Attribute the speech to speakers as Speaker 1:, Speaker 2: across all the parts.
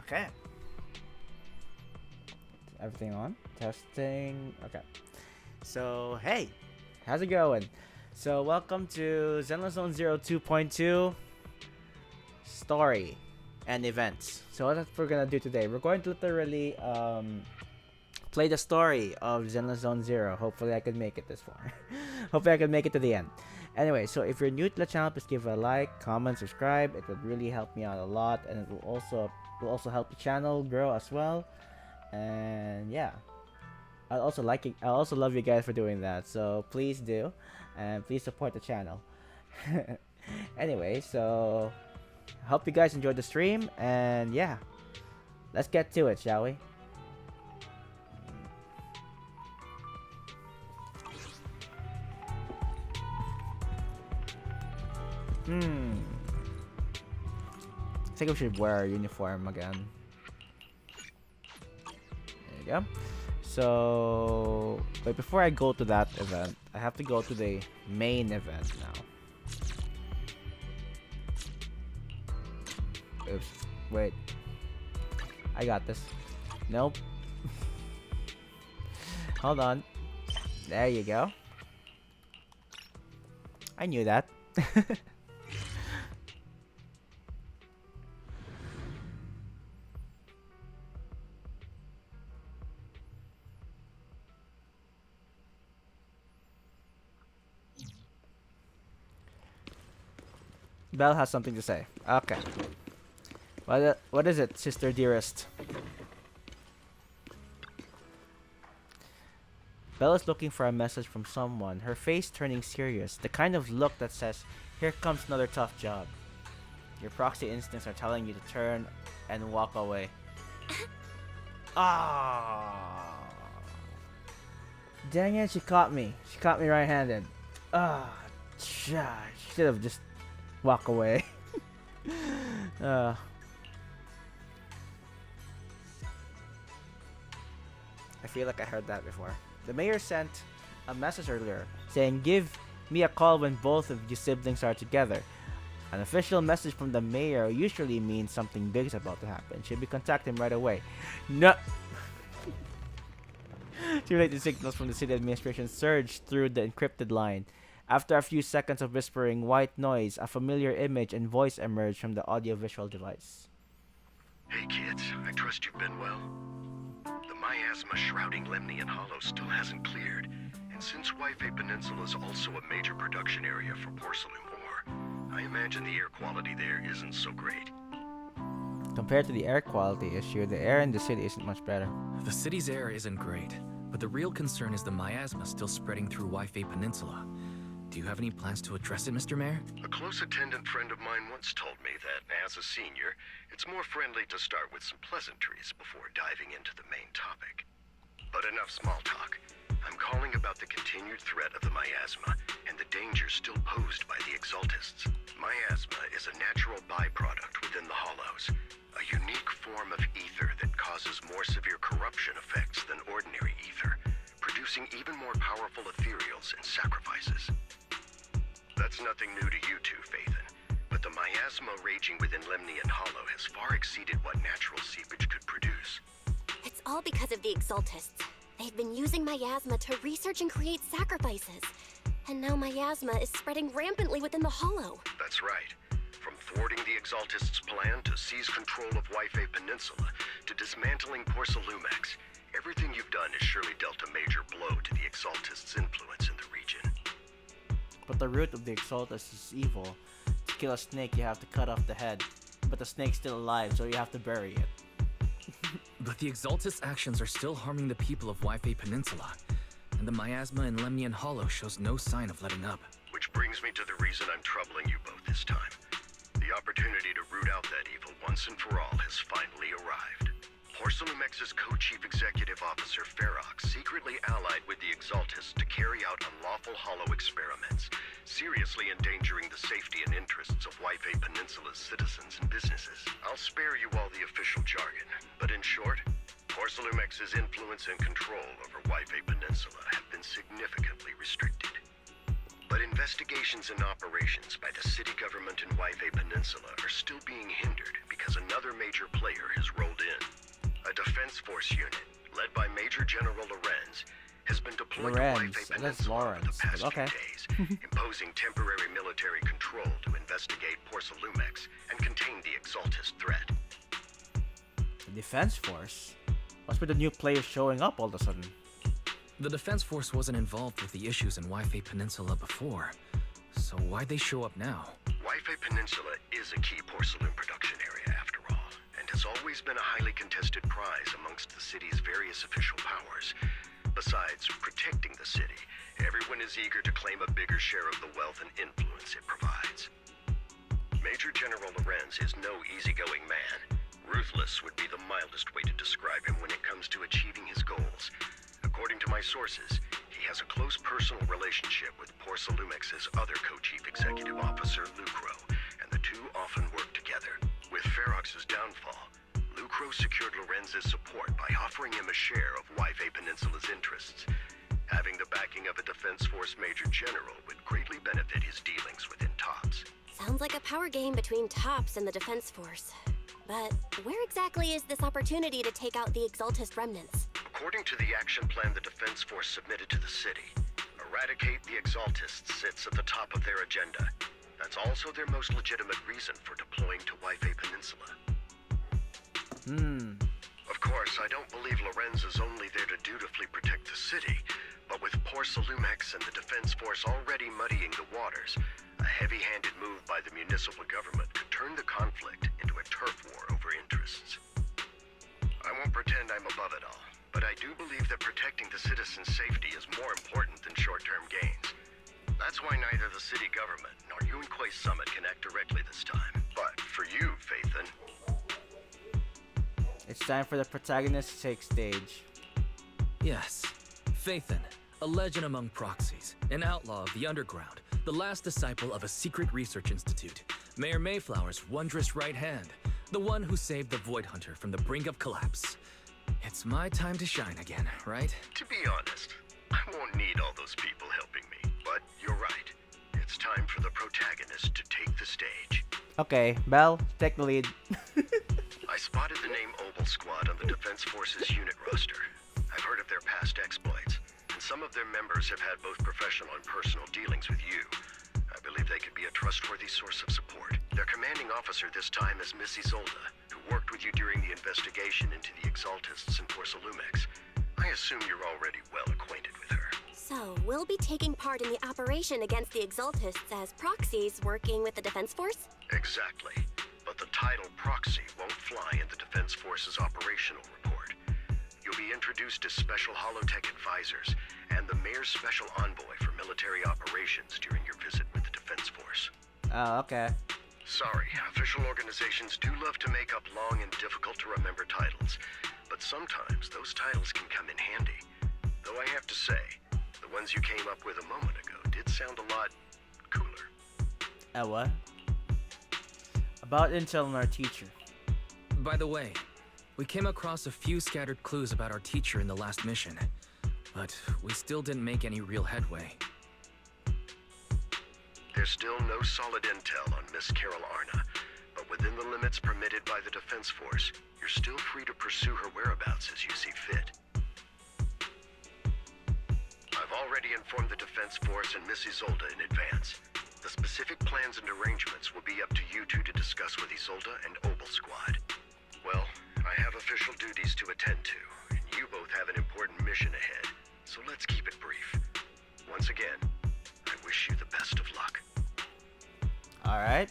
Speaker 1: Okay. Everything on? Testing. Okay. So, hey, how's it going? So, welcome to Zenless Zone Zero 2.2 story and events. So, what we're gonna do today, we're going to literally play the story of Zenless Zone Zero. Hopefully, I can make it this far. Hopefully, I can make it to the end. Anyway, so if you're new to the channel, please give it a like, comment, subscribe. It would really help me out a lot, and it will also help the channel grow as well. And yeah, I also love you guys for doing that. So please do, and please support the channel. Anyway, so hope you guys enjoyed the stream, and yeah, let's get to it, shall we? I think we should wear our uniform again. There you go. So, but before I go to that event, I have to go to the main event now. Oops. Wait. I got this. Nope. Hold on. There you go. I knew that. Belle has something to say. Okay. What is it, sister dearest? Belle is looking for a message from someone, her face turning serious, the kind of look that says, here comes another tough job. Your proxy instincts are telling you to turn and walk away. Ah! Dang it, she caught me. She caught me right-handed. Ah, she should have just walked away. I feel like I heard that before. The mayor sent a message earlier saying, give me a call when both of you siblings are together. An official message from the mayor usually means something big is about to happen. Should we contact him right away? No. Too late, the signals from the city administration surged through the encrypted line. After a few seconds of whispering white noise, a familiar image and voice emerged from the audiovisual device.
Speaker 2: Hey kids, I trust you've been well. The miasma shrouding Lemnian Hollow still hasn't cleared, and since Wi-Fi Peninsula is also a major production area for porcelain ore, I imagine the air quality there isn't so great.
Speaker 1: Compared to the air quality issue, the air in the city isn't much better.
Speaker 3: The city's air isn't great, but the real concern is the miasma still spreading through Wi-Fi Peninsula. Do you have any plans to address it, Mr. Mayor?
Speaker 2: A close attendant friend of mine once told me that, as a senior, it's more friendly to start with some pleasantries before diving into the main topic. But enough small talk. I'm calling about the continued threat of the miasma and the danger still posed by the exaltists. Miasma is a natural byproduct within the hollows, a unique form of ether that causes more severe corruption effects than ordinary ether, producing even more powerful ethereals and sacrifices. That's nothing new to you two, Phaethon, but the miasma raging within Lemnian Hollow has far exceeded what natural seepage could produce.
Speaker 4: It's all because of the exaltists. They've been using miasma to research and create sacrifices. And now miasma is spreading rampantly within the Hollow.
Speaker 2: That's right. From thwarting the exaltists' plan to seize control of Wi-Fi Peninsula to dismantling Porcelumex, everything you've done has surely dealt a major blow to the exaltists' influence in the region.
Speaker 1: But the root of the exaltist is evil. To kill a snake, you have to cut off the head. But the snake's still alive, so you have to bury it.
Speaker 3: But the Exaltist actions are still harming the people of Wi-Fi Peninsula, and the miasma in Lemnian Hollow shows no sign of letting up.
Speaker 2: Which brings me to the reason I'm troubling you both this time. The opportunity to root out that evil once and for all has finally arrived. Porcelumex's co-chief executive officer Ferox secretly allied with the Exaltists to carry out unlawful hollow experiments, seriously endangering the safety and interests of Wi-Fi Peninsula's citizens and businesses. I'll spare you all the official jargon, but in short, Porcelumex's influence and control over Wi-Fi Peninsula have been significantly restricted. But in Investigations and operations by the city government in Waifei Peninsula are still being hindered because another major player has rolled in. A defense force unit, led by Major General Lorenz, has been deployed to Waifei Peninsula over the past few days, imposing temporary military control to investigate Porcelumex and contain the Exaltist threat.
Speaker 1: The defense force? What's with the new players showing up all of a sudden?
Speaker 3: The defense force wasn't involved with the issues in Waifei Peninsula before, so why'd they show up now?
Speaker 2: Waifei Peninsula is a key porcelain production area after all, and has always been a highly contested prize amongst the city's various official powers. Besides protecting the city, everyone is eager to claim a bigger share of the wealth and influence it provides. Major General Lorenz is no easygoing man. Ruthless would be the mildest way to describe him when it comes to achieving his goals. According to my sources, he has a close personal relationship with Porcelumex's other co-chief executive officer, Lucro, and the two often work together. With Ferox's downfall, Lucro secured Lorenz's support by offering him a share of Waifei Peninsula's interests. Having the backing of a Defense Force Major General would greatly benefit his dealings within TOPS.
Speaker 4: Sounds like a power game between TOPS and the Defense Force. But where exactly is this opportunity to take out the Exaltist remnants?
Speaker 2: According to the action plan the Defense Force submitted to the city, eradicate the Exaltists sits at the top of their agenda. That's also their most legitimate reason for deploying to Waifei Peninsula. Of course, I don't believe Lorenz is only there to dutifully protect the city, but with Porcelumex and the Defense Force already muddying the waters, a heavy-handed move by the municipal government could turn the conflict into a turf war over interests. I won't pretend I'm above it all, but I do believe that protecting the citizens' safety is more important than short-term gains. That's why neither the city government nor Yunquay Summit can act directly this time. But for you, Phaethon,
Speaker 1: It's time for the protagonist to take stage.
Speaker 3: Yes, Phaethon, a legend among proxies, an outlaw of the underground, the last disciple of a secret research institute, Mayor Mayflower's wondrous right hand, the one who saved the Void Hunter from the brink of collapse. It's my time to shine again, right?
Speaker 2: to be honest, I won't need all those people helping me. But you're right. It's time for the protagonist to take the stage.
Speaker 1: Okay, Belle, take the lead.
Speaker 2: I spotted the name Obel Squad on the Defense Force's unit roster. I've heard of their past exploits, and some of their members have had both professional and personal dealings with you. I believe they could be a trustworthy source of support. Their commanding officer this time is Miss Isolda, who worked with you during the investigation into the Exaltists in Porcelumex. I assume you're already well acquainted with her.
Speaker 4: So, we'll be taking part in the operation against the Exaltists as proxies working with the Defense Force?
Speaker 2: Exactly. But the title Proxy won't fly in the Defense Force's operational report. You'll be introduced as Special Holotech Advisors and the Mayor's Special Envoy for Military Operations during your visit with the Defense Force.
Speaker 1: Oh, okay.
Speaker 2: Sorry, official organizations do love to make up long and difficult to remember titles, but sometimes those titles can come in handy. Though I have to say, the ones you came up with a moment ago did sound a lot cooler.
Speaker 1: What? About Intel and our teacher.
Speaker 3: By the way, we came across a few scattered clues about our teacher in the last mission, but we still didn't make any real headway.
Speaker 2: There's still no solid intel on Miss Carol Arna, but within the limits permitted by the Defense Force, you're still free to pursue her whereabouts as you see fit. I've already informed the Defense Force and Miss Isolda in advance. The specific plans and arrangements will be up to you two to discuss with Isolda and Obel Squad. Well, I have official duties to attend to, and you both have an important mission ahead, so let's keep it brief. Once again, I wish you the best of luck.
Speaker 1: Alright.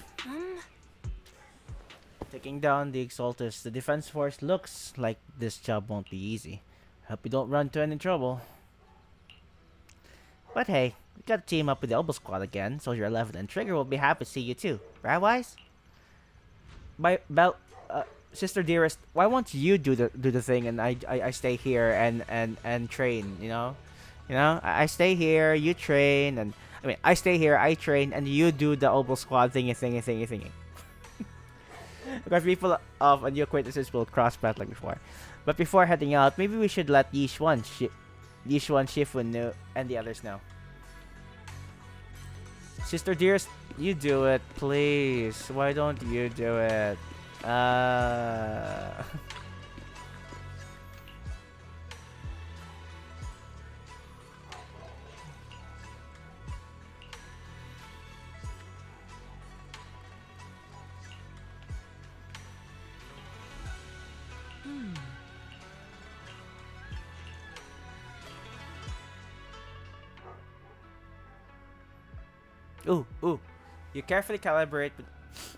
Speaker 1: Taking down the Exaltists, the Defense Force looks like this job won't be easy. Hope you don't run into any trouble. But hey, we gotta team up with the Obel Squad again, Soldier 11 and Trigger will be happy to see you too. Right, Wise? Sister Dearest, why won't you do the thing and I stay here and train, you know? I stay here, you train, and I stay here, I train, and you do the Obel Squad thingy. Because people of a new acquaintances will cross paths like before. But before heading out, maybe we should let Yishuan, Shifun, and the others know. Sister dearest, you do it, please. Why don't you do it? Ooh. You carefully calibrate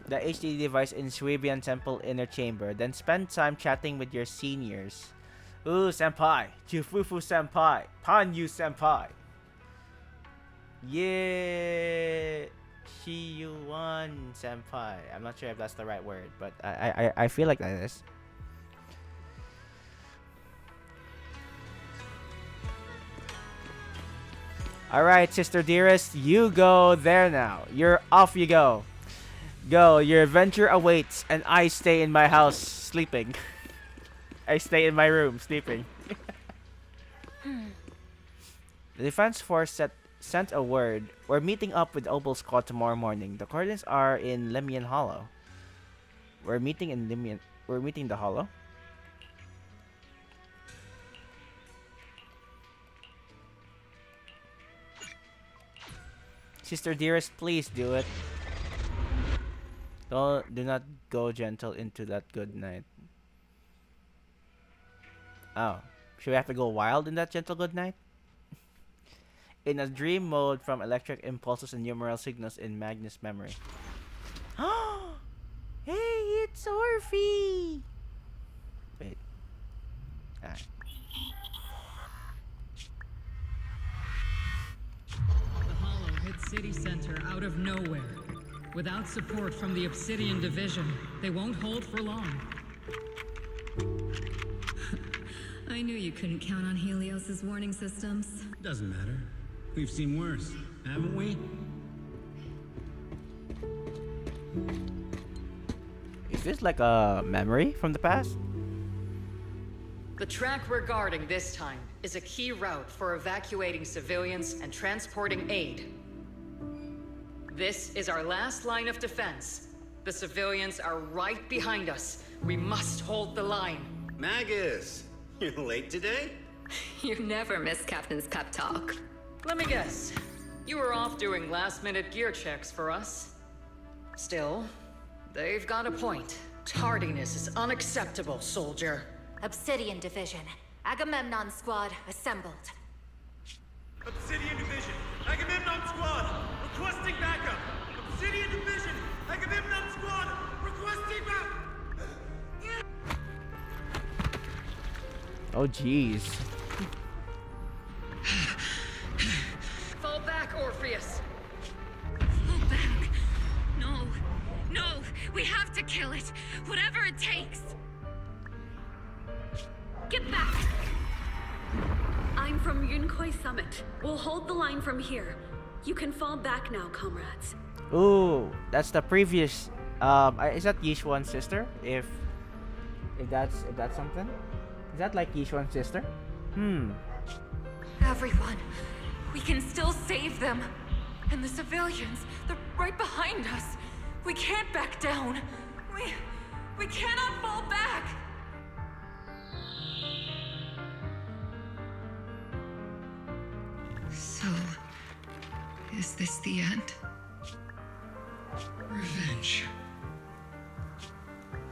Speaker 1: the HD device in Swabian Temple inner chamber, then spend time chatting with your seniors. Ooh, senpai. Chufufu senpai. Panyu senpai. Yeah. Shiyuan senpai. I'm not sure if that's the right word, but I feel like that is. Alright, sister dearest, you go there now. You're off you go. Go, your adventure awaits, and I stay in my house sleeping. I stay in my room sleeping. The defense force sent a word. We're meeting up with Opal Squad tomorrow morning. The coordinates are in Lemian Hollow. We're meeting the Hollow. Sister dearest, please do it. Do not go gentle into that good night. Oh, should we have to go wild in that gentle good night? In a dream mode from electric impulses and numeral signals in Magnus' memory. Hey, it's Orphe! Wait. Ah.
Speaker 5: City center out of nowhere. Without support from the Obsidian Division, they won't hold for long.
Speaker 6: I knew you couldn't count on Helios's warning systems.
Speaker 7: Doesn't matter. We've seen worse, haven't we?
Speaker 1: Is this like a memory from the past?
Speaker 8: The track we're guarding this time is a key route for evacuating civilians and transporting aid. This is our last line of defense. The civilians are right behind us. We must hold the line.
Speaker 7: Magus, you're late today?
Speaker 6: You never miss Captain's pep talk.
Speaker 8: Let me guess. You were off doing last-minute gear checks for us. Still, they've got a point. Tardiness is unacceptable, soldier.
Speaker 4: Obsidian Division. Agamemnon Squad assembled.
Speaker 9: Obsidian Division, Agamemnon Squad, requesting backup. Obsidian Division, Agamemnon Squad, requesting backup.
Speaker 1: Oh, jeez.
Speaker 8: Fall back, Orpheus.
Speaker 6: Fall back. No, we have to kill it. Whatever it takes. Get back.
Speaker 10: I'm from Yunkoi Summit. We'll hold the line from here. You can fall back now, comrades.
Speaker 1: Ooh, that's the previous. Is that Yishuan's sister? If that's something, is that like Yishuan's sister?
Speaker 6: Everyone, we can still save them. And the civilians, they're right behind us. We can't back down. We cannot fall back. So, is this the end? Revenge.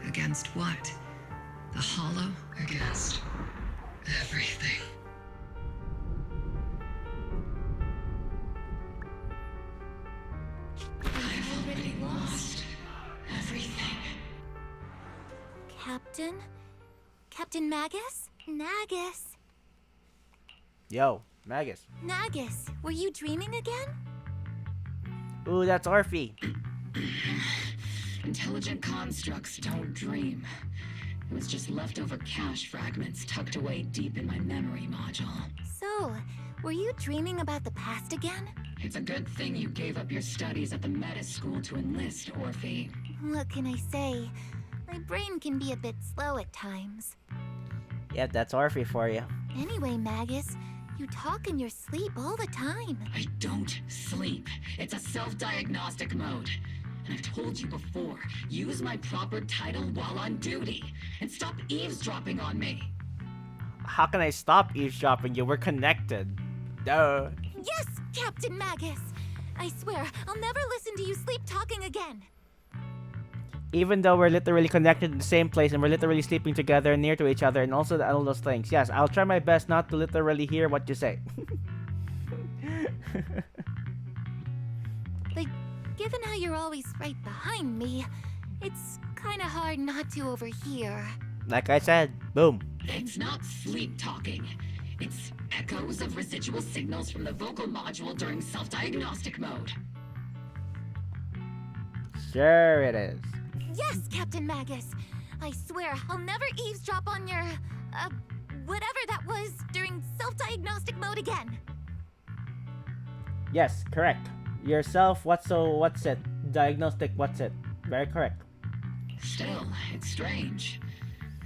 Speaker 6: Against what? The Hollow? Against everything. I've already lost everything.
Speaker 4: Captain? Captain Magus? Nagus?
Speaker 1: Yo, Magus.
Speaker 4: Nagus, were you dreaming again?
Speaker 1: Ooh, that's Orphe.
Speaker 6: Intelligent constructs don't dream. It was just leftover cache fragments tucked away deep in my memory module.
Speaker 4: So, were you dreaming about the past again?
Speaker 6: It's a good thing you gave up your studies at the Meta School to enlist, Orphe.
Speaker 4: What can I say? My brain can be a bit slow at times.
Speaker 1: Yeah, that's Orphe for you.
Speaker 4: Anyway, Magus, You talk in your sleep all the time.
Speaker 8: I don't sleep. It's a self-diagnostic mode. And I've told you before, use my proper title while on duty. And stop eavesdropping on me.
Speaker 1: How can I stop eavesdropping you? We're connected. Duh.
Speaker 4: Yes, Captain Magus. I swear, I'll never listen to you sleep talking again.
Speaker 1: Even though we're literally connected in the same place and we're literally sleeping together near to each other and also all those things. Yes, I'll try my best not to literally hear what you say.
Speaker 4: Like, given how you're always right behind me, it's kinda hard not to overhear.
Speaker 1: Like I said, boom.
Speaker 8: It's not sleep talking. It's echoes of residual signals from the vocal module during self-diagnostic mode.
Speaker 1: Sure it is.
Speaker 4: Yes, Captain Magus. I swear, I'll never eavesdrop on your, whatever that was during self-diagnostic mode again.
Speaker 1: Yes, correct. Yourself, what's it? Diagnostic, what's it? Very correct.
Speaker 8: Still, it's strange.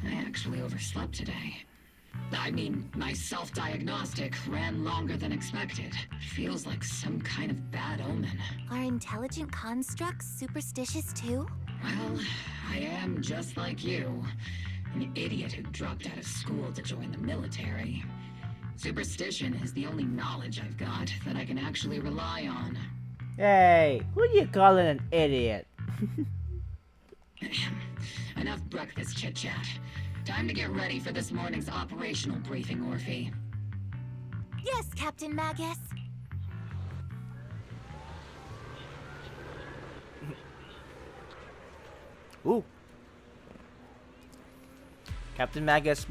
Speaker 8: I actually overslept today. I mean, my self-diagnostic ran longer than expected. Feels like some kind of bad omen.
Speaker 4: Are intelligent constructs superstitious too?
Speaker 8: Well, I am just like you. An idiot who dropped out of school to join the military. Superstition is the only knowledge I've got that I can actually rely on.
Speaker 1: Hey, who do you calling an idiot?
Speaker 8: Enough breakfast chit-chat. Time to get ready for this morning's operational briefing, Orphe.
Speaker 4: Yes, Captain Magus.
Speaker 1: Ooh. Captain Magus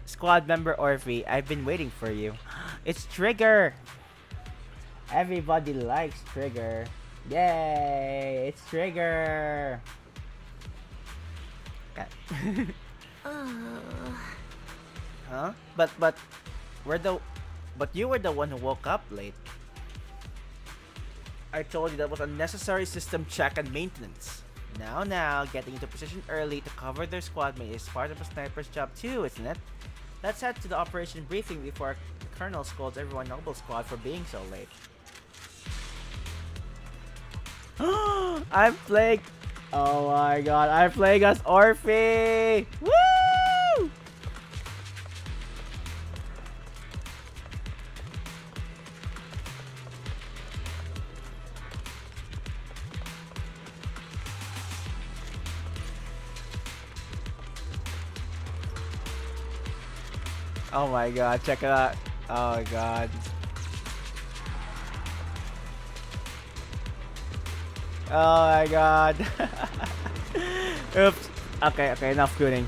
Speaker 1: squad member Orphe, I've been waiting for you. It's Trigger. Everybody likes Trigger. Yay! It's Trigger. Huh? But you were the one who woke up late. I told you that was unnecessary system check and maintenance. Now, getting into position early to cover their squad mate is part of a sniper's job too, isn't it? Let's head to the operation briefing before the Colonel scolds everyone Noble Squad for being so late. I'm playing... Oh my god, I'm playing as Orphe! Woo! Oh my god, check it out. Oh my god. Oh my god. Oops. Okay, enough gooning.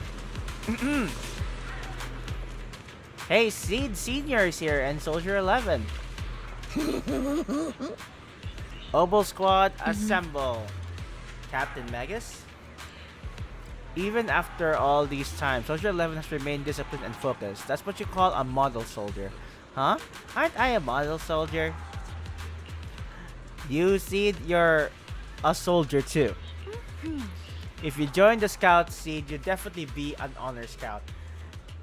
Speaker 1: Hey, Seed Senior is here and Soldier 11. Oboe Squad, assemble. Captain Magus. Even after all these times, Soldier 11 has remained disciplined and focused. That's what you call a model soldier. Huh? Aren't I a model soldier? You Seed, you're a soldier too. If you join the Scout Seed, you'd definitely be an honor scout.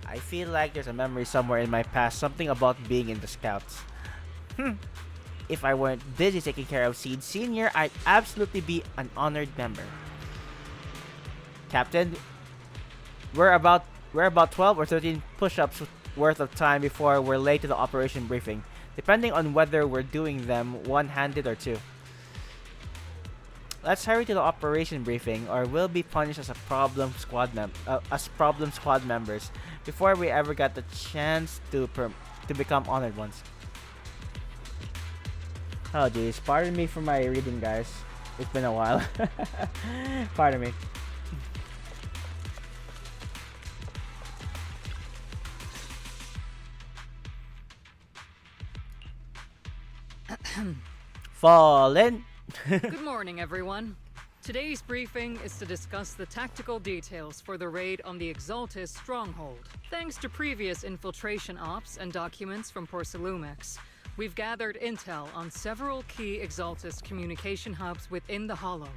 Speaker 1: I feel like there's a memory somewhere in my past, something about being in the Scouts. If I weren't busy taking care of Seed Senior, I'd absolutely be an honored member. Captain, we're about 12 or 13 push-ups worth of time before we're late to the operation briefing, depending on whether we're doing them one-handed or two. Let's hurry to the operation briefing, or we'll be punished as problem squad members before we ever got the chance to become honored ones. Oh geez, pardon me for my reading, guys. It's been a while. Pardon me. Fallen.
Speaker 11: Good morning, everyone. Today's briefing is to discuss the tactical details for the raid on the Exaltis stronghold. Thanks to previous infiltration ops and documents from Porcelumex, we've gathered intel on several key Exaltis communication hubs within the Hollow.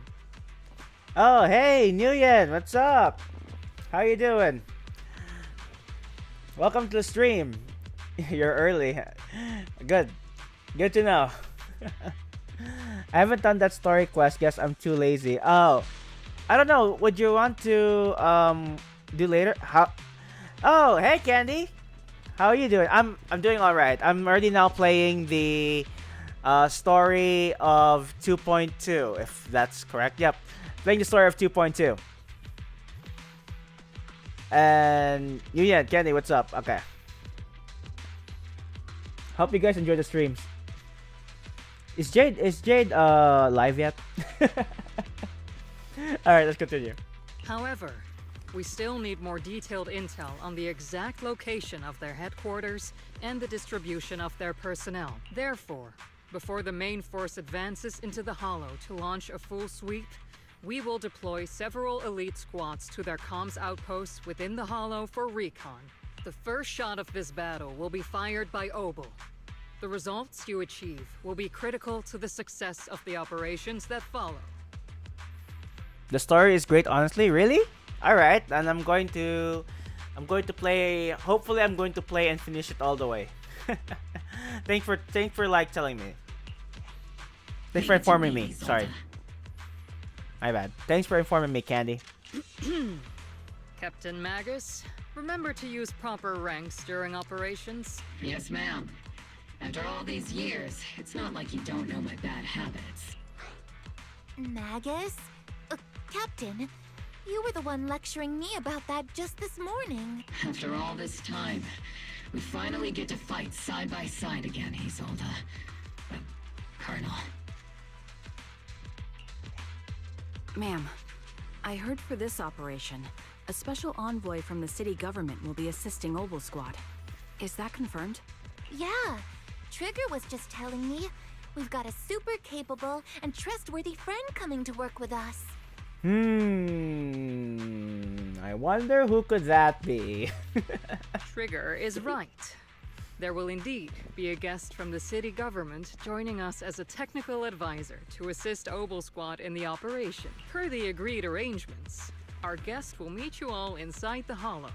Speaker 1: Oh, hey, Nguyen, what's up? How you doing? Welcome to the stream. You're early. Good. Good to know. I haven't done that story quest. Guess I'm too lazy. Oh, I don't know. Would you want to do later? How? Oh, hey Candy. How are you doing? I'm doing all right. I'm already now playing the story of 2.2, if that's correct. Yep, playing the story of 2.2. And yeah, Candy, what's up? Okay. Hope you guys enjoy the streams. Is Jade live yet? Alright, let's continue.
Speaker 11: However, we still need more detailed intel on the exact location of their headquarters and the distribution of their personnel. Therefore, before the main force advances into the Hollow to launch a full sweep, we will deploy several elite squads to their comms outposts within the Hollow for recon. The first shot of this battle will be fired by Obel. The results you achieve will be critical to the success of the operations that follow.
Speaker 1: The story is great, honestly. Really? All right, and I'm going to play. Hopefully, I'm going to play and finish it all the way. Thanks for like telling me. Thanks for informing me. Sorry, my bad. Thanks for informing me, Candy.
Speaker 11: Captain Magus, remember to use proper ranks during operations.
Speaker 12: Yes, ma'am. After all these years, it's not like you don't know my bad habits.
Speaker 4: Magus? Captain, you were the one lecturing me about that just this morning.
Speaker 12: After all this time, we finally get to fight side by side again, Isolde. Colonel.
Speaker 13: Ma'am, I heard for this operation, a special envoy from the city government will be assisting Obel Squad. Is that confirmed?
Speaker 4: Yeah. Trigger was just telling me we've got a super capable and trustworthy friend coming to work with us.
Speaker 1: I wonder who could that be?
Speaker 11: Trigger is right. There will indeed be a guest from the city government joining us as a technical advisor to assist Obel Squad in the operation. Per the agreed arrangements, our guest will meet you all inside the Hollow.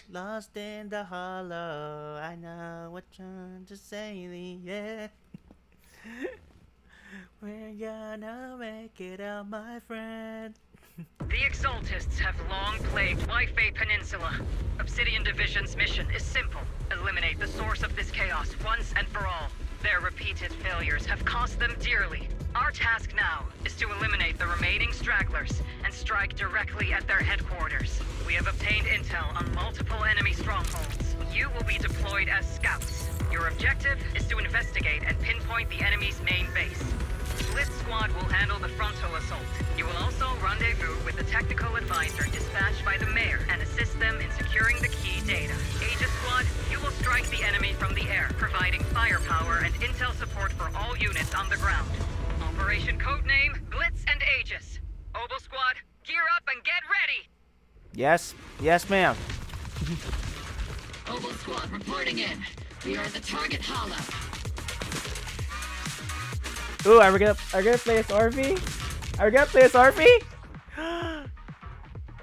Speaker 1: Lost in the hollow, I know what you're trying to say, yeah. We're gonna make it out, my friend.
Speaker 8: The Exaltists have long plagued Wi-Fi Peninsula. Obsidian Division's mission is simple. Eliminate the source of this chaos once and for all. Their repeated failures have cost them dearly. Our task now is to eliminate the remaining stragglers and strike directly at their headquarters. We have obtained intel on multiple enemy strongholds. You will be deployed as scouts. Your objective is to investigate and pinpoint the enemy's main base. Blitz Squad will handle the frontal assault. You will also rendezvous with the technical advisor dispatched by the mayor and assist them in securing the key data. Aegis Squad, you will strike the enemy from the air, providing firepower and intel support for all units on the ground. Operation codename Blitz and Aegis. Obel Squad, gear up and get ready!
Speaker 1: Yes, ma'am.
Speaker 12: Obel Squad reporting in. We are at the target hollow.
Speaker 1: Ooh, are we gonna play as Orphe? Are we gonna play as Orphe?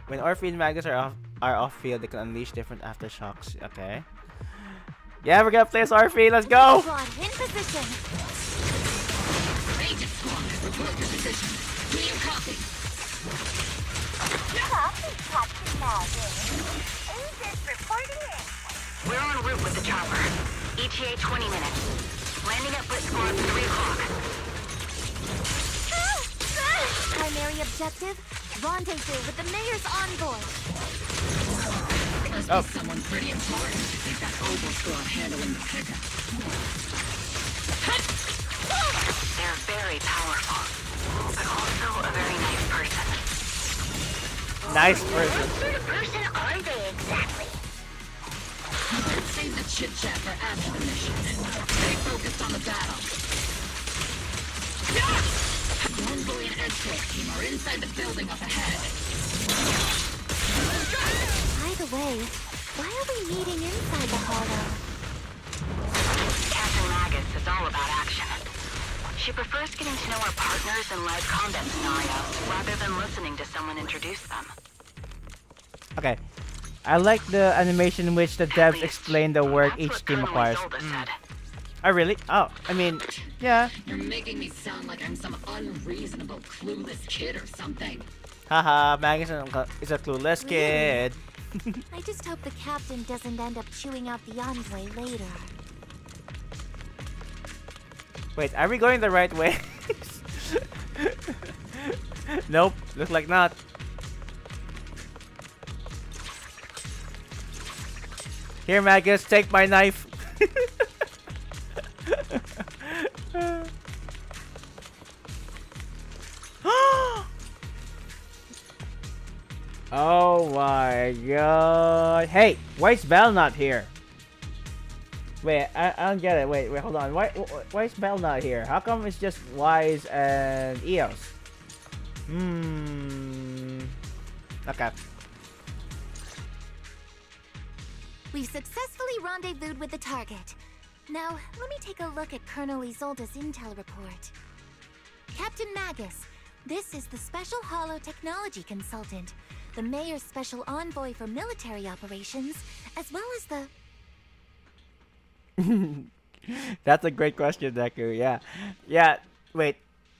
Speaker 1: When Orphe and Magus are off field, they can unleash different aftershocks. Okay. Yeah, we're gonna play as Orphe. Let's go.
Speaker 4: Squad in position.
Speaker 12: Aegis Squad, report your position. Do you copy?
Speaker 4: Copy, Captain Magus. Aegis reporting in.
Speaker 14: We're en route with the chopper. ETA 20 minutes. Landing at Blitz Squad 3 o'clock.
Speaker 4: Primary objective, rendezvous with the mayor's envoy.
Speaker 12: Must be someone pretty important. They've got Obel Squad handling the pickup.
Speaker 14: They're very powerful, but also a very nice person.
Speaker 1: Nice person.
Speaker 14: What sort of person are they exactly?
Speaker 12: Let's save the chit-chat for after the mission. Stay focused on the battle. The envoy and escort team are inside the building up ahead.
Speaker 4: By the way, why are we meeting inside the hollow?
Speaker 14: Captain Magus is all about action. She prefers getting to know our partners in live combat scenarios rather than listening to someone introduce them.
Speaker 1: Okay. I like the animation in which the devs explain the work each team acquires. Oh, really? Oh, I mean, yeah.
Speaker 12: You're making me sound like I'm some unreasonable, clueless kid or something.
Speaker 1: Haha, Mag is a clueless kid.
Speaker 4: I just hope the captain doesn't end up chewing out the envoy later.
Speaker 1: Wait, are we going the right way? Nope, looks like not. Here, Magus, take my knife. Oh my god. Hey, why is Belle not here? Wait, I don't get it. Wait, hold on. Why is Belle not here? How come it's just Wise and Eos? Okay.
Speaker 4: We've successfully rendezvoused with the target. Now, let me take a look at Colonel Isolde's intel report. Captain Magus, this is the Special Holo Technology Consultant, the Mayor's Special Envoy for Military Operations, as well as the...
Speaker 1: That's a great question, Deku. Yeah. Yeah, wait.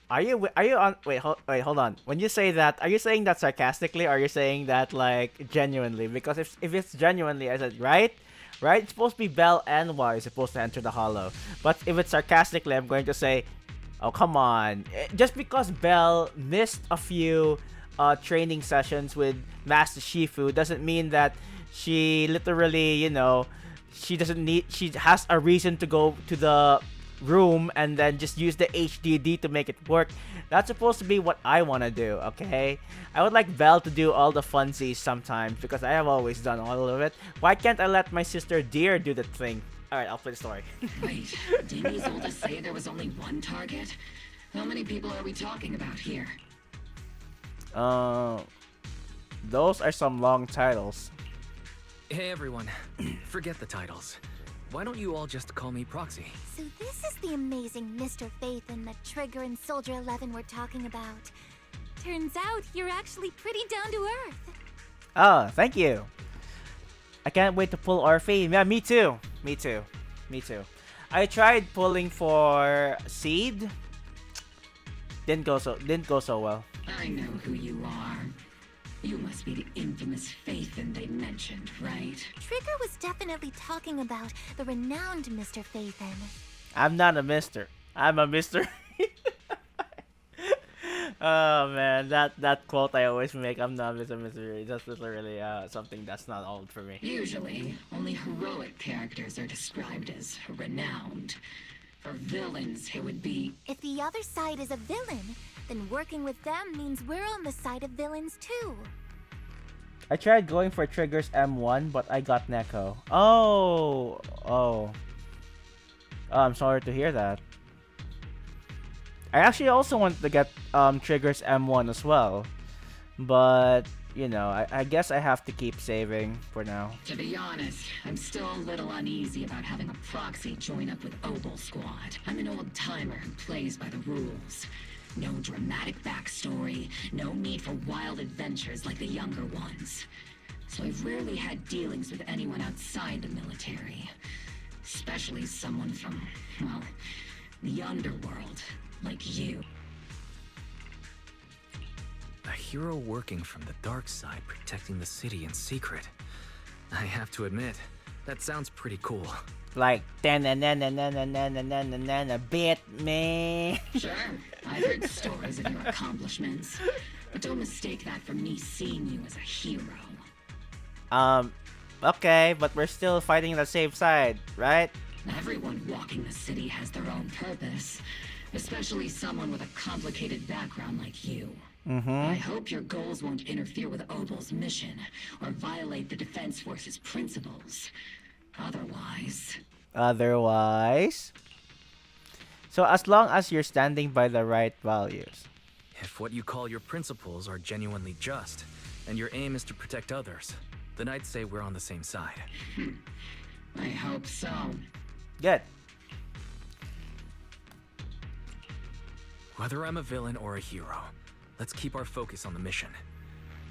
Speaker 1: Are you on... Wait, hold on. When you say that, are you saying that sarcastically, or are you saying that, like, genuinely? Because if it's genuinely, I said, right? Right? It's supposed to be Belle and Y is supposed to enter the Holo. But if it's sarcastically, I'm going to say, oh, come on. Just because Belle missed a few training sessions with Master Shifu doesn't mean that she literally, you know, she has a reason to go to the room and then just use the HDD to make it work. That's supposed to be what I want to do, okay? I would like Belle to do all the funsies sometimes because I have always done all of it. Why can't I let my sister Deer do the thing? Alright, I'll play the story.
Speaker 12: Wait, didn't Isolde say there was only one target? How many people are we talking about here?
Speaker 1: Those are some long titles.
Speaker 3: Hey everyone, forget the titles. Why don't you all just call me Proxy?
Speaker 4: So this is the amazing Mr. Phaethon that Trigger and Soldier 11 were talking about. Turns out you're actually pretty down to earth.
Speaker 1: Oh, thank you. I can't wait to pull Orphe. Yeah, me too. Me too. Me too. I tried pulling for Seed. Didn't go so well.
Speaker 12: I know who you are. You must be the infamous Phaethon they mentioned, right?
Speaker 4: Trigger was definitely talking about the renowned Mr. Phaethon.
Speaker 1: I'm not a mister. I'm a mister. Oh man, that quote I always make, I'm not Mr. Mystery. That's literally something that's not old for me.
Speaker 12: Usually, only heroic characters are described as renowned. For villains, it would be...
Speaker 4: If the other side is a villain, then working with them means we're on the side of villains too.
Speaker 1: I tried going for Trigger's M1, but I got Neko. Oh, I'm sorry to hear that. I actually also want to get Trigger's M1 as well, but you know, I guess I have to keep saving for now.
Speaker 12: To be honest, I'm still a little uneasy about having a proxy join up with Obel Squad. I'm an old timer who plays by the rules. No dramatic backstory, no need for wild adventures like the younger ones. So I've rarely had dealings with anyone outside the military. Especially someone from, well, the underworld, like you.
Speaker 3: A hero working from the dark side, protecting the city in secret. I have to admit, that sounds pretty cool.
Speaker 1: Like, a bit, man.
Speaker 12: Sure, I've heard stories of your accomplishments. But don't mistake that for me seeing you as a hero.
Speaker 1: Okay, but we're still fighting the same side, right?
Speaker 12: Everyone walking the city has their own purpose. Especially someone with a complicated background like you. I hope your goals won't interfere with Obel's mission, or violate the Defense Force's principles.
Speaker 1: Otherwise? So as long as you're standing by the right values.
Speaker 3: If what you call your principles are genuinely just, and your aim is to protect others, then I'd say we're on the same side.
Speaker 12: I hope so.
Speaker 1: Good.
Speaker 3: Whether I'm a villain or a hero, let's keep our focus on the mission.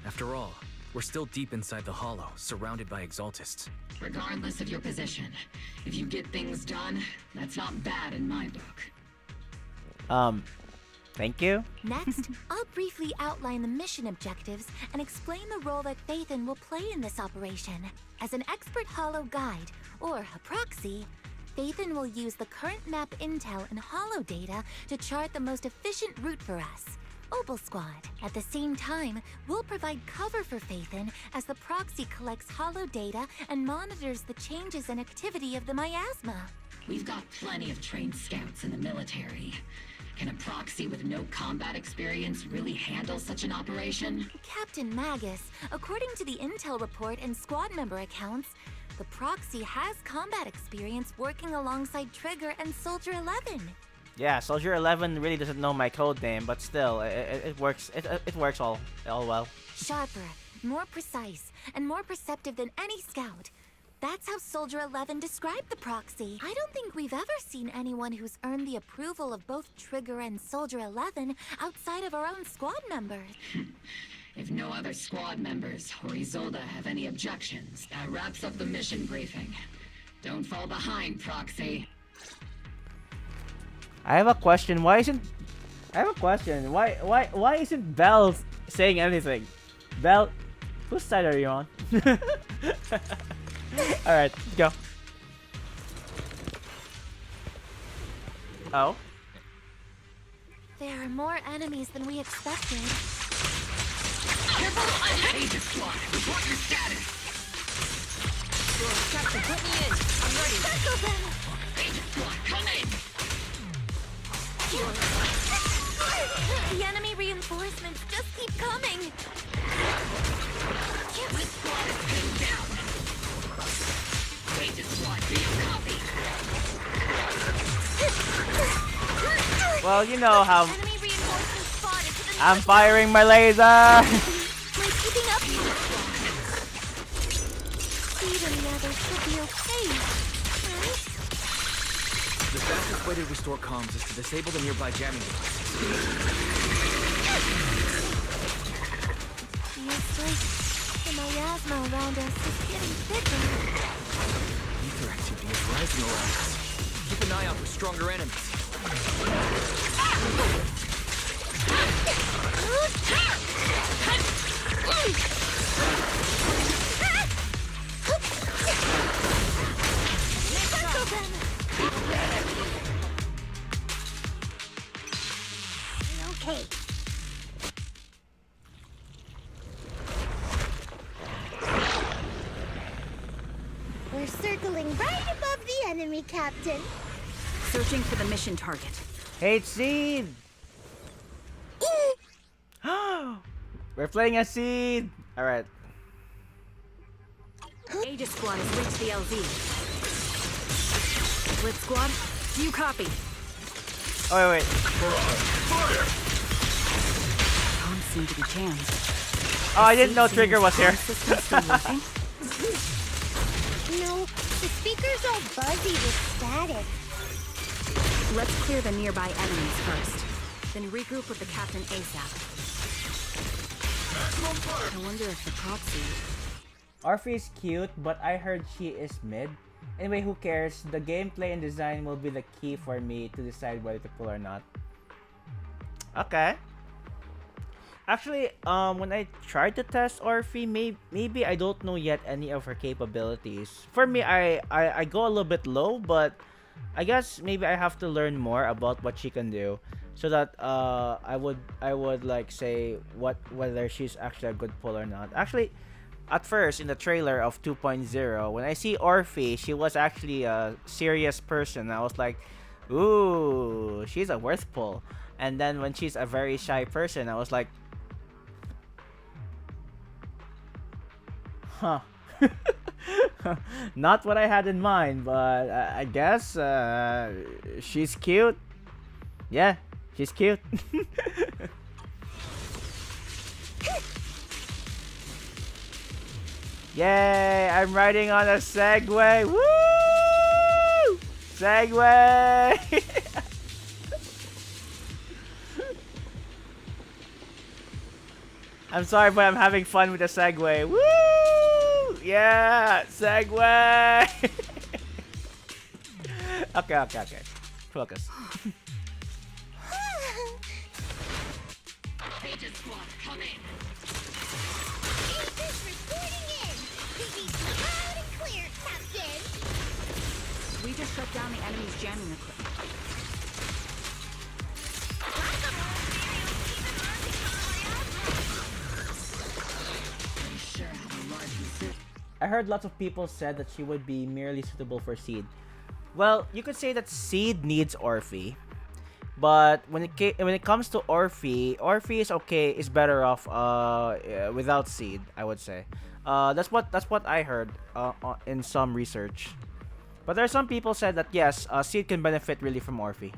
Speaker 3: After all, we're still deep inside the Hollow, surrounded by Exaltists.
Speaker 12: Regardless of your position, if you get things done, that's not bad in my book.
Speaker 1: Thank you.
Speaker 4: Next, I'll briefly outline the mission objectives and explain the role that Phaethon will play in this operation. As an expert Hollow guide, or a proxy, Phaethon will use the current map intel and Hollow data to chart the most efficient route for us, Obel Squad. At the same time, we'll provide cover for Phaethon as the proxy collects Hollow data and monitors the changes and activity of the miasma.
Speaker 12: We've got plenty of trained scouts in the military. Can a proxy with no combat experience really handle such an operation?
Speaker 4: Captain Magus, according to the intel report and squad member accounts, the proxy has combat experience working alongside Trigger and Soldier 11.
Speaker 1: Yeah, Soldier 11 really doesn't know my code name, but still, it works. It works all well.
Speaker 4: Sharper, more precise, and more perceptive than any scout. That's how Soldier 11 described the proxy. I don't think we've ever seen anyone who's earned the approval of both Trigger and Soldier 11 outside of our own squad members.
Speaker 12: If no other squad members or Isolde have any objections, that wraps up the mission briefing. Don't fall behind, Proxy.
Speaker 1: I have a question. Why isn't Belle saying anything? Belle, whose side are you on? Alright, go. Oh?
Speaker 4: There are more enemies than we expected.
Speaker 12: Careful! Agent Squad, report your status!
Speaker 15: Captain, put me in! I'm ready!
Speaker 4: Circle them!
Speaker 12: Agent Squad, come in!
Speaker 4: The enemy reinforcements just keep coming!
Speaker 12: This squad is pinned down! Agent Squad, do you copy?
Speaker 1: Well, you know how
Speaker 4: Enemy reinforcements spotted to the
Speaker 1: I'm firing my laser!
Speaker 4: We're keeping up! Speed and the others should be okay, right?
Speaker 3: The fastest way to restore comms is to disable the nearby jamming devices.
Speaker 4: Feels like the miasma around us is getting thicker.
Speaker 3: Ether activity is rising around us. Keep an eye out for stronger enemies.
Speaker 4: Okay. We're circling right above the enemy, Captain.
Speaker 13: Searching for the mission target.
Speaker 1: Hate Seed! We're playing a Seed! Alright.
Speaker 13: Aegis Squad has reached the LZ. Blitz Squad, do you copy?
Speaker 1: Oh, wait.
Speaker 13: Comms seem to be jammed.
Speaker 1: Oh, I didn't know Trigger was here.
Speaker 13: System still working?
Speaker 4: No, the speaker's all buzzy with static.
Speaker 13: Let's clear the nearby enemies first. Then regroup with the captain ASAP. I wonder if the proxy...
Speaker 1: Orphe is cute, but I heard she is mid. Anyway, who cares? The gameplay and design will be the key for me to decide whether to pull or not. Okay. Actually, when I tried to test Orphe, maybe I don't know yet any of her capabilities. For me, I go a little bit low, but I guess maybe I have to learn more about what she can do, so that I would like say whether she's actually a good pull or not. Actually, at first in the trailer of 2.0, when I see Orphe, she was actually a serious person. I was like, ooh, she's a worth pull. And then when she's a very shy person, I was like, huh. Not what I had in mind, but I guess she's cute. Yeah, she's cute. Yay! I'm riding on a Segway. Woo! Segway! I'm sorry, but I'm having fun with the segue. Woo! Yeah, segue. Okay. Focus.
Speaker 12: Aegis squad, come in.
Speaker 4: Aegis reporting in. Repeat loud and clear, Captain.
Speaker 13: We just shut down the enemy's jamming equipment.
Speaker 1: I heard lots of people said that she would be merely suitable for Seed. Well, you could say that Seed needs Orphe, but when it comes to Orphe is okay. Is better off without Seed, I would say. That's what I heard in some research. But there are some people said that yes, Seed can benefit really from Orphe.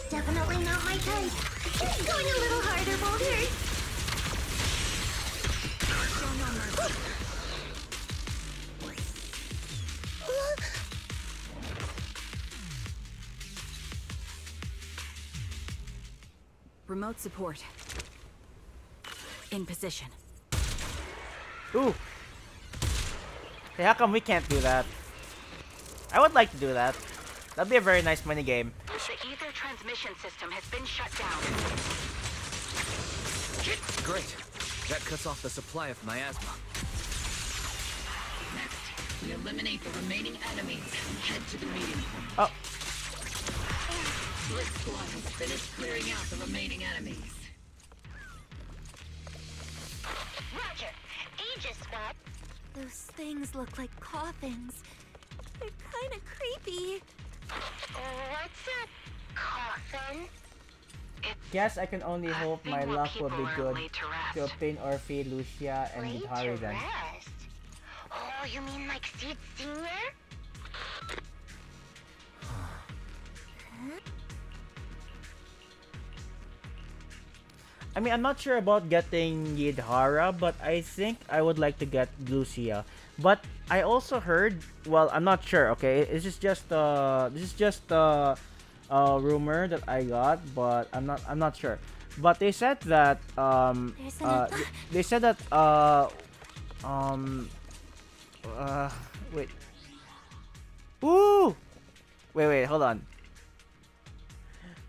Speaker 4: Definitely not my type. Going a little harder won't hurt.
Speaker 13: Remote support. In position.
Speaker 1: Ooh. Hey, how come we can't do that? I would like to do that. That'd be a very nice mini game.
Speaker 14: The ether transmission system has been shut down.
Speaker 3: Great. That cuts off the supply of miasma.
Speaker 12: Next, we eliminate the remaining enemies and head to the meeting point.
Speaker 1: Oh.
Speaker 12: Blitz squad has finished clearing out the remaining enemies.
Speaker 4: Roger. Aegis squad. Those things look like coffins. They're kind of creepy. What's a coffin?
Speaker 1: Guess I can only hope my luck will be good to obtain Orphe, Lucia, and Hidari then.
Speaker 4: Oh, you mean like Seed Senior?
Speaker 1: I mean, I'm not sure about getting Yidhara, but I think I would like to get Lucia. But I also heard, well, I'm not sure. Okay, this is just a rumor that I got, but I'm not sure. But they said that they said that wait. Ooh, wait, hold on.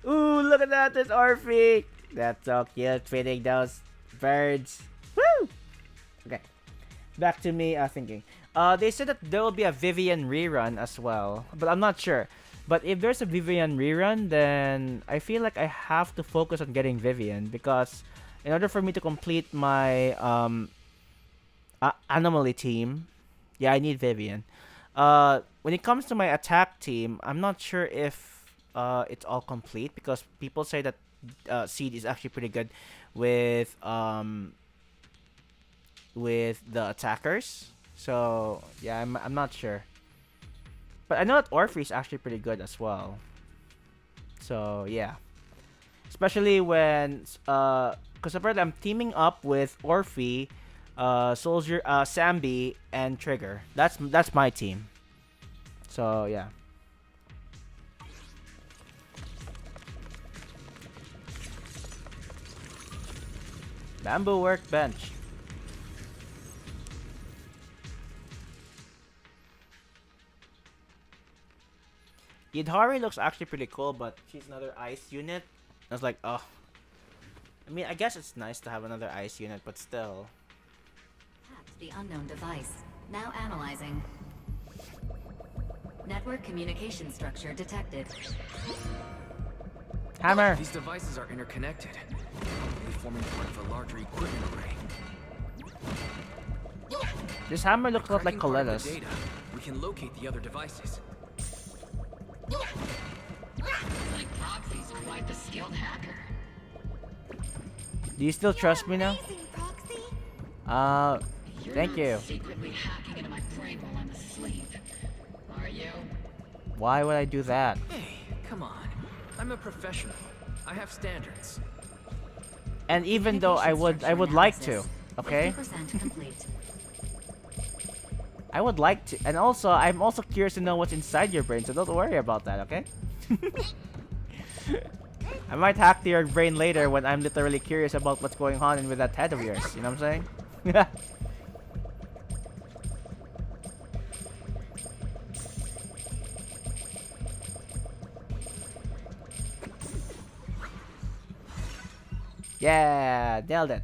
Speaker 1: Ooh, look at that! There's Orphe. That's so cute, feeding those birds. Woo! Okay, back to me thinking. They said that there will be a Vivian rerun as well, but I'm not sure. But if there's a Vivian rerun, then I feel like I have to focus on getting Vivian, because in order for me to complete my anomaly team, yeah, I need Vivian. When it comes to my attack team, I'm not sure if it's all complete, because people say that Seed is actually pretty good with the attackers. So yeah, I'm not sure. But I know that Orphe is actually pretty good as well. So yeah, especially when because apparently I'm teaming up with Orphe, Soldier, Sambi, and Trigger. That's my team. So yeah. Bamboo workbench. Yidhari looks actually pretty cool, but she's another ice unit. I was like, oh. I mean, I guess it's nice to have another ice unit, but still.
Speaker 16: Hacked the unknown device. Now analyzing. Network communication structure detected.
Speaker 1: Hammer!
Speaker 3: These devices are interconnected, probably forming part of a larger equipment array.
Speaker 1: This hammer looks a lot like
Speaker 3: Cracking part of
Speaker 1: Coletta's.
Speaker 3: the data, we can locate the other devices.
Speaker 12: Like Proxy's quite the skilled hacker.
Speaker 1: Do you still trust me now? Thank you.
Speaker 12: Secretly hacking into my brain while I'm asleep. Are you?
Speaker 1: Why would I do that?
Speaker 3: Hey, come on. I'm a professional. I have standards.
Speaker 1: And even though I would like to, okay? I would like to, and also I'm also curious to know what's inside your brain, so don't worry about that, okay? I might hack to your brain later when I'm literally curious about what's going on with that head of yours. You know what I'm saying? Yeah, nailed it.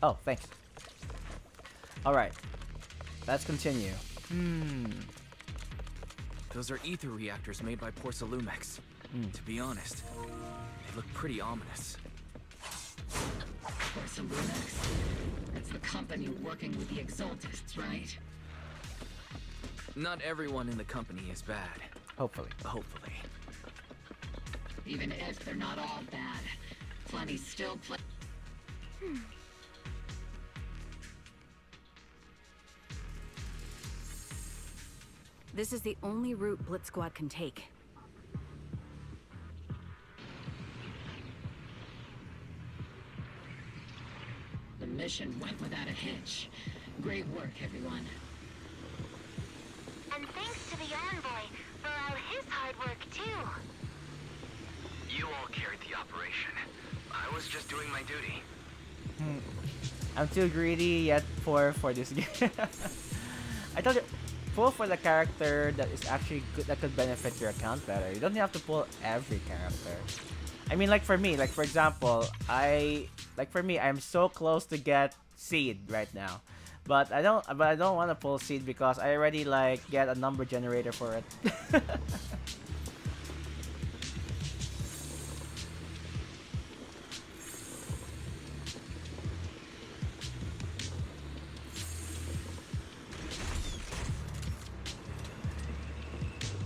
Speaker 1: Oh, thanks. Alright. Let's continue.
Speaker 3: Those are ether reactors made by Porcelumex. To be honest, they look pretty ominous.
Speaker 12: Porcelumex? It's the company working with the Exaltists, right?
Speaker 3: Not everyone in the company is bad.
Speaker 1: Hopefully.
Speaker 3: Hopefully.
Speaker 12: Even if they're not all bad, plenty still
Speaker 13: This is the only route Blitz Squad can take.
Speaker 12: The mission went without a hitch. Great work, everyone.
Speaker 14: And thanks to the envoy for all his hard work, too.
Speaker 3: You all carried the operation. I was just doing my duty.
Speaker 1: I'm too greedy yet for this game. I told you, pull for the character that is actually good, that could benefit your account better. You don't have to pull every character. I mean, like for me, like for example, I'm so close to get Seed right now, but I don't want to pull Seed because I already like get a number generator for it.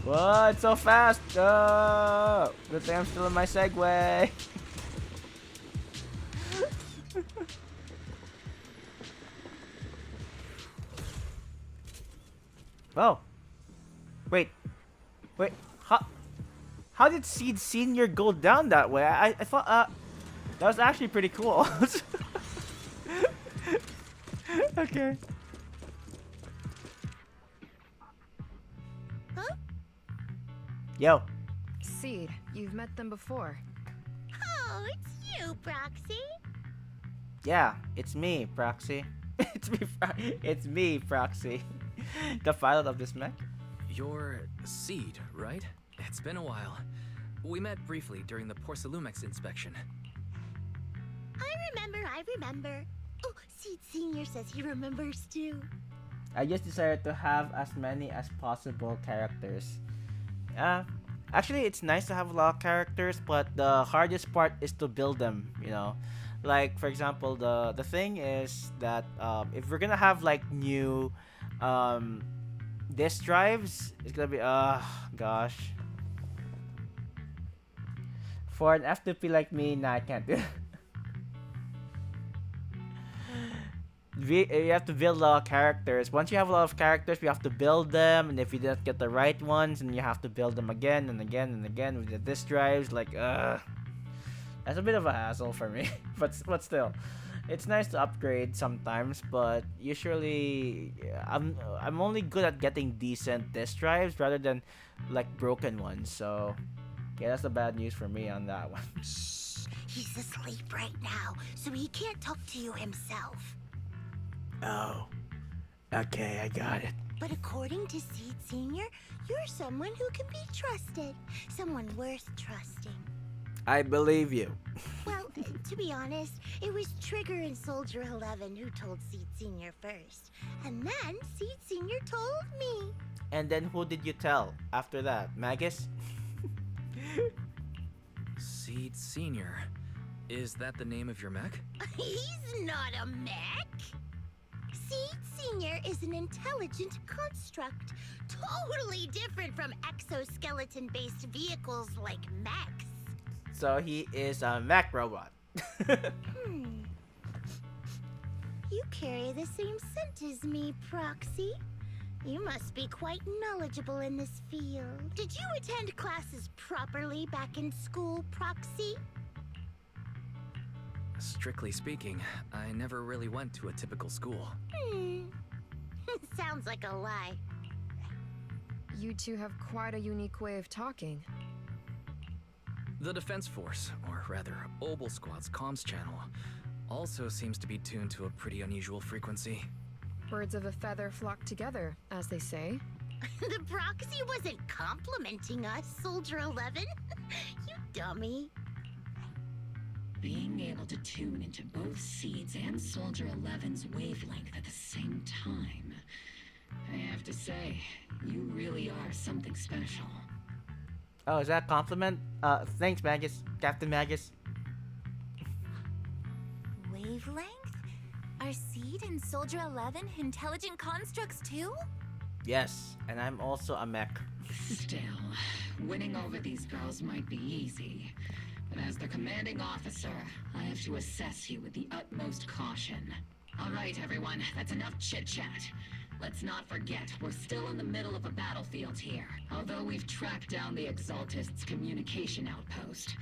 Speaker 1: What? So fast! Oh, good thing I'm still in my Segway. Oh, wait. How did Seed Senior go down that way? I thought that was actually pretty cool. Okay.
Speaker 4: Huh?
Speaker 1: Yo.
Speaker 17: Seed, you've met them before.
Speaker 4: Oh, it's you, Proxy.
Speaker 1: Yeah, it's me, Proxy. It's me, Proxy. The pilot of this mech.
Speaker 3: You're Seed, right? It's been a while. We met briefly during the Porcelumex inspection.
Speaker 4: I remember. Oh, Seed Senior says he remembers too.
Speaker 1: I just decided to have as many as possible characters. Actually, it's nice to have a lot of characters, but the hardest part is to build them, you know. Like, for example, the thing is that if we're gonna have like new disk drives, it's gonna be gosh. For an F2P like me, nah, I can't do it. You have to build a lot of characters. Once you have a lot of characters, we have to build them, and if you don't get the right ones, then you have to build them again and again and again with the disk drives. Like, that's a bit of a hassle for me. but still, it's nice to upgrade sometimes. But usually, I'm only good at getting decent disk drives rather than like broken ones. So, yeah, that's the bad news for me on that one.
Speaker 4: He's asleep right now, so he can't talk to you himself.
Speaker 1: Oh, okay, I got it.
Speaker 4: But according to Seed Senior, you're someone who can be trusted. Someone worth trusting.
Speaker 1: I believe you.
Speaker 4: Well, to be honest, it was Trigger and Soldier 11 who told Seed Senior first. And then Seed Senior told me.
Speaker 1: And then who did you tell after that? Magus?
Speaker 3: Seed Senior. Is that the name of your mech?
Speaker 4: He's not a mech. Seed Senior is an intelligent construct, totally different from exoskeleton-based vehicles like mechs.
Speaker 1: So he is a mech robot.
Speaker 18: You carry the same scent as me, Proxy. You must be quite knowledgeable in this field. Did you attend classes properly back in school, Proxy?
Speaker 3: Strictly speaking, I never really went to a typical school.
Speaker 18: Sounds like a lie.
Speaker 17: You two have quite a unique way of talking.
Speaker 3: The Defense Force, or rather, Obel Squad's comms channel, also seems to be tuned to a pretty unusual frequency.
Speaker 17: Birds of a feather flock together, as they say.
Speaker 18: The Proxy wasn't complimenting us, Soldier 11. You dummy.
Speaker 12: Being able to tune into both Seed's and Soldier 11's wavelength at the same time. I have to say, you really are something special.
Speaker 1: Oh, is that a compliment? Thanks, Magus. Captain Magus.
Speaker 4: Wavelength? Are Seed and Soldier 11 intelligent constructs too?
Speaker 1: Yes, and I'm also a mech.
Speaker 12: Still, winning over these girls might be easy. But as their commanding officer, I have to assess you with the utmost caution. All right, everyone, that's enough chit-chat. Let's not forget, we're still in the middle of a battlefield here. Although we've tracked down the Exaltists' communication outpost,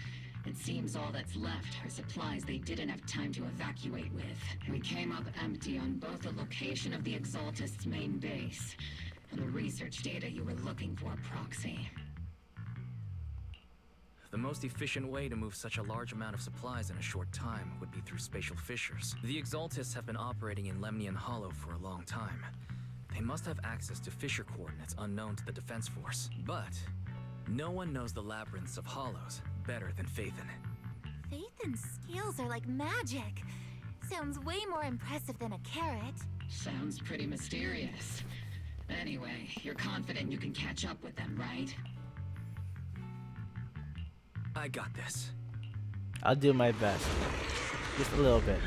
Speaker 12: it seems all that's left are supplies they didn't have time to evacuate with. We came up empty on both the location of the Exaltists' main base and the research data you were looking for, Proxy.
Speaker 3: The most efficient way to move such a large amount of supplies in a short time would be through spatial fissures. The Exaltists have been operating in Lemnian Hollow for a long time. They must have access to fissure coordinates unknown to the Defense Force. But no one knows the labyrinths of hollows better than Phaethon.
Speaker 4: Phaethon's skills are like magic. Sounds way more impressive than a carrot.
Speaker 12: Sounds pretty mysterious. Anyway, you're confident you can catch up with them, right?
Speaker 3: I got this.
Speaker 1: I'll do my best. Just a little bit.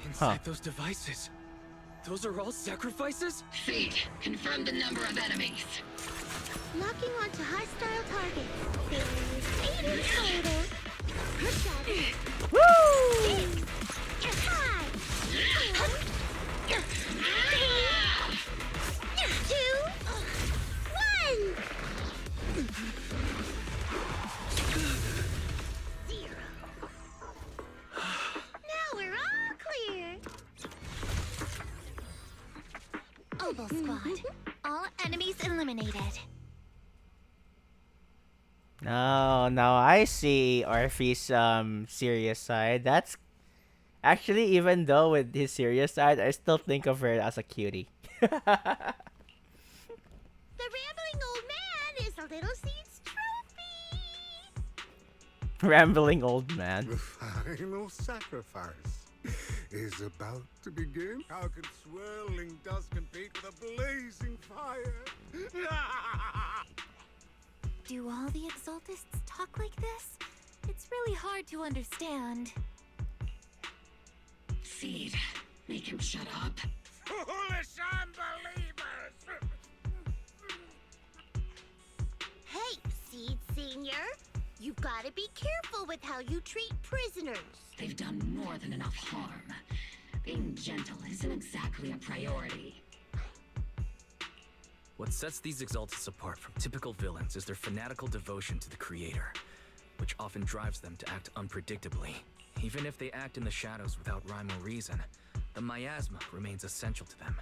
Speaker 3: Inside those devices, those are all sacrifices?
Speaker 12: Seed, confirm the number of enemies.
Speaker 18: Locking onto hostile targets. There's 8 in total. Good job. Woo! 6, 5, 2, 1. 0. Now we're all clear.
Speaker 4: Obel Squad. All enemies eliminated.
Speaker 1: No, now I see Orphe's serious side. That's actually, even though with his serious side, I still think of her as a cutie.
Speaker 18: The rambling old man is a little Seed's trophy.
Speaker 1: Rambling old man.
Speaker 19: The final sacrifice is about to begin. How can swirling dust compete with a blazing fire?
Speaker 4: Do all the Exaltists talk like this? It's really hard to understand.
Speaker 12: Seed, make him shut up.
Speaker 19: Foolish unbelievers!
Speaker 18: Hey, Seed Senior. You've got to be careful with how you treat prisoners.
Speaker 12: They've done more than enough harm. Being gentle isn't exactly a priority.
Speaker 3: What sets these Exaltists apart from typical villains is their fanatical devotion to the Creator, which often drives them to act unpredictably. Even if they act in the shadows without rhyme or reason, the miasma remains essential to them.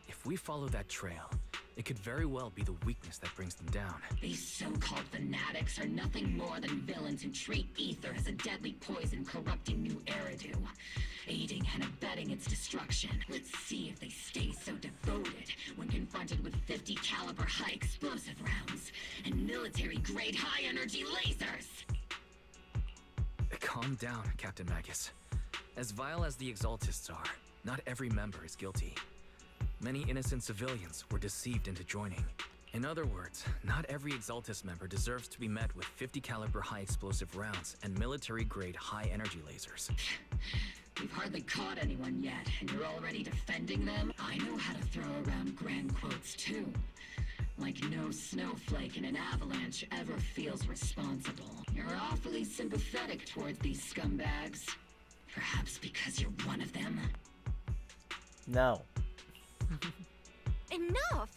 Speaker 3: If we follow that trail, it could very well be the weakness that brings them down.
Speaker 12: These so-called fanatics are nothing more than villains who treat ether as a deadly poison corrupting new Eridu, aiding and abetting its destruction. Let's see if they stay so devoted when confronted with 50 caliber high explosive rounds and military-grade high-energy lasers.
Speaker 3: Calm down, Captain Magus. As vile as the Exaltists are, not every member is guilty. Many innocent civilians were deceived into joining. In other words, not every Exaltist member deserves to be met with 50 caliber high explosive rounds and military-grade high-energy lasers.
Speaker 12: We've hardly caught anyone yet, and you're already defending them? I know how to throw around grand quotes too. Like no snowflake in an avalanche ever feels responsible. You're awfully sympathetic towards these scumbags. Perhaps because you're one of them?
Speaker 1: No.
Speaker 4: Enough!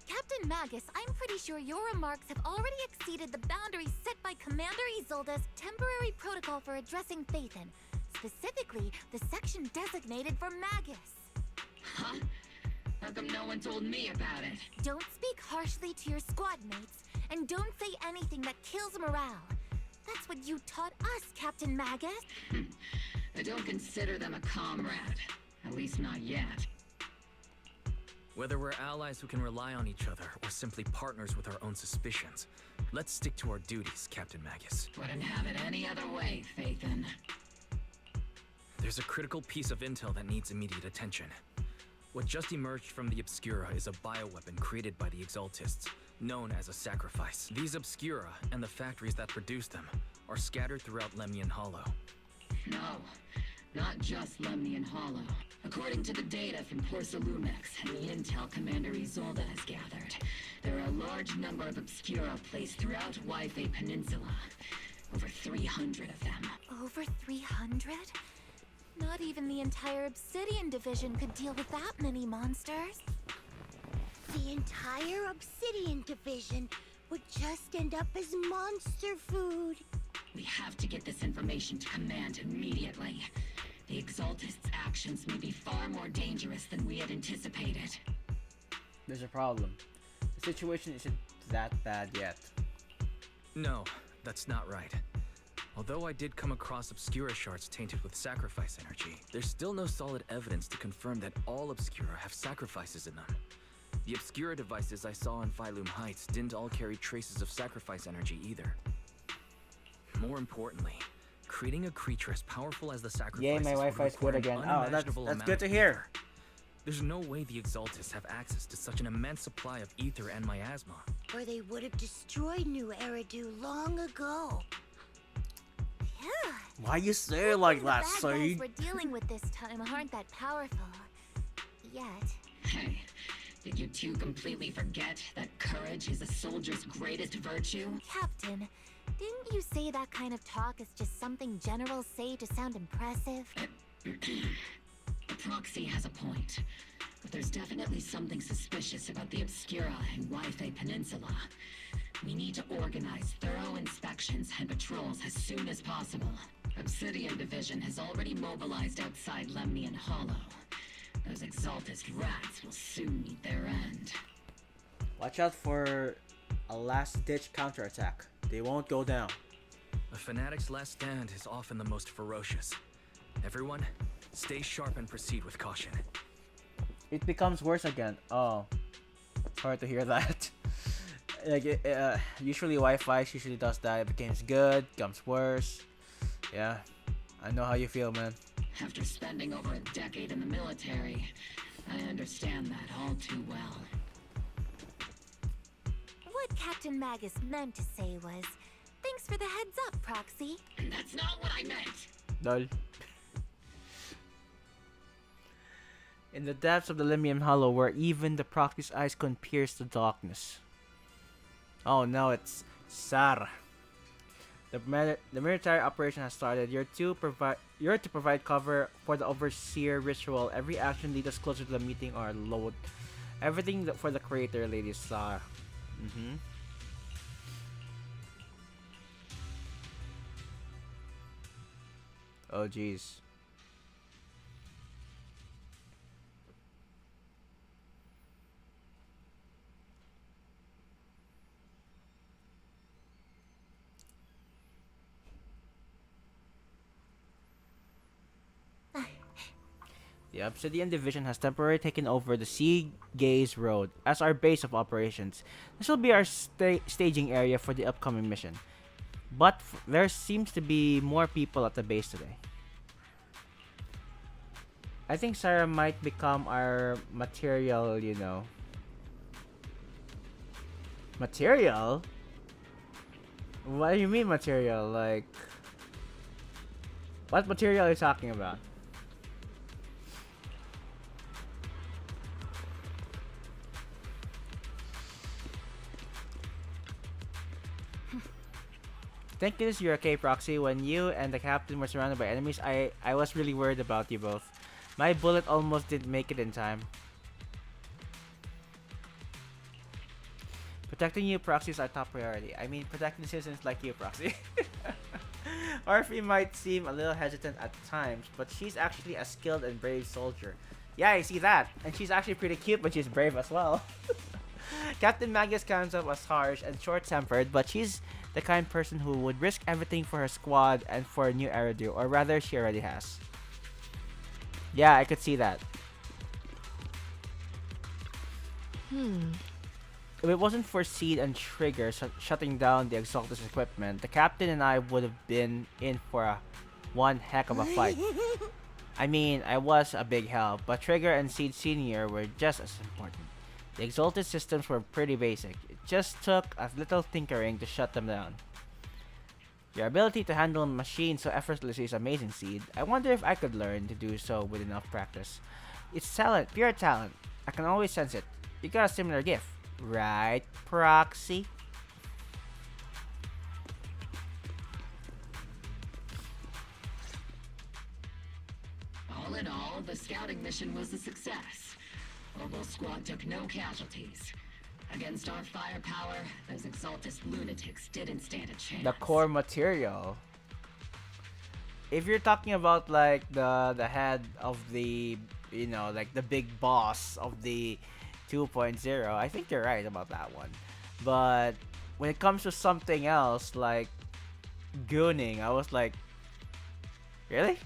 Speaker 4: Captain Magus, I'm pretty sure your remarks have already exceeded the boundaries set by Commander Isolde's temporary protocol for addressing Phaethon, specifically the section designated for Magus.
Speaker 12: Huh? How come no one told me about it?
Speaker 4: Don't speak harshly to your squad mates, and don't say anything that kills morale. That's what you taught us, Captain Magus.
Speaker 12: I don't consider them a comrade. At least not yet.
Speaker 3: Whether we're allies who can rely on each other or simply partners with our own suspicions, let's stick to our duties, Captain Magus.
Speaker 12: Wouldn't have it any other way, Phaethon.
Speaker 3: There's a critical piece of intel that needs immediate attention. What just emerged from the Obscura is a bioweapon created by the Exaltists, known as a sacrifice. These Obscura, and the factories that produce them, are scattered throughout Lemnian Hollow.
Speaker 12: No, not just Lemnian Hollow. According to the data from Porcelumex and the intel Commander Isolde has gathered, there are a large number of Obscura placed throughout Wi-Fi Peninsula. Over 300 of them.
Speaker 4: Over 300? Not even the entire Obsidian Division could deal with that many monsters.
Speaker 18: The entire Obsidian Division would just end up as monster food.
Speaker 12: We have to get this information to Command immediately. The Exaltists' actions may be far more dangerous than we had anticipated.
Speaker 1: There's a problem. The situation isn't that bad yet.
Speaker 3: No, that's not right. Although I did come across Obscura shards tainted with sacrifice energy, there's still no solid evidence to confirm that all Obscura have sacrifices in them. The Obscura devices I saw in Phylum Heights didn't all carry traces of sacrifice energy either. More importantly, creating a creature as powerful as the sacrifice.
Speaker 1: Yay, my Wi-Fi's good again. Oh, that's good to hear.
Speaker 3: There's no way the Exaltists have access to such an immense supply of ether and miasma.
Speaker 18: Or they would have destroyed New Eridu long ago.
Speaker 4: Yeah.
Speaker 1: Why you say it like that,
Speaker 4: The bad guys
Speaker 1: Sage?
Speaker 4: we're dealing with this time aren't that powerful. Yet.
Speaker 12: Hey, did you two completely forget that courage is a soldier's greatest virtue?
Speaker 4: Captain, didn't you say that kind of talk is just something generals say to sound impressive?
Speaker 12: The proxy has a point, but there's definitely something suspicious about the Obscura and Wi-Fi Peninsula. We need to organize thorough inspections and patrols as soon as possible. Obsidian Division has already mobilized outside Lemnian Hollow. Those Exaltist rats will soon meet their end.
Speaker 1: Watch out for a last-ditch counterattack. They won't go down.
Speaker 3: A fanatic's last stand is often the most ferocious. Everyone, stay sharp and proceed with caution.
Speaker 1: It becomes worse again. Oh, sorry to hear that. Usually Wi-Fi usually does that. It becomes good, becomes worse. Yeah, I know how you feel, man.
Speaker 12: After spending over a decade in the military, I understand that all too well.
Speaker 4: What Captain Magus meant to say was, thanks for the heads up, Proxy.
Speaker 12: That's not what I meant.
Speaker 1: Lol. In the depths of the Lemnian Hollow, where even the Proxy's eyes couldn't pierce the darkness. Oh no, it's Sarah. The military operation has started. You're to provide cover for the Overseer ritual. Every action leads us closer to the meeting or load. Everything for the creator, Lady Sarah. Oh jeez. The Obsidian Division has temporarily taken over the Sea Gaze Road as our base of operations. This will be our staging area for the upcoming mission. But there seems to be more people at the base today. I think Sarah might become our material, you know. Material? What do you mean material? Like, what material are you talking about? Thank goodness you're okay, Proxy. When you and the captain were surrounded by enemies, I was really worried about you both. My bullet almost didn't make it in time. Protecting you, Proxy, is our top priority. I mean, protecting citizens like you, Proxy. Orphe might seem a little hesitant at times, but she's actually a skilled and brave soldier. Yeah, I see that. And she's actually pretty cute, but she's brave as well. Captain Magus comes up as harsh and short-tempered, but she's the kind person who would risk everything for her squad and for a new Eridu, or rather, she already has. Yeah, I could see that. If it wasn't for Seed and Trigger shutting down the Exaltus equipment, the captain and I would have been in for one heck of a fight. I mean, I was a big help, but Trigger and Seed Senior were just as important. The Exalted systems were pretty basic. It just took a little tinkering to shut them down. Your ability to handle machines so effortlessly is amazing, Seed. I wonder if I could learn to do so with enough practice. It's talent, pure talent. I can always sense it. You got a similar gift, right, Proxy?
Speaker 12: All in all, the scouting mission was a success. Oboe Squad took no casualties. Against our firepower, those Exaltus lunatics didn't stand a chance.
Speaker 1: The core material. If you're talking about like the head of the, you know, like the big boss of the 2.0, I think you're right about that one. But when it comes to something else like gooning, I was like, really?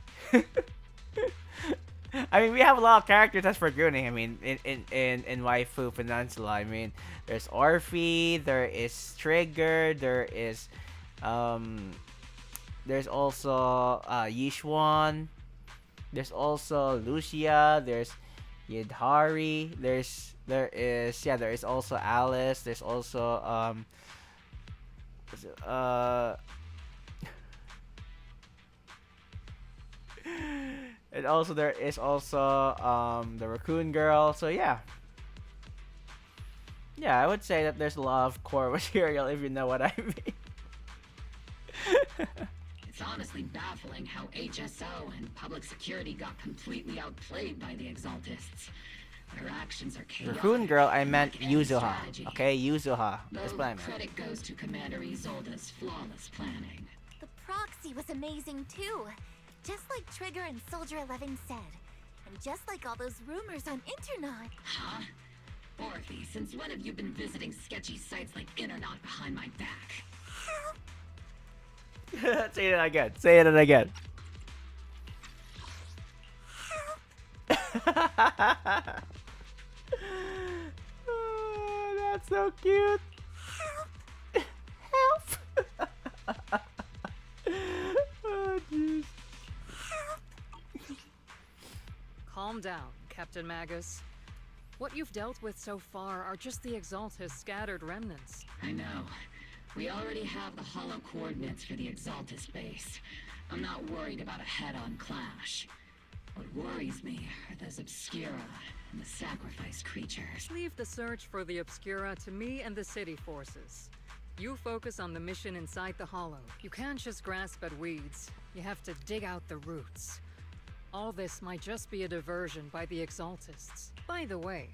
Speaker 1: I mean, we have a lot of characters that's for gooning. I mean, in Waifu Peninsula, I mean, there's Orphe, there is Trigger, there's also Yishuan, there's also Lucia, there's Yidhari, there is also Alice, there's also and also there is also the Raccoon Girl. So yeah, I would say that there's a lot of core material, if you know what I mean.
Speaker 12: It's honestly baffling how HSO and public security got completely outplayed by the Exaltists. Their actions are chaotic.
Speaker 1: Raccoon Girl, I meant Yuzuha. Okay, Yuzuha. That's what I meant.
Speaker 12: Credit goes to Commander Isolde's flawless planning.
Speaker 4: The proxy was amazing too. Just like Trigger and Soldier 11 said. And just like all those rumors on Internet.
Speaker 12: Huh? Orphe, since when have you been visiting sketchy sites like Internet behind my back?
Speaker 1: Say it again. Say it again. Oh, that's so cute. Help. Oh, jeez.
Speaker 11: Calm down, Captain Magus. What you've dealt with so far are just the Exaltus scattered remnants.
Speaker 12: I know. We already have the hollow coordinates for the Exaltus base. I'm not worried about a head-on clash. What worries me are those Obscura and the sacrifice creatures.
Speaker 11: Leave the search for the Obscura to me and the city forces. You focus on the mission inside the hollow. You can't just grasp at weeds. You have to dig out the roots. All this might just be a diversion by the Exaltists. By the way,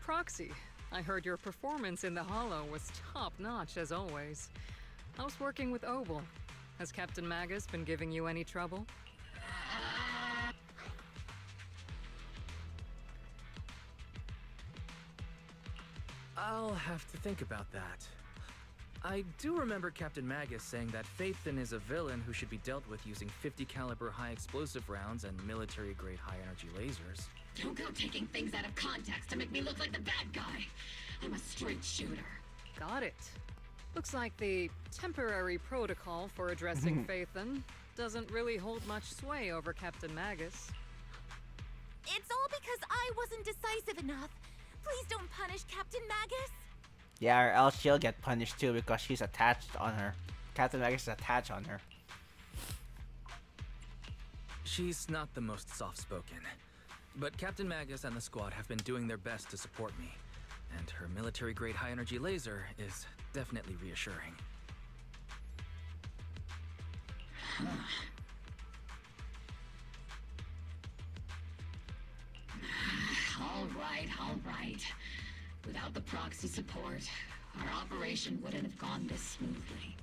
Speaker 11: Proxy, I heard your performance in the hollow was top-notch as always. How's working with Obel? Has Captain Magus been giving you any trouble?
Speaker 3: I'll have to think about that. I do remember Captain Magus saying that Phaethon is a villain who should be dealt with using 50 caliber high explosive rounds and military grade high energy lasers.
Speaker 12: Don't go taking things out of context to make me look like the bad guy. I'm a straight shooter.
Speaker 11: Got it. Looks like the temporary protocol for addressing Phaethon doesn't really hold much sway over Captain Magus.
Speaker 4: It's all because I wasn't decisive enough. Please don't punish Captain Magus.
Speaker 1: Yeah, or else she'll get punished too because she's attached on her. Captain Magus is attached on her.
Speaker 3: She's not the most soft-spoken, but Captain Magus and the squad have been doing their best to support me, and her military-grade high-energy laser is definitely reassuring.
Speaker 12: All right. Without the proxy support, our operation wouldn't have gone this smoothly.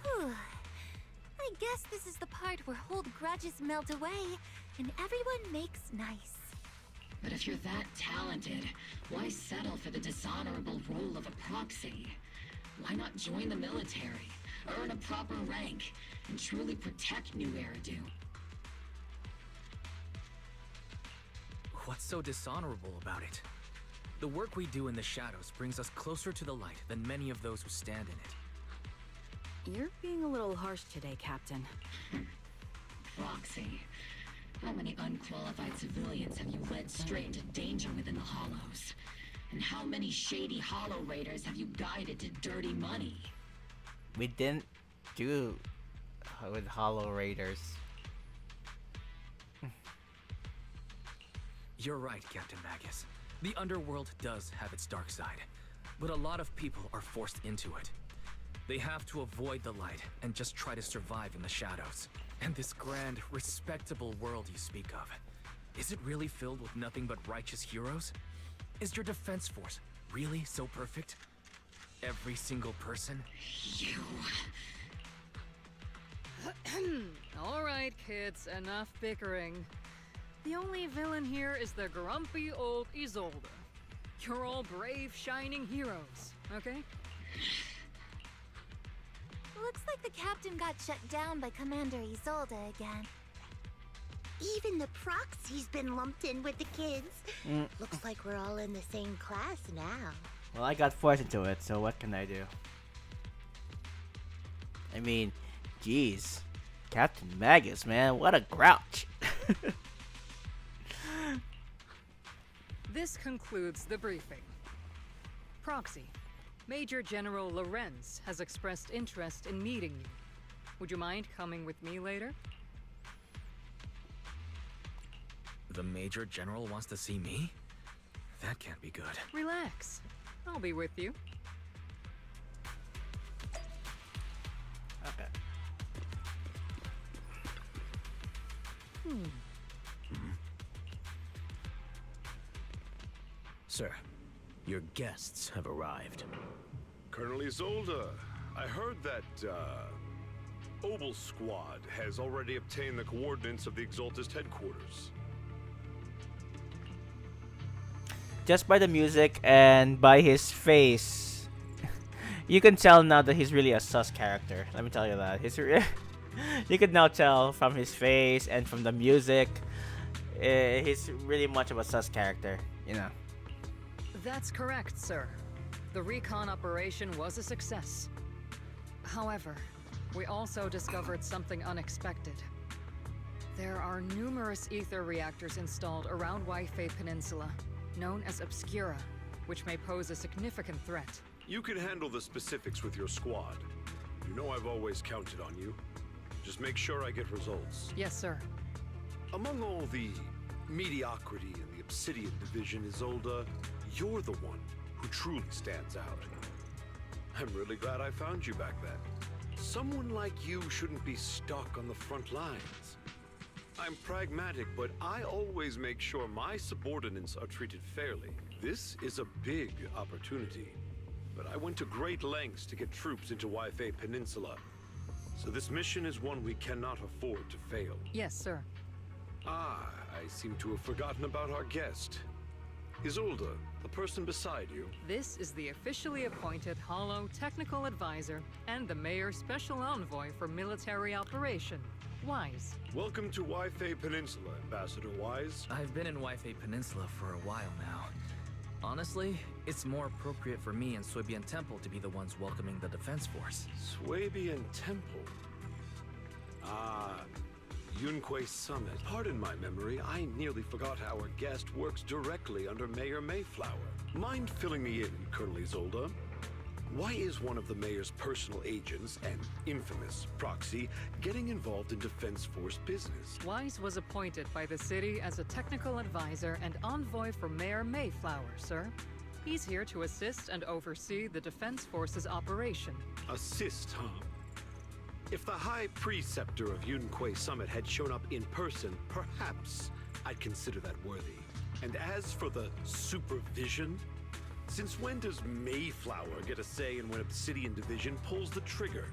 Speaker 4: Whew. I guess this is the part where old grudges melt away and everyone makes nice.
Speaker 12: But if you're that talented, why settle for the dishonorable role of a proxy? Why not join the military, earn a proper rank, and truly protect New Eridu?
Speaker 3: What's so dishonorable about it? The work we do in the shadows brings us closer to the light than many of those who stand in it.
Speaker 13: You're being a little harsh today, Captain.
Speaker 12: Proxy. How many unqualified civilians have you led straight into danger within the Hollows? And how many shady Hollow Raiders have you guided to dirty money?
Speaker 1: We didn't do with Hollow Raiders.
Speaker 3: You're right, Captain Magus. The underworld does have its dark side, but a lot of people are forced into it. They have to avoid the light and just try to survive in the shadows. And this grand, respectable world you speak of, is it really filled with nothing but righteous heroes? Is your defense force really so perfect? Every single person?
Speaker 12: You...
Speaker 11: All right, kids, enough bickering. The only villain here is the grumpy old Isolde. You're all brave, shining heroes, okay?
Speaker 4: Looks like the captain got shut down by Commander Isolde again.
Speaker 18: Even the proxy's been lumped in with the kids. Looks like we're all in the same class now.
Speaker 1: Well, I got forced into it, so what can I do? I mean, geez. Captain Magus, man, what a grouch.
Speaker 11: This concludes the briefing. Proxy, Major General Lorenz has expressed interest in meeting you. Would you mind coming with me later?
Speaker 3: The Major General wants to see me? That can't be good.
Speaker 11: Relax. I'll be with you.
Speaker 1: Okay.
Speaker 20: Sir, your guests have arrived.
Speaker 19: Colonel Isolde, I heard that, Obel Squad has already obtained the coordinates of the Exaltist headquarters.
Speaker 1: Just by the music and by his face, you can tell now that he's really a sus character. Let me tell you that. You can now tell from his face and from the music, he's really much of a sus character, you know.
Speaker 11: That's correct, sir. The recon operation was a success. However, we also discovered something unexpected. There are numerous ether reactors installed around Waifei Peninsula, known as Obscura, which may pose a significant threat.
Speaker 19: You can handle the specifics with your squad. You know I've always counted on you. Just make sure I get results.
Speaker 11: Yes, sir.
Speaker 19: Among all the mediocrity in the Obsidian Division, Isolde, you're the one who truly stands out. I'm really glad I found you back then. Someone like you shouldn't be stuck on the front lines. I'm pragmatic, but I always make sure my subordinates are treated fairly. This is a big opportunity, but I went to great lengths to get troops into Waifei Peninsula. So this mission is one we cannot afford to fail.
Speaker 11: Yes, sir.
Speaker 19: Ah, I seem to have forgotten about our guest. Isolde, the person beside you.
Speaker 11: This is the officially appointed Hollow Technical Advisor and the Mayor's Special Envoy for Military Operation, Wise.
Speaker 19: Welcome to Waifei Peninsula, Ambassador Wise.
Speaker 3: I've been in Waifei Peninsula for a while now. Honestly, it's more appropriate for me and Suebian Temple to be the ones welcoming the Defense Force.
Speaker 19: Suebian Temple? Ah, Yunque Summit. Pardon my memory, I nearly forgot our guest works directly under Mayor Mayflower. Mind filling me in, Colonel Isolde? Why is one of the mayor's personal agents, an infamous proxy, getting involved in Defense Force business?
Speaker 11: Wise was appointed by the city as a technical advisor and envoy for Mayor Mayflower, sir. He's here to assist and oversee the Defense Forces operation.
Speaker 19: Assist, huh? If the High Preceptor of Yunquay Summit had shown up in person, perhaps I'd consider that worthy. And as for the supervision, since when does Mayflower get a say in when Obsidian Division pulls the trigger?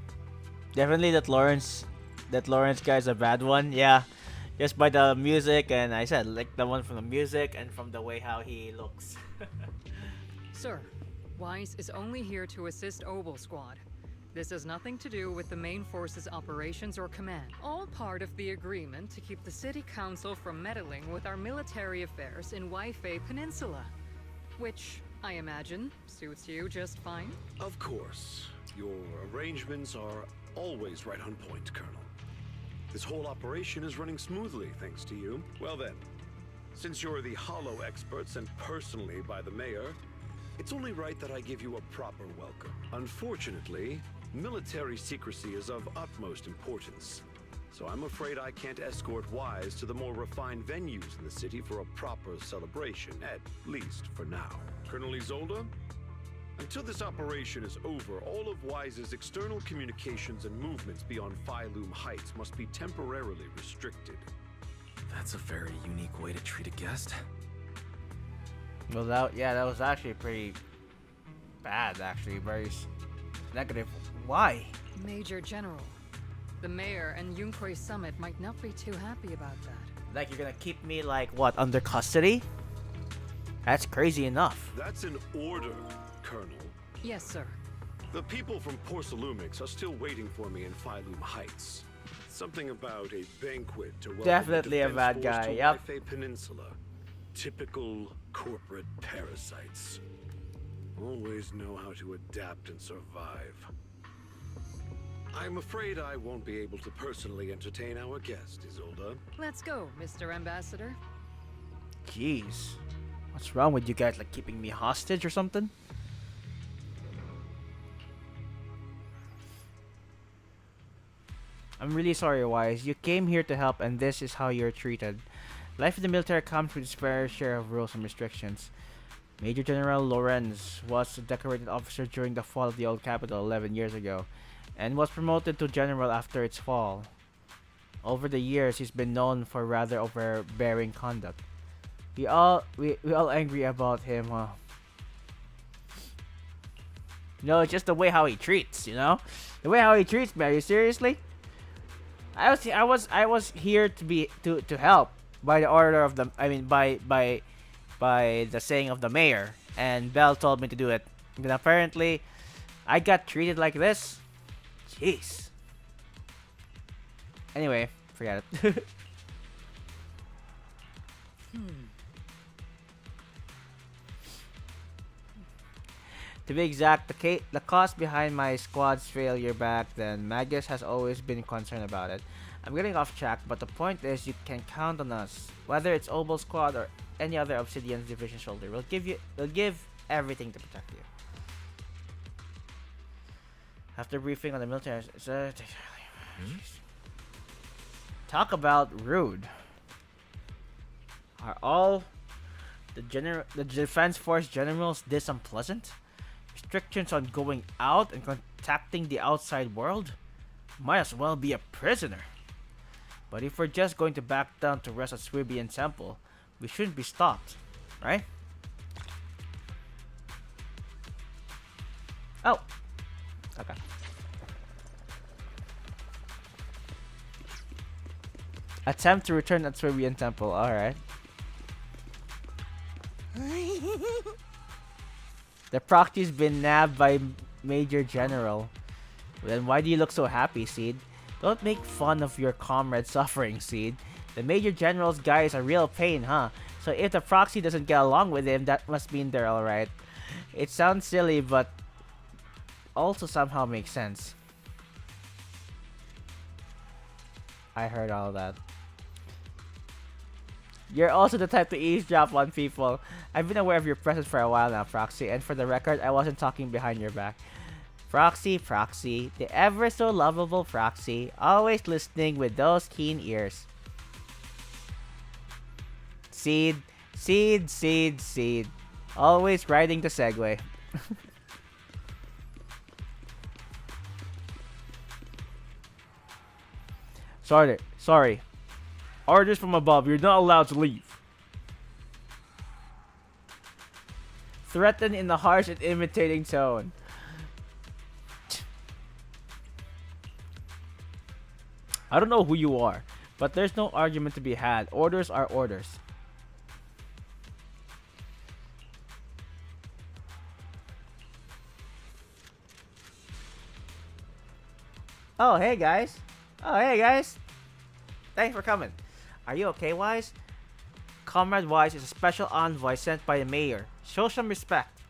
Speaker 1: Definitely that Lawrence guy is a bad one. Yeah, just by the music, and I said like the one from the music and from the way how he looks.
Speaker 11: Sir, Weiss is only here to assist Obel Squad. This has nothing to do with the main force's operations or command. All part of the agreement to keep the City Council from meddling with our military affairs in Waifei Peninsula. Which, I imagine, suits you just fine?
Speaker 19: Of course. Your arrangements are always right on point, Colonel. This whole operation is running smoothly, thanks to you. Well then, since you're the Hollow experts and personally by the mayor, it's only right that I give you a proper welcome. Unfortunately, military secrecy is of utmost importance, so I'm afraid I can't escort Wise to the more refined venues in the city for a proper celebration, at least for now. Colonel Isolde, until this operation is over, all of Wise's external communications and movements beyond Phylum Heights must be temporarily restricted.
Speaker 3: That's a very unique way to treat a guest.
Speaker 1: Well, that was actually pretty bad, actually. Very negative. Why?
Speaker 11: Major General, the mayor and Yunquay Summit might not be too happy about that.
Speaker 1: Like, you're gonna keep me, like, what, under custody? That's crazy enough.
Speaker 19: That's an order, Colonel.
Speaker 11: Yes, sir.
Speaker 19: The people from Porcelumix are still waiting for me in Phylum Heights. Something about a banquet to welcome
Speaker 1: Definitely
Speaker 19: the
Speaker 1: a bad
Speaker 19: Defense Force
Speaker 1: guy,
Speaker 19: to
Speaker 1: yep.
Speaker 19: Waifei Peninsula. Typical corporate parasites. Always know how to adapt and survive. I'm afraid I won't be able to personally entertain our guest, Isolde.
Speaker 11: Let's go, Mr. Ambassador.
Speaker 1: Jeez. What's wrong with you guys? Like, keeping me hostage or something? I'm really sorry, Wise. You came here to help, and this is how you're treated. Life in the military comes with its fair share of rules and restrictions. Major General Lorenz was a decorated officer during the fall of the old capital 11 years ago, and was promoted to general after its fall. Over the years, he's been known for rather overbearing conduct. We all angry about him, huh? No, it's just the way how he treats, you know? The way how he treats me. Are you seriously? I was here to help by the order of the by the saying of the mayor, and Bell told me to do it. But apparently, I got treated like this. Jeez. Anyway, forget it. To be exact, the cause behind my squad's failure back then, Magus has always been concerned about it. I'm getting off track, but the point is you can count on us. Whether it's Obel Squad or any other Obsidian Division shoulder, we'll give everything to protect you. After briefing on the military, talk about rude. Are all the Defense Force generals this unpleasant? Restrictions on going out and contacting the outside world? Might as well be a prisoner. But if we're just going to back down to rest at Swibian Temple, we shouldn't be stopped, right? Oh, okay. Attempt to return at Swibian Temple, alright. The proxy's been nabbed by Major General. Then why do you look so happy, Seed? Don't make fun of your comrade's suffering, Seed. The Major General's guy is a real pain, huh? So if the proxy doesn't get along with him, that must mean they're alright. It sounds silly, but also somehow makes sense. I heard all that. You're also the type to eavesdrop on people. I've been aware of your presence for a while now, Proxy, and for the record, I wasn't talking behind your back. Proxy, the ever so lovable Proxy, always listening with those keen ears. Seed. Always riding the Segway. Sorry. Orders from above. You're not allowed to leave. Threaten in a harsh and imitating tone. I don't know who you are, but there's no argument to be had. Orders are orders. Oh, hey guys. Thanks for coming. Are you okay, Wise? Comrade Wise is a special envoy sent by the mayor. Show some respect.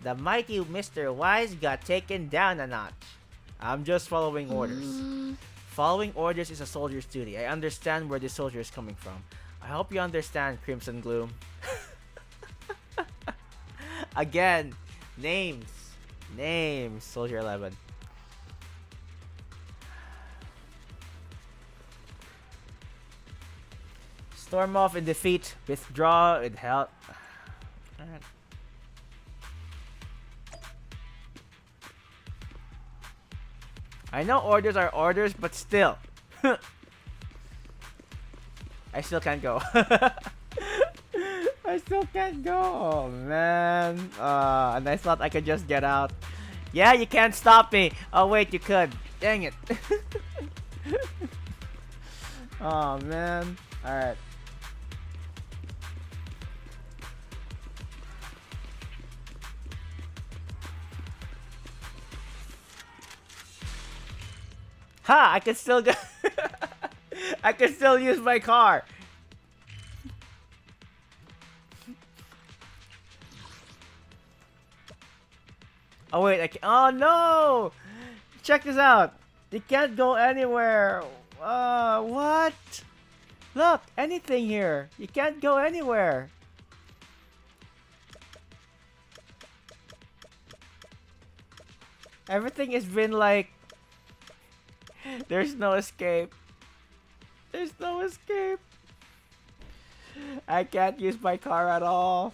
Speaker 1: The mighty Mr. Wise got taken down a notch. I'm just following orders. Following orders is a soldier's duty. I understand where the soldier is coming from. I hope you understand, Crimson Gloom. Again, names. Soldier 11. Storm off in defeat. Withdraw with help. Alright. I know orders are orders, but still. I still can't go. I still can't go. Oh, man. And I thought I could just get out. Yeah, you can't stop me. Oh, wait, you could. Dang it. Oh, man. Alright. Ha! I can still go. I can still use my car. Oh wait, I can. Oh no! Check this out. You can't go anywhere. What? Look, anything here. You can't go anywhere. Everything has been like. There's no escape. There's no escape. I can't use my car at all.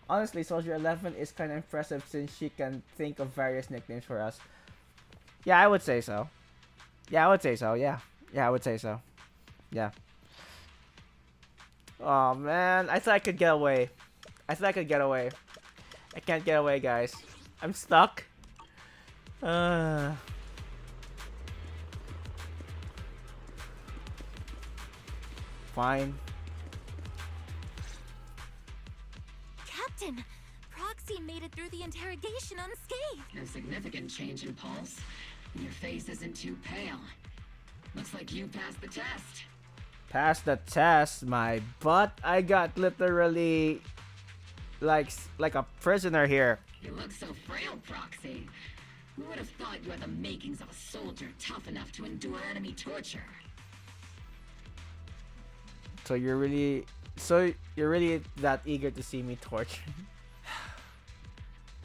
Speaker 1: Honestly, Soldier 11 is kind of impressive since she can think of various nicknames for us. Yeah, I would say so. Yeah, I would say so. Yeah, I would say so. Yeah. Oh man, I thought I could get away. I can't get away, guys. I'm stuck. Fine.
Speaker 4: Captain, Proxy made it through the interrogation unscathed.
Speaker 12: No significant change in pulse. Your face isn't too pale. Looks like you passed the test.
Speaker 1: Passed the test, my butt. I got literally like a prisoner here.
Speaker 12: You look so frail, Proxy. Who would have thought you had the makings of a soldier tough enough to endure enemy torture?
Speaker 1: So you're really that eager to see me tortured?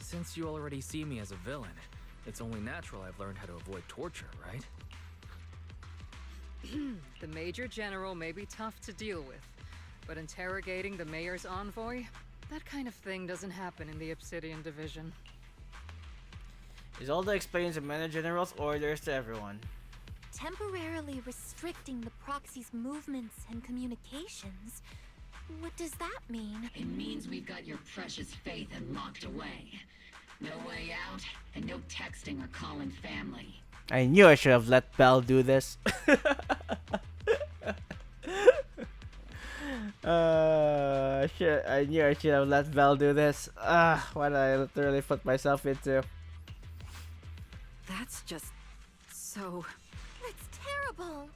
Speaker 3: Since you already see me as a villain, it's only natural I've learned how to avoid torture, right?
Speaker 11: The Major General may be tough to deal with, but interrogating the Mayor's envoy, that kind of thing doesn't happen in the Obsidian Division.
Speaker 1: Isolde explains the Major General's orders to everyone.
Speaker 4: Temporarily restricting the Proxy's movements and communications. What does that mean?
Speaker 12: It means we've got your precious Phaethon locked away. No way out, and no texting or calling family.
Speaker 1: I knew I should have let Belle do this. Shit, I knew I should have let Belle do this. What did I literally put myself into?
Speaker 13: That's just so...
Speaker 4: That's terrible.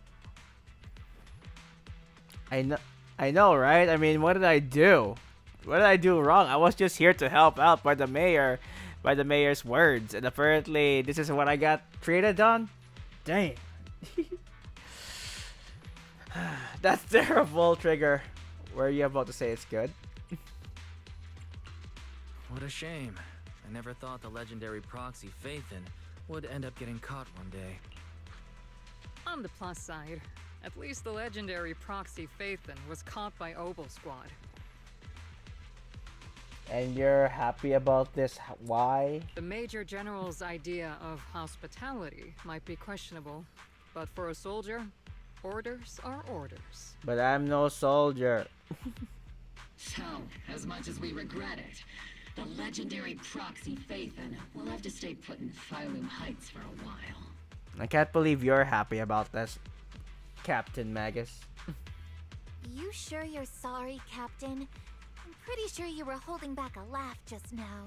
Speaker 1: I know, right? I mean, what did I do? What did I do wrong? I was just here to help out by the mayor's words, and apparently this is what I got treated on? Dang. That's terrible, Trigger. Were you about to say it's good?
Speaker 3: What a shame. I never thought the legendary proxy Phaethon would end up getting caught one day.
Speaker 11: On the plus side, At least the legendary proxy Phaethon was caught by Obel Squad.
Speaker 1: And you're happy about this? Why?
Speaker 11: The Major General's idea of hospitality might be questionable, but for a soldier, orders are orders.
Speaker 1: But I'm no soldier.
Speaker 12: So, as much as we regret it, the legendary proxy Phaethon will have to stay put in Phylum Heights for a while.
Speaker 1: I can't believe you're happy about this, Captain Magus.
Speaker 4: You sure you're sorry, Captain? I'm pretty sure you were holding back a laugh just now.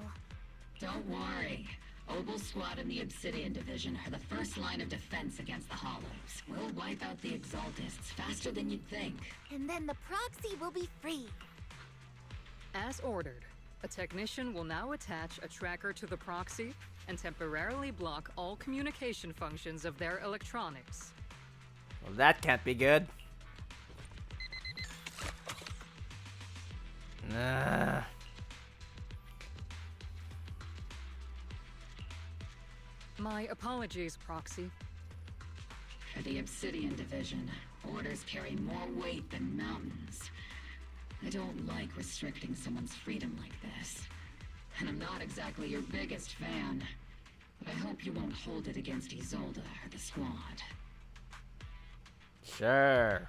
Speaker 12: Don't worry. Obel Squad and the Obsidian Division are the first line of defense against the Hollows. We'll wipe out the Exaltists faster than you'd think.
Speaker 4: And then the proxy will be free.
Speaker 11: As ordered, a technician will now attach a tracker to the proxy and temporarily block all communication functions of their electronics.
Speaker 1: Well, that can't be good.
Speaker 11: My apologies, Proxy.
Speaker 12: For the Obsidian Division, orders carry more weight than mountains. I don't like restricting someone's freedom like this. And I'm not exactly your biggest fan. But I hope you won't hold it against Isolde or the squad.
Speaker 1: Sure.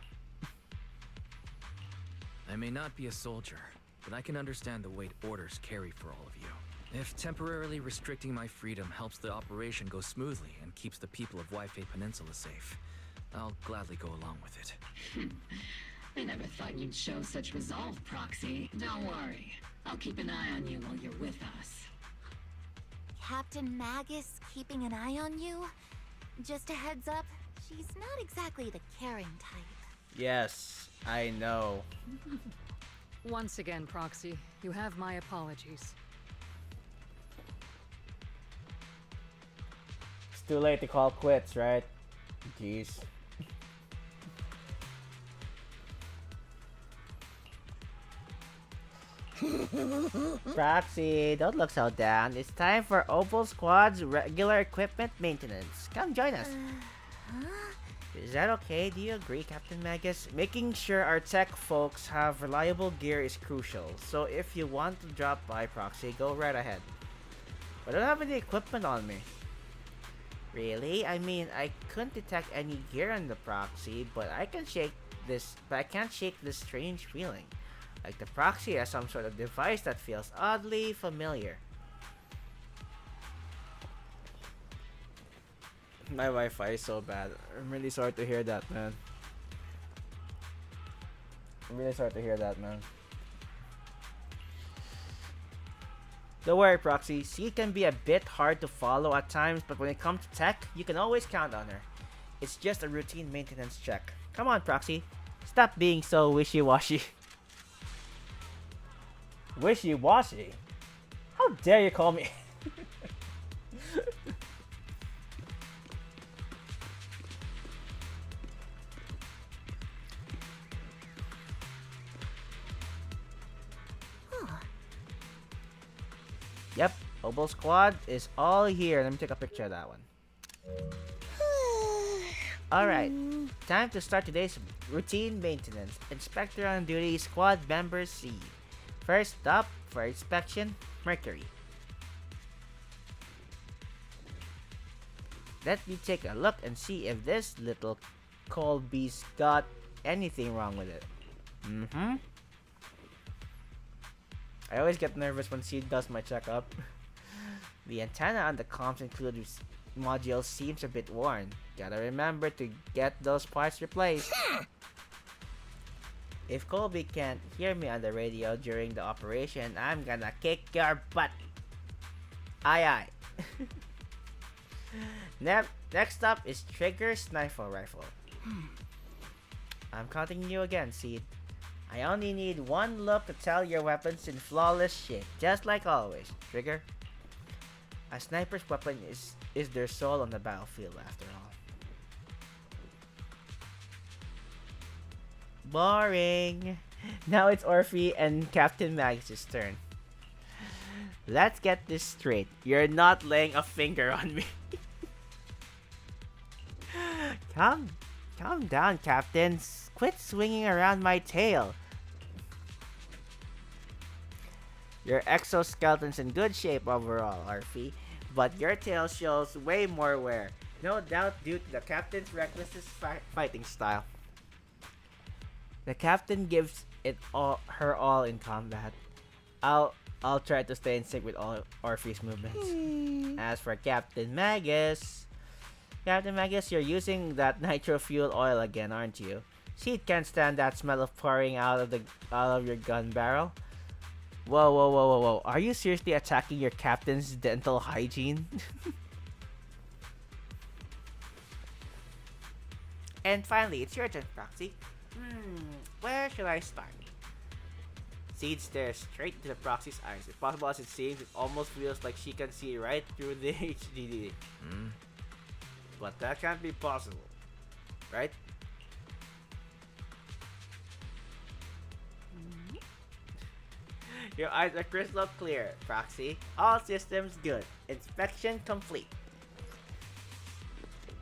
Speaker 3: I may not be a soldier, but I can understand the weight orders carry for all of you. If temporarily restricting my freedom helps the operation go smoothly and keeps the people of Waifei Peninsula safe, I'll gladly go along with it.
Speaker 12: I never thought you'd show such resolve, Proxy. Don't worry. I'll keep an eye on you while you're with us.
Speaker 4: Captain Magus keeping an eye on you? Just a heads up, she's not exactly the caring type.
Speaker 1: Yes, I know.
Speaker 11: Once again, Proxy, you have my apologies.
Speaker 1: It's too late to call quits, right? Jeez. Proxy, don't look so down. It's time for Obel Squad's regular equipment maintenance. Come join us. Is that okay? Do you agree, Captain Magus? Making sure our tech folks have reliable gear is crucial. So if you want to drop by, Proxy, go right ahead. But I don't have any equipment on me. Really? I mean, I couldn't detect any gear on the Proxy, but I can't shake this strange feeling. Like the Proxy has some sort of device that feels oddly familiar. My Wi-Fi is so bad. I'm really sorry to hear that, man. Don't worry, Proxy. She can be a bit hard to follow at times, but when it comes to tech, you can always count on her. It's just a routine maintenance check. Come on, Proxy. Stop being so wishy-washy. Wishy-washy? How dare you call me? Yep, Obel Squad is all here. Let me take a picture of that one. Alright, time to start today's routine maintenance. Inspector on duty, squad member C. First up for inspection, Mercury. Let me take a look and see if this little cold beast got anything wrong with it. I always get nervous when she does my checkup. The antenna on the comms included module seems a bit worn. Gotta remember to get those parts replaced. If Colby can't hear me on the radio during the operation, I'm gonna kick your butt. Aye aye. Next up is Trigger Sniper Rifle. I'm counting you again, Seed. I only need one look to tell your weapon's in flawless shape, just like always, Trigger. A sniper's weapon is their soul on the battlefield, after all. Boring. Now it's Orphe and Captain Magus' turn. Let's get this straight. You're not laying a finger on me. Calm down, Captain. Quit swinging around my tail. Your exoskeleton's in good shape overall, Arfie, but your tail shows way more wear. No doubt due to the Captain's reckless fighting style. The Captain gives it her all in combat. I'll try to stay in sync with all Arfie's movements. As for Captain Magus, you're using that nitro fuel oil again, aren't you? She can't stand that smell of pouring out of your gun barrel. Whoa. Are you seriously attacking your captain's dental hygiene? And finally, it's your turn, Proxy. Where should I start? Seed stares straight into the Proxy's eyes. As possible as it seems, it almost feels like she can see right through the HDD. But that can't be possible, right? Your eyes are crystal clear, Proxy. All systems good. Inspection complete.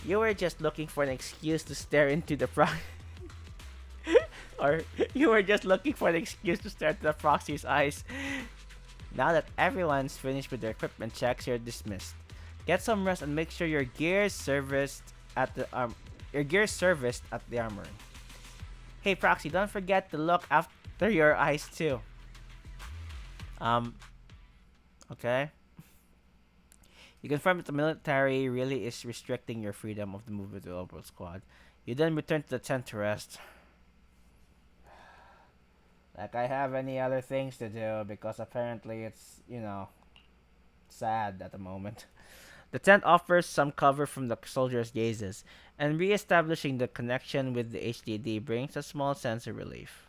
Speaker 1: You were just looking for an excuse to stare into the or you were just looking for an excuse to stare into the Proxy's eyes. Now that everyone's finished with their equipment checks, you're dismissed. Get some rest and make sure your gear serviced at the armory. Hey Proxy, don't forget to look after your eyes too. Okay. You confirm that the military really is restricting your freedom of the movement to the Opal Squad. You then return to the tent to rest. Like I have any other things to do, because apparently it's, sad at the moment. The tent offers some cover from the soldiers' gazes, and re-establishing the connection with the HDD brings a small sense of relief.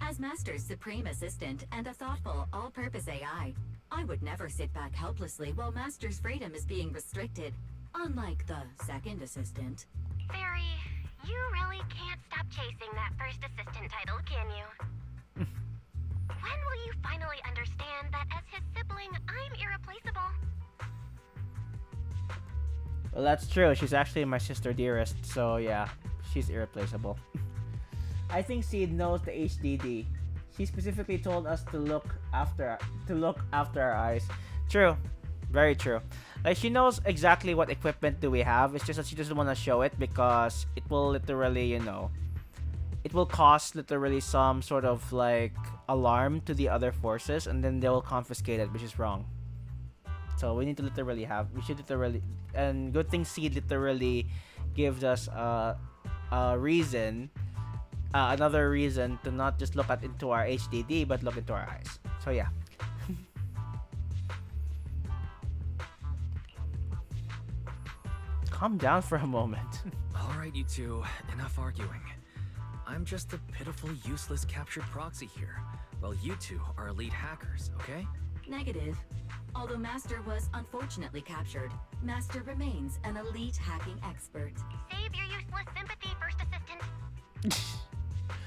Speaker 16: As Master's supreme assistant and a thoughtful, all-purpose AI, I would never sit back helplessly while Master's freedom is being restricted, unlike the second assistant.
Speaker 18: Fairy, you really can't stop chasing that first assistant title, can you? When will you finally understand that as his sibling, I'm irreplaceable?
Speaker 1: Well, that's true. She's actually my sister dearest, so yeah, she's irreplaceable. I think Seed knows the HDD. She specifically told us to look after our eyes. True, very true. Like, she knows exactly what equipment do we have. It's just that she doesn't want to show it because it will literally, it will cause literally some sort of like alarm to the other forces, and then they will confiscate it, which is wrong. So we need to literally and good thing Seed literally gives us a reason. Another reason to not just look into our HDD, but look into our eyes. So yeah. Calm down for a moment.
Speaker 3: Alright, you two, enough arguing. I'm just a pitiful, useless captured proxy here, while you two are elite hackers, okay?
Speaker 16: Negative. Although Master was unfortunately captured, Master remains an elite hacking expert.
Speaker 18: Save your useless sympathy, First Assistant.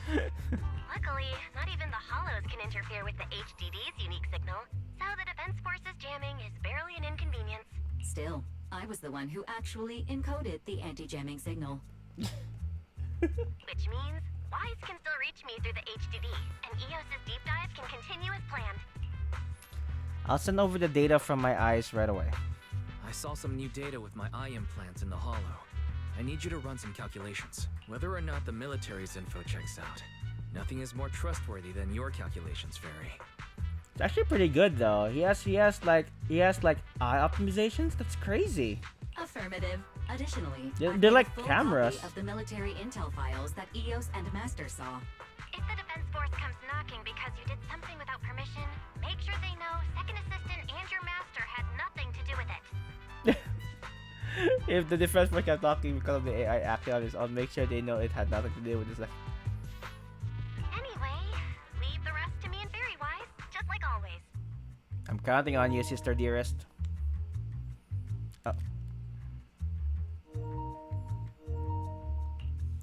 Speaker 18: Luckily, not even the Hollows can interfere with the HDD's unique signal, so the Defense Force's jamming is barely an inconvenience.
Speaker 16: Still, I was the one who actually encoded the anti-jamming signal.
Speaker 18: Which means Wise can still reach me through the HDD, and EOS's deep dive can continue as planned.
Speaker 1: I'll send over the data from my eyes right away.
Speaker 3: I saw some new data with my eye implants in the Hollow. I need you to run some calculations, whether or not the military's info checks out. Nothing is more trustworthy than your calculations, Fairy.
Speaker 1: It's actually pretty good though. He has like eye optimizations. That's crazy.
Speaker 16: Affirmative. Additionally,
Speaker 1: they're like
Speaker 16: full
Speaker 1: cameras.
Speaker 16: copy of the military intel files that EOS and Master saw.
Speaker 18: If the Defense Force comes knocking because you did something without permission, make sure they know Second Assistant and your Master had nothing to do with it.
Speaker 1: If the Defense Force kept talking because of the AI acting on its own, make sure they know it had nothing to do with this.
Speaker 18: Anyway, leave the rest to me and Fairy Wise, just like always.
Speaker 1: I'm counting on you, sister dearest.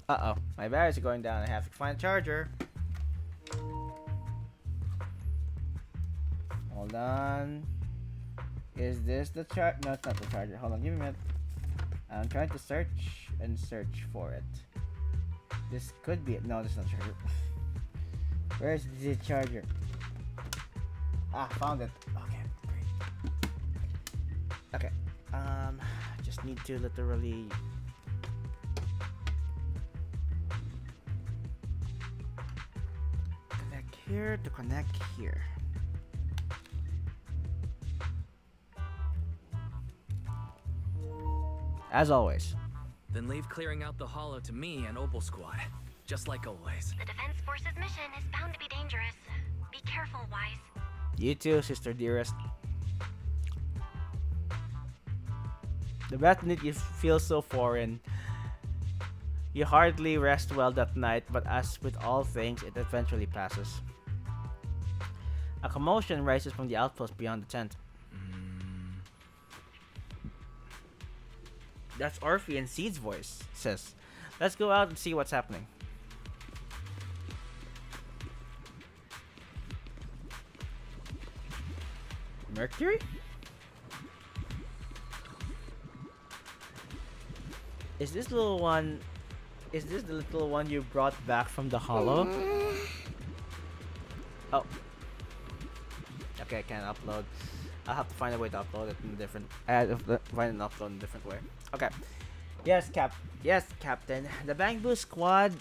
Speaker 1: Uh-oh, my batteries are going down. I have to find a charger. Hold on. Is this the chart? No, it's not the charger. Hold on, give me a minute. I'm trying to search and search for it. This could be it. No, this is not charger. Where's the charger? Ah, found it. Okay, great. Okay. Just need to literally connect here to connect here. As always.
Speaker 3: Then leave clearing out the hollow to me and Obel Squad, just like always.
Speaker 14: The Defense Force's mission is bound to be dangerous. Be careful, Wise.
Speaker 1: You too, sister dearest. The Batnet you feel so foreign. You hardly rest well that night, but as with all things, it eventually passes. A commotion rises from the outpost beyond the tent. That's Orphe and Seed's voice, says. Let's go out and see what's happening. Mercury? Is this the little one you brought back from the hollow? Oh. Okay, I can't upload. I'll have to find a way to upload it in a different find an upload in a different way. Okay. Yes, Captain. The Bang Boost squad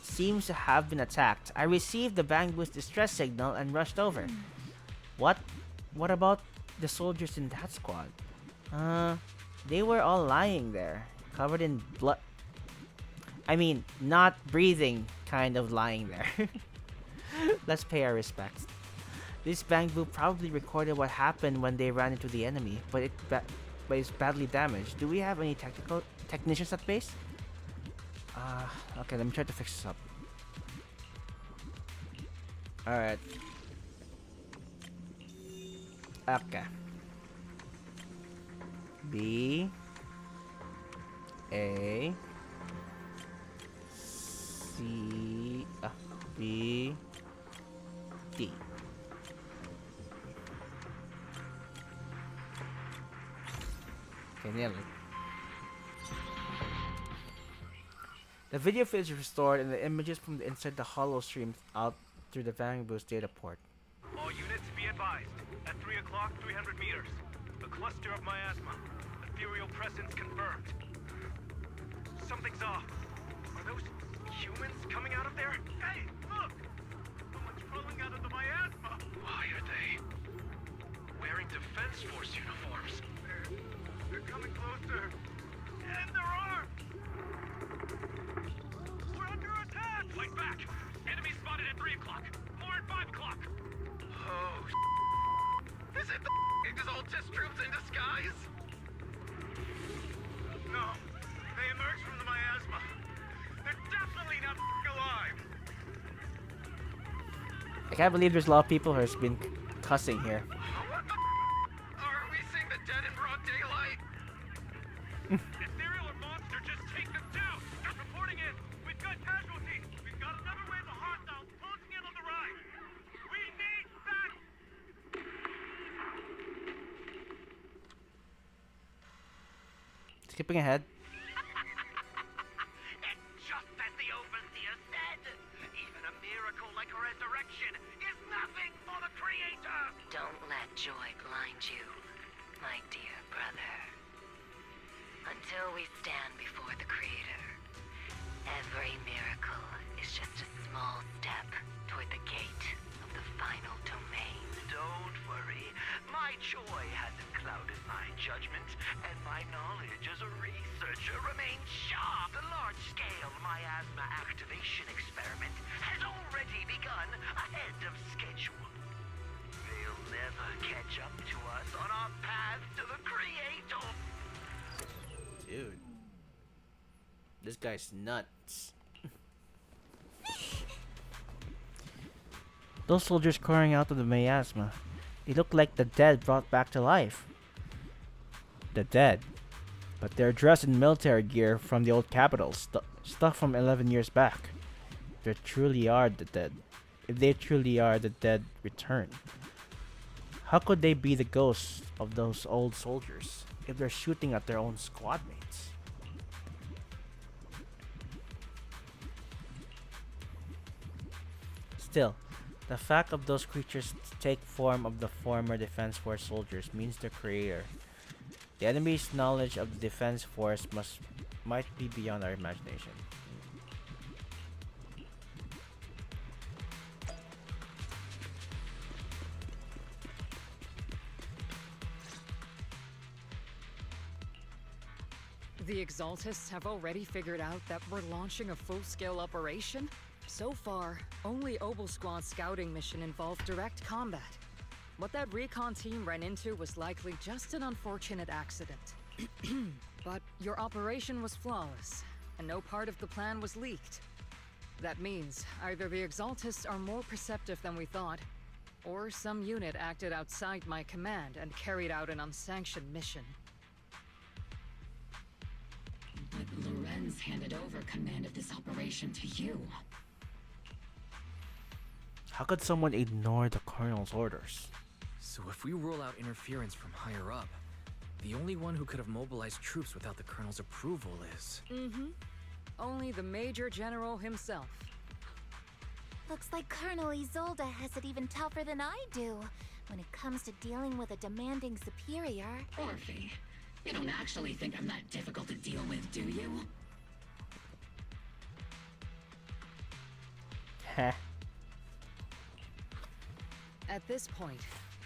Speaker 1: seems to have been attacked. I received the Bang Boost distress signal and rushed over. What about the soldiers in that squad? They were all lying there, covered in blood. I mean, not breathing, kind of lying there. Let's pay our respects. This Bang Boo probably recorded what happened when they ran into the enemy, but it's badly damaged. Do we have any technicians at base? Okay, let me try to fix this up. Alright. Okay. B A C B D. Okay, nearly. The video feed is restored and the images from the inside the hollow stream out through the Bang Boost data port.
Speaker 9: All units be advised. At 3 o'clock, 300 meters. A cluster of miasma. Ethereal presence confirmed. Something's off. Are those humans coming out of there? Hey, look! Someone's crawling out of the miasma! Why are they wearing Defense Force uniforms? They're coming closer. And they're armed! We're under attack! Fight back! Enemy spotted at 3 o'clock. More at 5 o'clock. Oh, is it the Exaltus troops in disguise? No. They emerged from the miasma. They're definitely not alive.
Speaker 1: I can't believe there's a lot of people who have been cussing here.
Speaker 9: What the are we seeing the dead in broad daylight? Ethereal or monster, just take them down. They're reporting in. We've got casualties. We've got another wave of hostiles closing in on the right. We need back.
Speaker 1: Skipping ahead.
Speaker 9: And just as the Overseer said, even a miracle like a resurrection is nothing for the Creator.
Speaker 14: Don't let joy blind you, my dear brother. Until we stand before the Creator, every miracle is just a small step toward the gate of the final domain.
Speaker 9: Don't worry. My joy hasn't clouded my judgment, and my knowledge as a researcher remains sharp. The large-scale miasma activation experiment has already begun ahead of schedule. They'll never catch up to us on our path to the Creator.
Speaker 1: Dude. This guy's nuts. Those soldiers crawling out of the miasma. They look like the dead brought back to life. The dead. But they're dressed in military gear from the old capital, stuff from 11 years back. If they truly are the dead, return. How could they be the ghosts of those old soldiers if they're shooting at their own squad mates? Still, the fact of those creatures take form of the former Defense Force soldiers means the creator. The enemy's knowledge of the Defense Force might be beyond our imagination.
Speaker 11: The Exaltists have already figured out that we're launching a full-scale operation? So far, only Obel Squad's scouting mission involved direct combat. What that recon team ran into was likely just an unfortunate accident. But your operation was flawless, and no part of the plan was leaked. That means either the Exaltists are more perceptive than we thought, or some unit acted outside my command and carried out an unsanctioned mission.
Speaker 12: But Lorenz handed over command of this operation to you.
Speaker 1: How could someone ignore the Colonel's orders?
Speaker 3: So if we rule out interference from higher up, the only one who could have mobilized troops without the Colonel's approval is...
Speaker 11: Only the Major General himself.
Speaker 4: Looks like Colonel Isolde has it even tougher than I do when it comes to dealing with a demanding superior.
Speaker 12: Orphe, you don't actually think I'm that difficult to deal with, do you?
Speaker 1: Heh.
Speaker 11: At this point,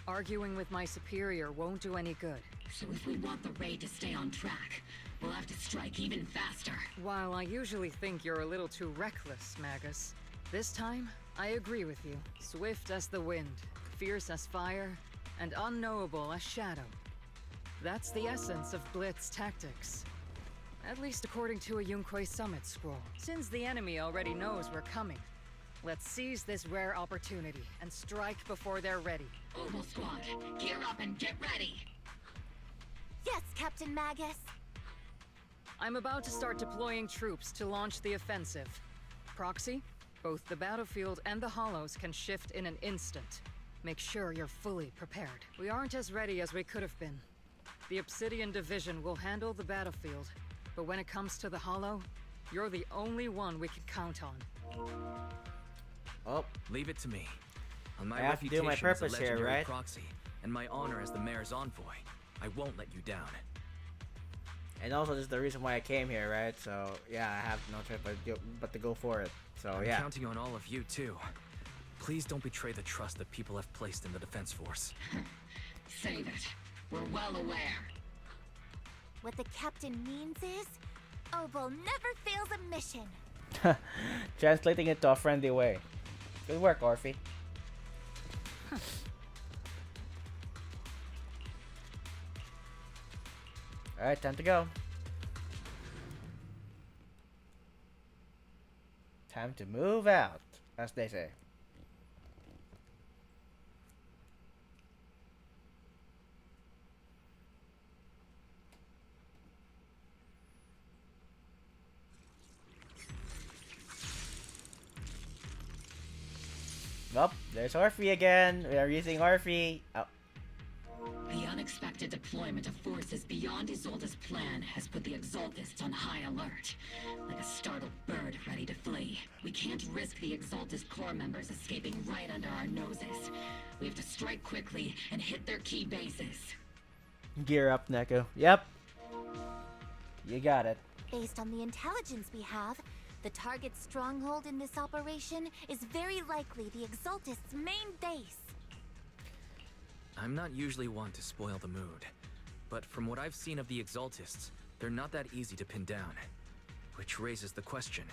Speaker 11: arguing with my superior won't do any good.
Speaker 12: So if we want the raid to stay on track, we'll have to strike even faster.
Speaker 11: While I usually think you're a little too reckless, Magus, this time, I agree with you. Swift as the wind, fierce as fire, and unknowable as shadow. That's the essence of Blitz tactics. At least according to a Yunque Summit scroll. Since the enemy already knows we're coming, let's seize this rare opportunity and strike before they're ready.
Speaker 12: Obel Squad, gear up and get ready!
Speaker 4: Yes, Captain Magus!
Speaker 11: I'm about to start deploying troops to launch the offensive. Proxy, both the battlefield and the hollows can shift in an instant. Make sure you're fully prepared. We aren't as ready as we could have been. The Obsidian Division will handle the battlefield, but when it comes to the hollow, you're the only one we can count on.
Speaker 1: Oh,
Speaker 3: leave it to me. On my
Speaker 1: I have to do my
Speaker 3: reputation as a
Speaker 1: purpose here,
Speaker 3: legendary
Speaker 1: right?
Speaker 3: proxy, and my honor as the mayor's envoy, I won't let you down.
Speaker 1: And also, this is the reason why I came here, right? So, yeah, I have no choice but to go for it. So,
Speaker 3: I'm
Speaker 1: yeah.
Speaker 3: counting on all of you, too. Please don't betray the trust that people have placed in the Defense Force.
Speaker 12: Save it. We're well aware.
Speaker 4: What the captain means is, Obel never fails a mission.
Speaker 1: Translating it to a friendly way. Good work, Orphe. Alright, time to go. Time to move out, as they say. Oh, there's Orphe again. We are using Orphe. Oh.
Speaker 12: The unexpected deployment of forces beyond Isolde's plan has put the Exaltists on high alert. Like a startled bird ready to flee. We can't risk the Exaltist core members escaping right under our noses. We have to strike quickly and hit their key bases.
Speaker 1: Gear up, Neko. Yep. You got it.
Speaker 4: Based on the intelligence we have, the target's stronghold in this operation is very likely the Exaltist's main base.
Speaker 3: I'm not usually one to spoil the mood, but from what I've seen of the Exaltists, they're not that easy to pin down. Which raises the question,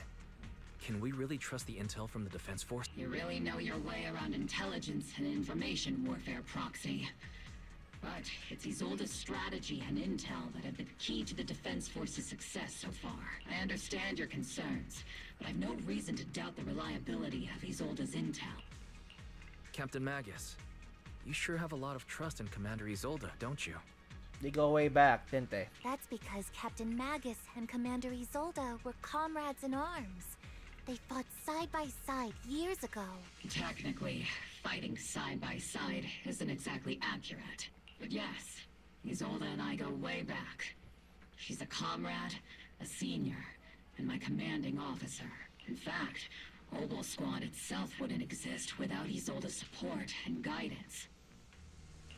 Speaker 3: can we really trust the intel from the Defense Force?
Speaker 12: You really know your way around intelligence and information warfare, Proxy. But it's Isolde's strategy and intel that have been key to the Defense Force's success so far. I understand your concerns, but I've no reason to doubt the reliability of Isolde's intel.
Speaker 3: Captain Magus, you sure have a lot of trust in Commander Isolde, don't you?
Speaker 1: They go way back, didn't they?
Speaker 4: That's because Captain Magus and Commander Isolde were comrades in arms. They fought side by side years ago.
Speaker 12: Technically, fighting side by side isn't exactly accurate. But yes, Isolde and I go way back. She's a comrade, a senior, and my commanding officer. In fact, Obel Squad itself wouldn't exist without Isolde's support and guidance.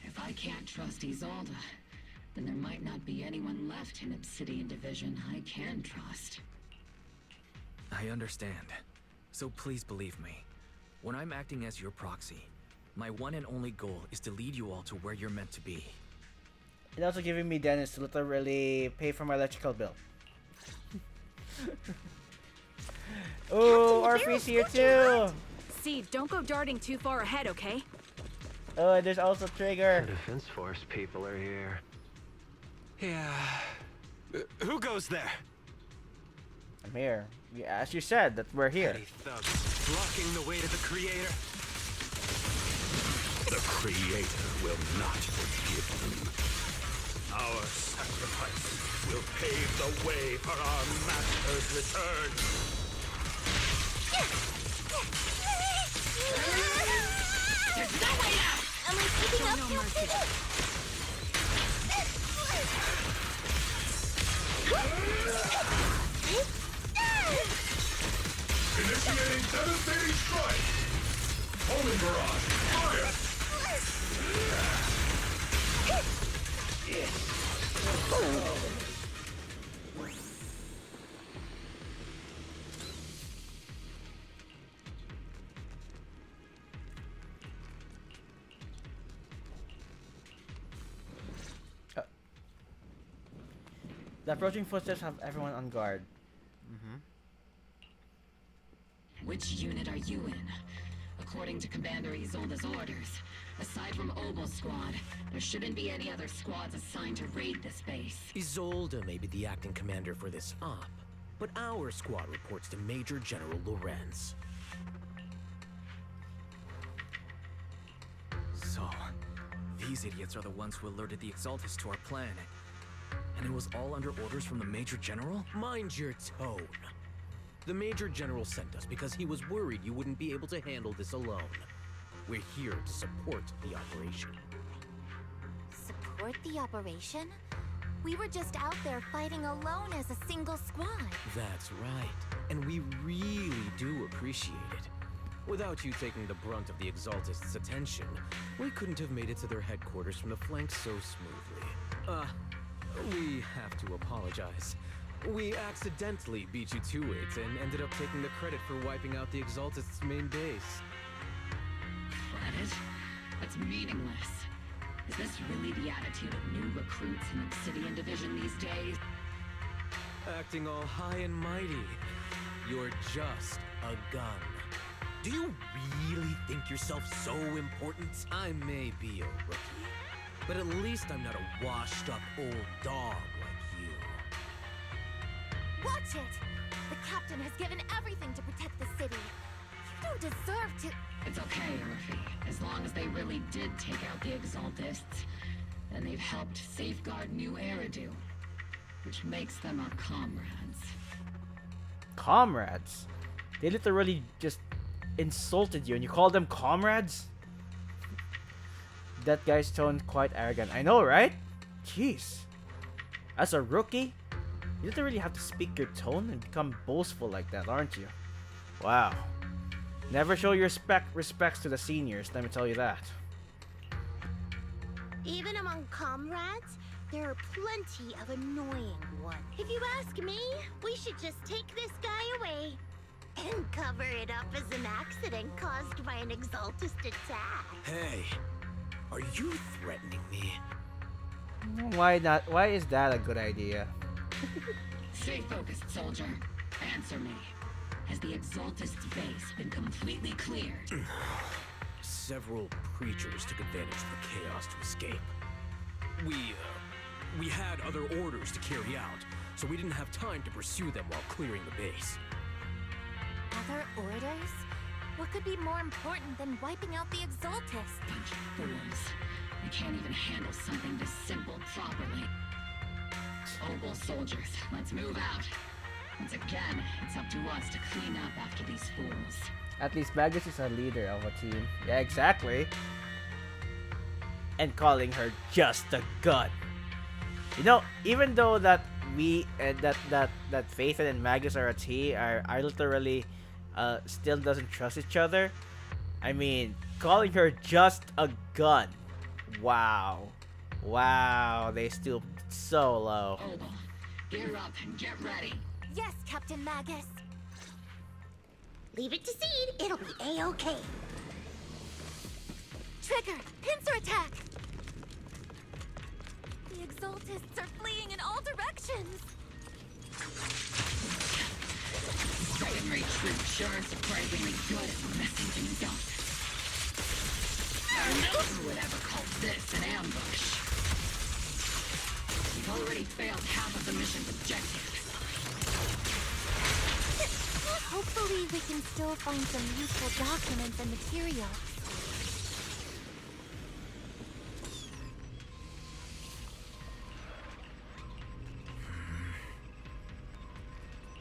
Speaker 12: If I can't trust Isolde, then there might not be anyone left in Obsidian Division I can trust.
Speaker 3: I understand. So please believe me. When I'm acting as your proxy, my one and only goal is to lead you all to where you're meant to be.
Speaker 1: And also giving me Dennis to literally pay for my electrical bill. Oh, Orphe's here too!
Speaker 13: Steve, don't go darting too far ahead, okay?
Speaker 1: Oh, and there's also Trigger.
Speaker 2: The Defense Force people are here.
Speaker 21: Yeah. Who goes there?
Speaker 1: I'm here. Yeah, as you said, that we're here.
Speaker 21: Petty thugs blocking the way to the Creator.
Speaker 19: The Creator will not forgive them.
Speaker 9: Our sacrifice will pave the way for our master's return.
Speaker 12: There's no way out!
Speaker 4: Am I keeping up, Captain?
Speaker 22: Initiating devastating strike! Homing barrage! Fire!
Speaker 1: The approaching footsteps have everyone on guard.
Speaker 12: Which unit are you in? According to Commander Isolde's orders, aside from Obel Squad, there shouldn't be any other squads assigned to raid this base.
Speaker 20: Isolde may be the acting commander for this op, but our squad reports to Major General Lorenz.
Speaker 3: So, these idiots are the ones who alerted the Exaltus to our plan. And it was all under orders from the Major General?
Speaker 20: Mind your tone. The Major General sent us because he was worried you wouldn't be able to handle this alone. We're here to support the operation.
Speaker 4: Support the operation? We were just out there fighting alone as a single squad.
Speaker 20: That's right. And we really do appreciate it. Without you taking the brunt of the Exaltists' attention, we couldn't have made it to their headquarters from the flank so smoothly. We have to apologize. We accidentally beat you to it and ended up taking the credit for wiping out the Exaltists' main base.
Speaker 12: Credit? That's meaningless. Is this really the attitude of new recruits in Obsidian Division these days?
Speaker 20: Acting all high and mighty. You're just a gun. Do you really think yourself so important? I may be a rookie, but at least I'm not a washed-up old dog like you.
Speaker 4: Watch it! The captain has given everything to protect the city. You don't deserve to...
Speaker 12: It's okay, Ruffy. As long as they really did take out the Exaltists, then they've helped safeguard New Eridu, which makes them our comrades.
Speaker 1: Comrades? They literally just insulted you and you call them comrades? That guy's tone quite arrogant. I know, right? Jeez. As a rookie, you literally have to speak your tone and become boastful like that, aren't you? Wow. Never show your respects to the seniors, let me tell you that.
Speaker 18: Even among comrades, there are plenty of annoying ones. If you ask me, we should just take this guy away and cover it up as an accident caused by an Exaltist attack.
Speaker 20: Hey, are you threatening me?
Speaker 1: Why not? Why is that a good idea?
Speaker 12: Stay focused, soldier. Answer me. Has the Exaltist's base been completely cleared?
Speaker 20: Several creatures took advantage of the chaos to escape. We had other orders to carry out, so we didn't have time to pursue them while clearing the base.
Speaker 4: Other orders? What could be more important than wiping out the Exaltists?
Speaker 12: Bunch of fools. They can't even handle something this simple properly. Obel soldiers, let's move out. Once again, it's up to us to clean up after these fools.
Speaker 1: At least Magus is a leader of a team. Yeah, exactly. And calling her just a gun. You know, even though that we that Phaethon and Magus are a team, are literally still doesn't trust each other. I mean, calling her just a gun. Wow. Wow, they stooped so low.
Speaker 12: Obel, gear up and get ready.
Speaker 4: Yes, Captain Magus.
Speaker 18: Leave it to Seed, it'll be A-okay.
Speaker 4: Trigger, pincer attack! The Exaltists are fleeing in all directions!
Speaker 12: Secondary troops sure are surprisingly good at messing things up. Who would ever call this an ambush? We've already failed half of the mission's objectives.
Speaker 4: Hopefully we can still find some useful documents and materials.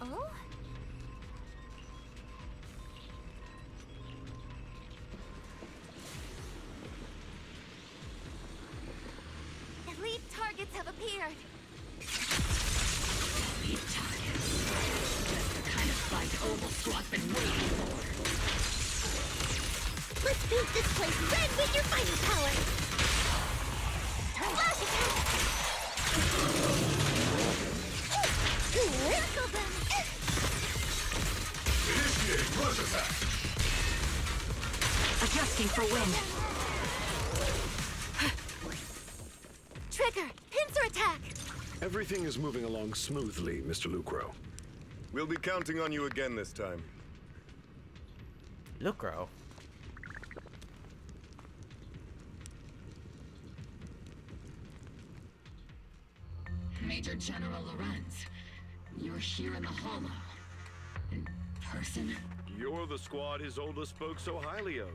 Speaker 4: Oh? Elite targets have appeared.
Speaker 12: Elite targets. Just the kind of fight Obel Squad's been waiting for.
Speaker 18: Let's paint this place red with your fighting power! Flash attack! Circle them!
Speaker 22: Initiate rush attack!
Speaker 4: Adjusting for wind. Trigger, pincer attack!
Speaker 19: Everything is moving along smoothly, Mr. Lucro.
Speaker 2: We'll be counting on you again this time.
Speaker 1: Lucro?
Speaker 12: Major General Lorenz, you're here in the Hollow. In person?
Speaker 19: You're the squad Isolde spoke so highly of.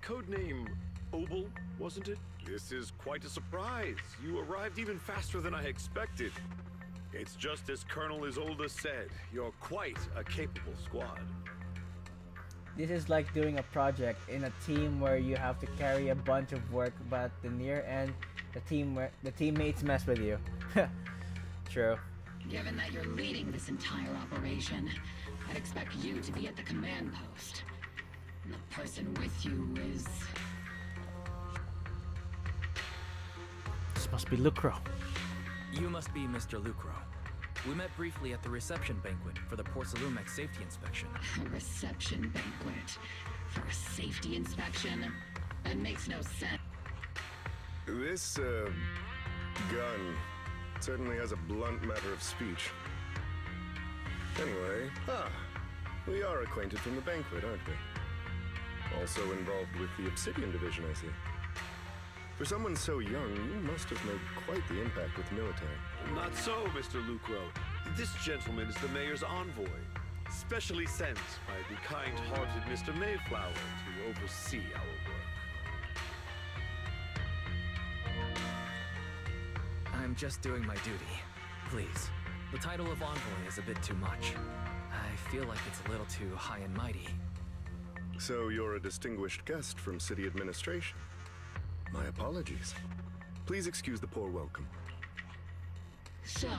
Speaker 19: Codename Obel, wasn't it? This is quite a surprise. You arrived even faster than I expected. It's just as Colonel Isolde said. You're quite a capable squad.
Speaker 1: This is like doing a project in a team where you have to carry a bunch of work, but at the near end, the teammates mess with you. True.
Speaker 12: Given that you're leading this entire operation, I'd expect you to be at the command post. And the person with you is...
Speaker 1: This must be Lucro.
Speaker 3: You must be Mr. Lucro. We met briefly at the reception banquet for the Port Salumex safety inspection.
Speaker 12: A reception banquet? For a safety inspection? That makes no sense.
Speaker 2: This, gun certainly has a blunt matter of speech. Anyway, we are acquainted from the banquet, aren't we? Also involved with the Obsidian Division, I see. For someone so young, you must have made quite the impact with the military.
Speaker 19: Not so, Mr. Lucro. This gentleman is the mayor's envoy, specially sent by the kind-hearted Mr. Mayflower to oversee our work.
Speaker 3: I'm just doing my duty. Please. The title of envoy is a bit too much. I feel like it's a little too high and mighty.
Speaker 2: So you're a distinguished guest from city administration. My apologies. Please excuse the poor welcome.
Speaker 12: So,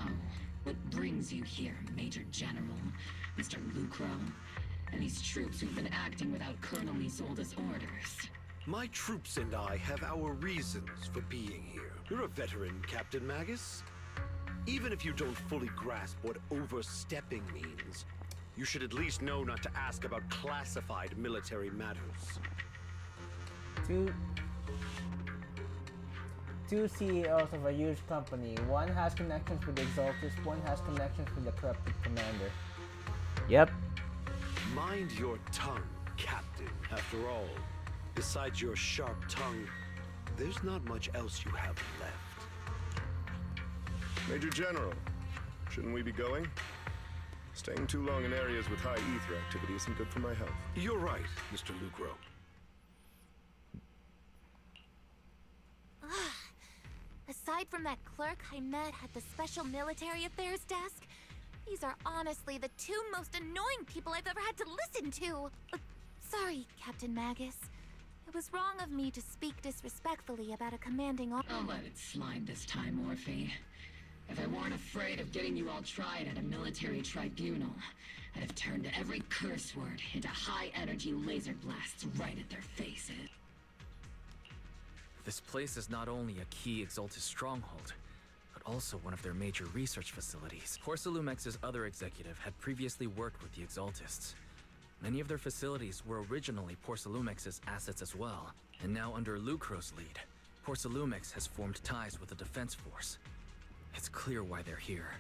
Speaker 12: what brings you here, Major General, Mr. Lucro, and these troops who've been acting without Colonel Isolde's orders?
Speaker 19: My troops and I have our reasons for being here. You're a veteran, Captain Magus. Even if you don't fully grasp what overstepping means, you should at least know not to ask about classified military matters.
Speaker 1: Two CEOs of a huge company. One has connections with the Exaltus, one has connections with the corrupted commander. Yep.
Speaker 19: Mind your tongue, Captain. After all, besides your sharp tongue, there's not much else you have left.
Speaker 2: Major General, shouldn't we be going? Staying too long in areas with high ether activity isn't good for my health.
Speaker 19: You're right, Mr. Lucro.
Speaker 4: Aside from that clerk I met at the Special Military Affairs desk, these are honestly the two most annoying people I've ever had to listen to. Sorry, Captain Magus. It was wrong of me to speak disrespectfully about a commanding officer.
Speaker 12: I'll let it slide this time, Morphe. If I weren't afraid of getting you all tried at a military tribunal, I'd have turned every curse word into high-energy laser blasts right at their faces.
Speaker 3: This place is not only a key Exaltus stronghold, but also one of their major research facilities. Porcelumex's other executive had previously worked with the Exaltists. Many of their facilities were originally Porcelumex's assets as well, and now under Lucro's lead, Porcelumex has formed ties with the defense force. It's clear why they're here.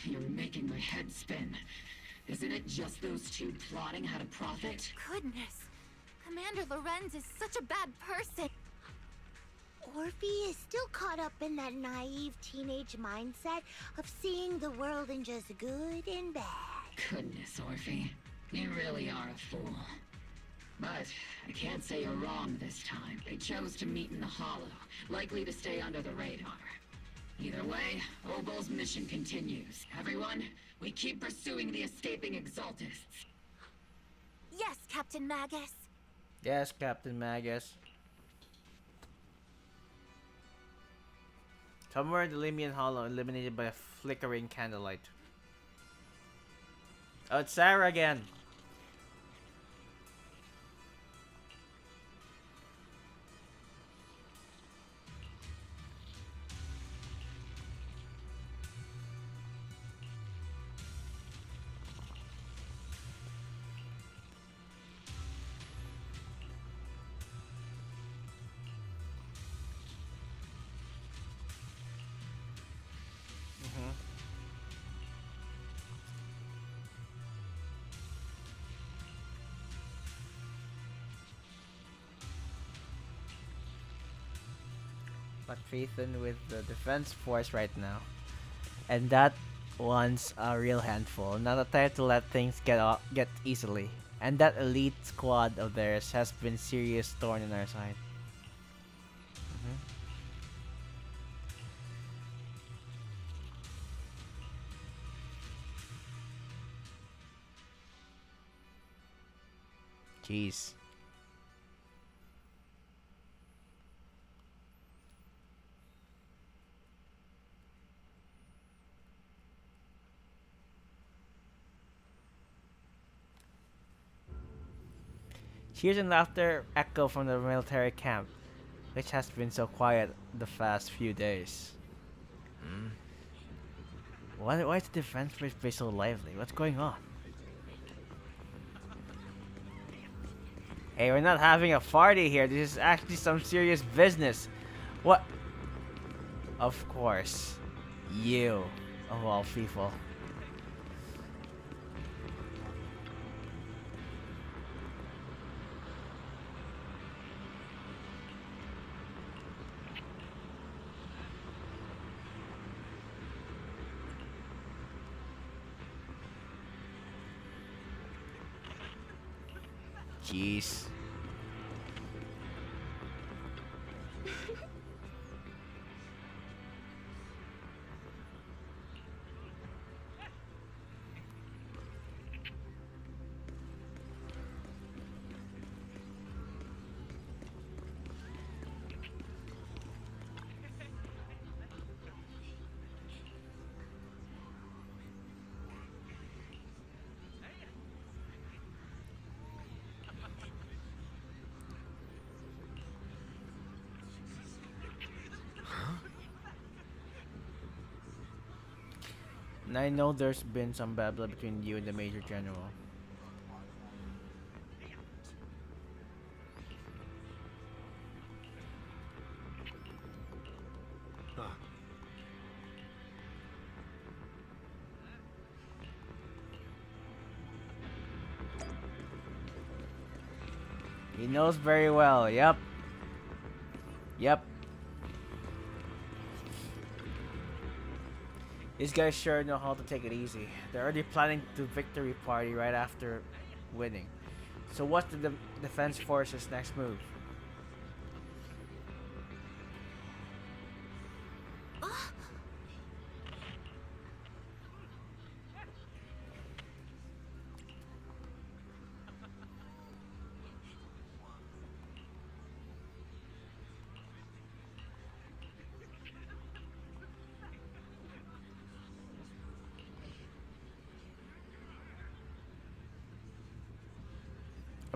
Speaker 12: You're making my head spin. Isn't it just those two plotting how to profit?
Speaker 4: Goodness. Commander Lorenz is such a bad person.
Speaker 18: Orphe is still caught up in that naive teenage mindset of seeing the world in just good and bad.
Speaker 12: Goodness, Orphe. You really are a fool. But I can't say you're wrong this time. They chose to meet in the Hollow, likely to stay under the radar. Either way, Obol's mission continues. Everyone, we keep pursuing the escaping Exaltists.
Speaker 4: Yes, Captain Magus.
Speaker 1: Yes, Captain Magus. Somewhere in the Limian Hollow, illuminated by a flickering candlelight. Oh, it's Sarah again. But Phaethon with the defense force right now, and that one's a real handful. Not the type to let things get easily. And that elite squad of theirs has been serious thorn in our side. Jeez. Cheers and laughter echo from the military camp, which has been so quiet the past few days. Why is the defense base so lively? What's going on? Hey, we're not having a party here. This is actually some serious business. What? Of course. You, of all people. Jeez. And I know there's been some bad blood between you and the Major General. He knows very well, yep. Yep. These guys sure know how to take it easy. They're already planning the victory party right after winning. So what's the defense force's next move?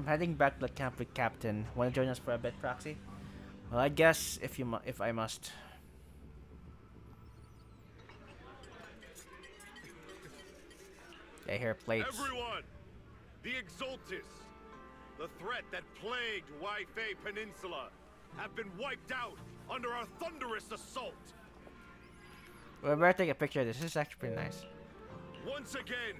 Speaker 1: heading back to the camp with Captain. Want to join us for a bit, Proxy? Well, I guess if I must. I hear plates.
Speaker 22: Everyone, the Exaltis, the threat that plagued Waifei Peninsula, have been wiped out under our thunderous assault.
Speaker 1: We better take a picture of this. This is actually pretty nice.
Speaker 22: Once again,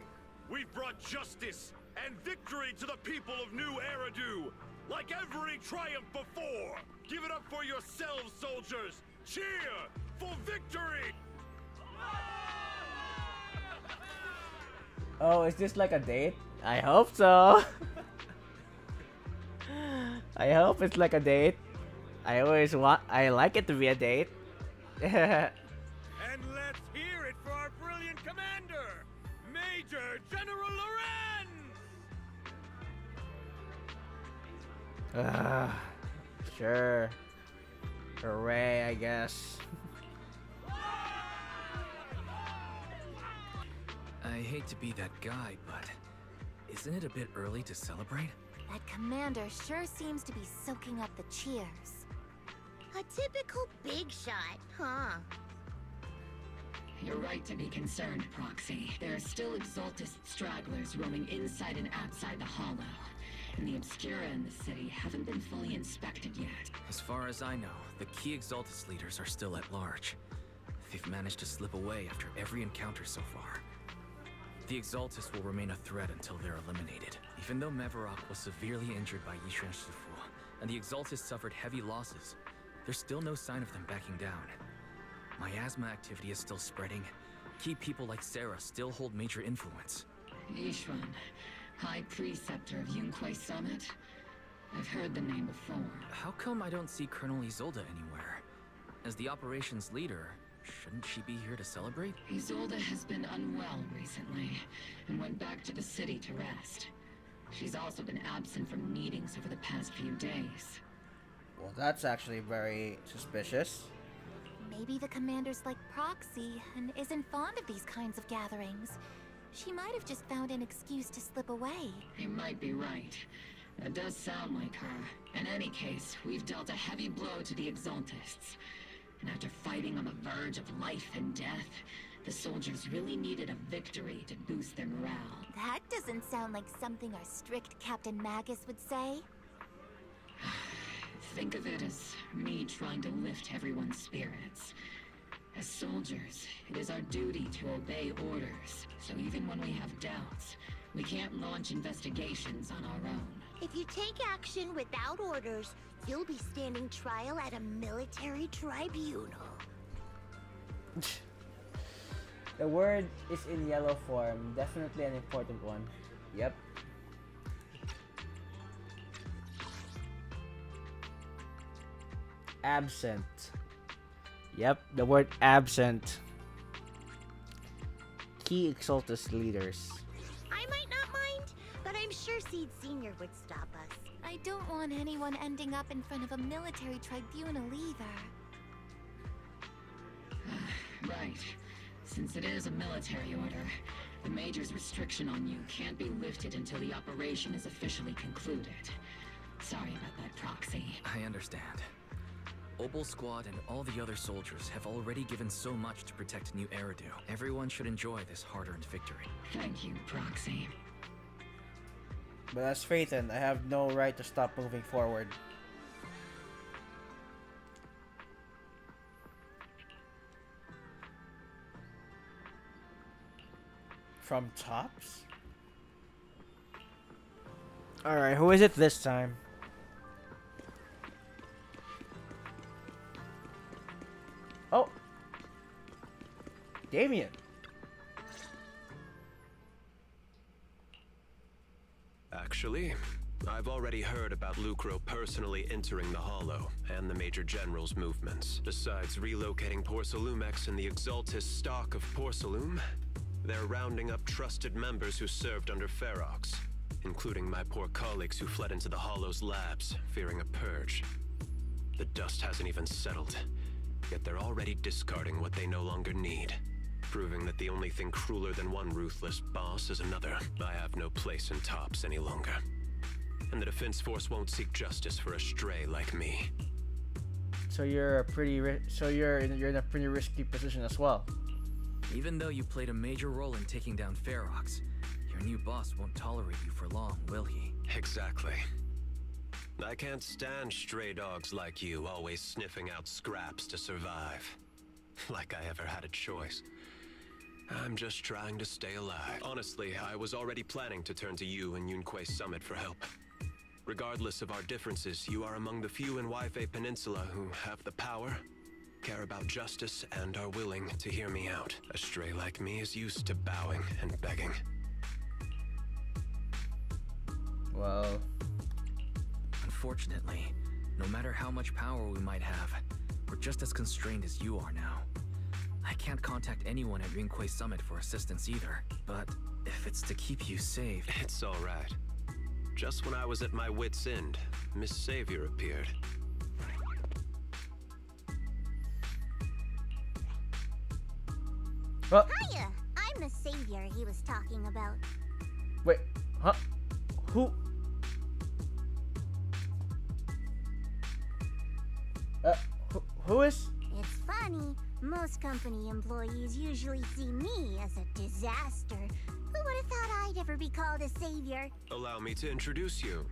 Speaker 22: we've brought justice and victory to the people of New Eridu, like every triumph before. Give it up for yourselves, soldiers. Cheer for victory.
Speaker 1: Oh, is this like a date? I hope so. I hope it's like a date. I like it to be a date.
Speaker 22: And let's hear it for our brilliant commander, Major General Lorenz!
Speaker 1: Sure. Hooray, I guess.
Speaker 3: I hate to be that guy, but isn't it a bit early to celebrate?
Speaker 4: That commander sure seems to be soaking up the cheers.
Speaker 18: A typical big shot, huh?
Speaker 12: You're right to be concerned, Proxy. There are still Exaltist stragglers roaming inside and outside the Hollow. And the Obscura in the city haven't been fully inspected yet.
Speaker 3: As far as I know, the key Exaltus leaders are still at large. They've managed to slip away after every encounter so far. The Exaltus will remain a threat until they're eliminated. Even though Mevarok was severely injured by Yishan Shifu, and the Exaltus suffered heavy losses, there's still no sign of them backing down. Miasma activity is still spreading. Key people like Sarah still hold major influence.
Speaker 12: Yishuan, High Preceptor of Yunquai Summit? I've heard the name before.
Speaker 3: How come I don't see Colonel Isolde anywhere? As the operations leader, shouldn't she be here to celebrate?
Speaker 12: Isolde has been unwell recently, and went back to the city to rest. She's also been absent from meetings over the past few days.
Speaker 1: Well, that's actually very suspicious.
Speaker 4: Maybe the commander's like Proxy and isn't fond of these kinds of gatherings. She might have just found an excuse to slip away.
Speaker 12: You might be right. That does sound like her. In any case, we've dealt a heavy blow to the Exaltists. And after fighting on the verge of life and death, the soldiers really needed a victory to boost their morale.
Speaker 4: That doesn't sound like something our strict Captain Magus would say.
Speaker 12: Think of it as me trying to lift everyone's spirits. As soldiers, it is our duty to obey orders. So even when we have doubts, we can't launch investigations on our own.
Speaker 18: If you take action without orders, you'll be standing trial at a military tribunal.
Speaker 1: The word is in yellow form. Definitely an important one. Yep. Absent. Yep, the word absent. Key Exaltus leaders.
Speaker 18: I might not mind, but I'm sure Seed Sr. would stop us.
Speaker 4: I don't want anyone ending up in front of a military tribunal either.
Speaker 12: Right. Since it is a military order, the Major's restriction on you can't be lifted until the operation is officially concluded. Sorry about that, Proxy.
Speaker 3: I understand. Obol Squad and all the other soldiers have already given so much to protect New Eridu. Everyone should enjoy this hard-earned victory.
Speaker 12: Thank you, Proxy.
Speaker 1: But as Phaethon, I have no right to stop moving forward. From tops? Alright, who is it this time? Oh! Damien!
Speaker 5: Actually, I've already heard about Lucro personally entering the Hollow and the Major General's movements. Besides relocating Porcelumex and the Exaltis stock of Porcelum, they're rounding up trusted members who served under Ferox, including my poor colleagues who fled into the Hollow's labs, fearing a purge. The dust hasn't even settled, yet they're already discarding what they no longer need, proving that the only thing crueler than one ruthless boss is another. I have no place in tops any longer. and the defense force won't seek justice for a stray like me.
Speaker 1: So you're in a pretty risky position as well.
Speaker 3: Even though you played a major role in taking down Ferox, your new boss won't tolerate you for long, will he?
Speaker 5: Exactly. I can't stand stray dogs like you always sniffing out scraps to survive. Like I ever had a choice. I'm just trying to stay alive. Honestly, I was already planning to turn to you and Yunquei Summit for help. Regardless of our differences, you are among the few in Waifei Peninsula who have the power, care about justice, and are willing to hear me out. A stray like me is used to bowing and begging.
Speaker 1: Well...
Speaker 3: Unfortunately, no matter how much power we might have, we're just as constrained as you are now. I can't contact anyone at Yunquei Summit for assistance either, but if it's to keep you safe...
Speaker 5: It's alright. Just when I was at my wit's end, Miss Savior appeared.
Speaker 1: Well,
Speaker 18: Hiya! I'm the savior he was talking about.
Speaker 1: wait, huh? Who? Who is?
Speaker 18: It's funny. Most company employees usually see me as a disaster. Who would have thought I'd ever be called a savior?
Speaker 5: Allow me to introduce you.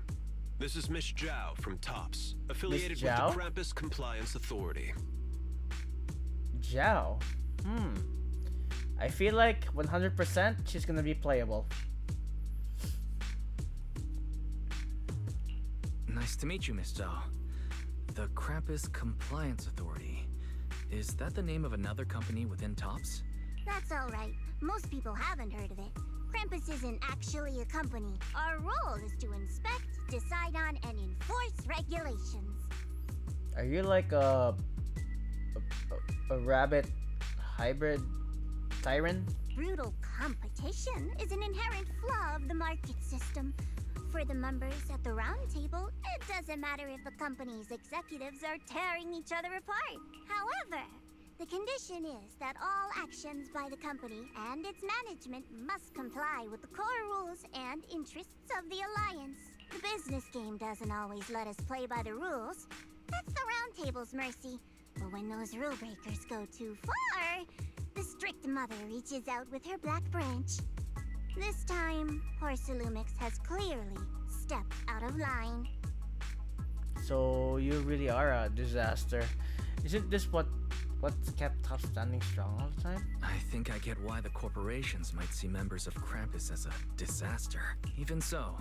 Speaker 5: This is Miss Zhao from TOPS, affiliated with the
Speaker 1: Zhao?
Speaker 5: Krampus Compliance Authority.
Speaker 1: Zhao. I feel like 100% she's gonna be playable.
Speaker 3: Nice to meet you, Miss Zhao. The Krampus Compliance Authority. Is that the name of another company within TOPS?
Speaker 18: That's alright. Most people haven't heard of it. Krampus isn't actually a company. Our role is to inspect, decide on, and enforce regulations.
Speaker 1: Are you like a rabbit hybrid siren?
Speaker 18: Brutal competition is an inherent flaw of the market system. For the members at the round table, it doesn't matter if the company's executives are tearing each other apart. However, the condition is that all actions by the company and its management must comply with the core rules and interests of the Alliance. The business game doesn't always let us play by the rules. That's the round table's mercy. But when those rule breakers go too far, the strict mother reaches out with her black branch. This time, Porcelumix has clearly stepped out of line.
Speaker 1: So you really are a disaster. Isn't this what's kept Top standing strong all the time?
Speaker 3: I think I get why the corporations might see members of Krampus as a disaster. Even so,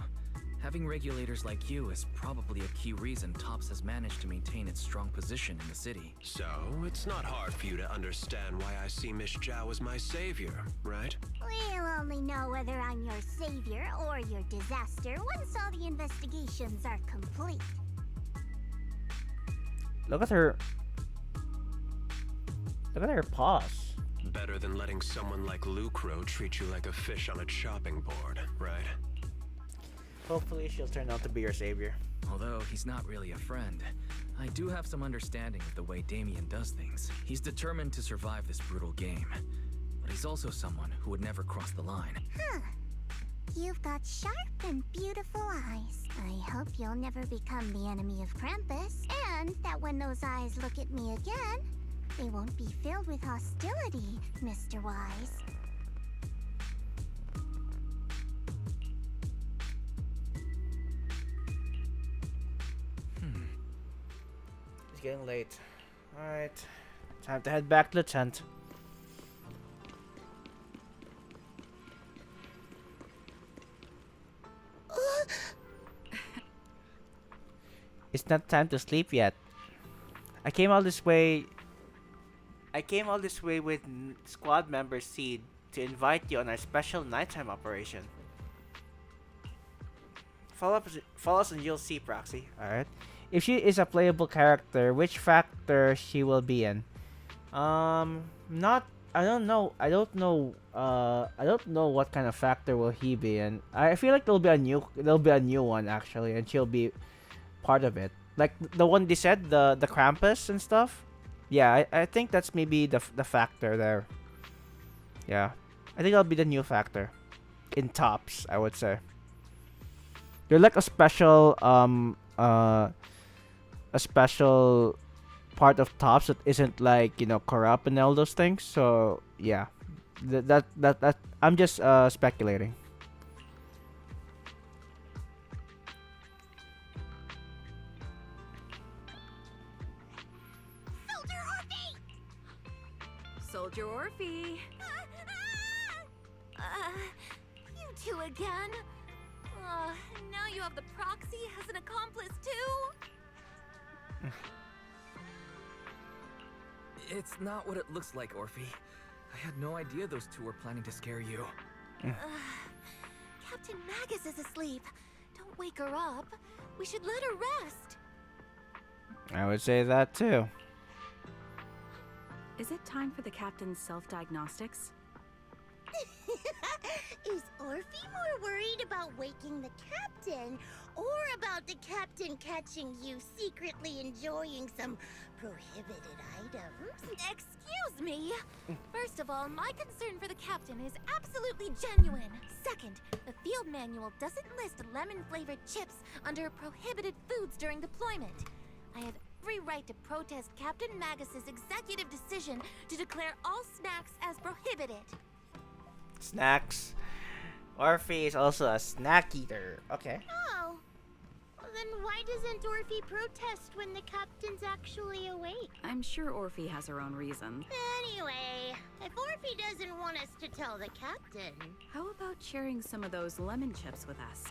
Speaker 3: having regulators like you is probably a key reason TOPS has managed to maintain its strong position in the city.
Speaker 5: So, it's not hard for you to understand why I see Miss Zhao as my savior, right?
Speaker 18: We'll only know whether I'm your savior or your disaster once all the investigations are complete.
Speaker 1: Look at her. Look at her paws.
Speaker 5: Better than letting someone like Lucro treat you like a fish on a chopping board, right?
Speaker 1: Hopefully she'll turn out to be your savior.
Speaker 3: Although he's not really a friend, I do have some understanding of the way Damien does things. He's determined to survive this brutal game, but he's also someone who would never cross the line.
Speaker 18: Huh. You've got sharp and beautiful eyes. I hope you'll never become the enemy of Krampus, and that when those eyes look at me again, they won't be filled with hostility, Mr. Wise.
Speaker 1: It's getting late. Alright. Time to head back to the tent. It's not time to sleep yet. I came all this way with squad member Seed to invite you on our special nighttime operation. Follow us and you'll see, Proxy. Alright. If she is a playable character, which factor she will be in? I don't know what kind of factor will he be in. I feel like there'll be a new one actually, and she'll be part of it. Like the one they said, the Krampus and stuff. Yeah, I think that's maybe the factor there. Yeah, I think that'll be the new factor in TOPS, I would say. they're like a special part of tops that isn't like, you know, corrupt and all those things. So yeah, that I'm just speculating.
Speaker 4: Soldier Orphe! You two again? Now you have the proxy as an accomplice too?
Speaker 3: It's not what it looks like, Orphe. I had no idea those two were planning to scare you.
Speaker 4: Captain Magus is asleep. Don't wake her up. We should let her rest.
Speaker 1: I would say that too.
Speaker 13: Is it time for the captain's self-diagnostics?
Speaker 18: Is Orphe more worried about waking the captain or about the captain catching you secretly enjoying some prohibited items?
Speaker 4: Excuse me. First of all, my concern for the captain is absolutely genuine. Second, the field manual doesn't list lemon-flavored chips under prohibited foods during deployment. I have every right to protest Captain Magus's executive decision to declare all snacks as prohibited.
Speaker 1: Snacks. Orphe is also a snack eater. Okay.
Speaker 18: Oh. Well, then why doesn't Orphe protest when the captain's actually awake?
Speaker 13: I'm sure Orphe has her own reasons.
Speaker 18: Anyway, if Orphe doesn't want us to tell the captain...
Speaker 13: How about sharing some of those lemon chips with us?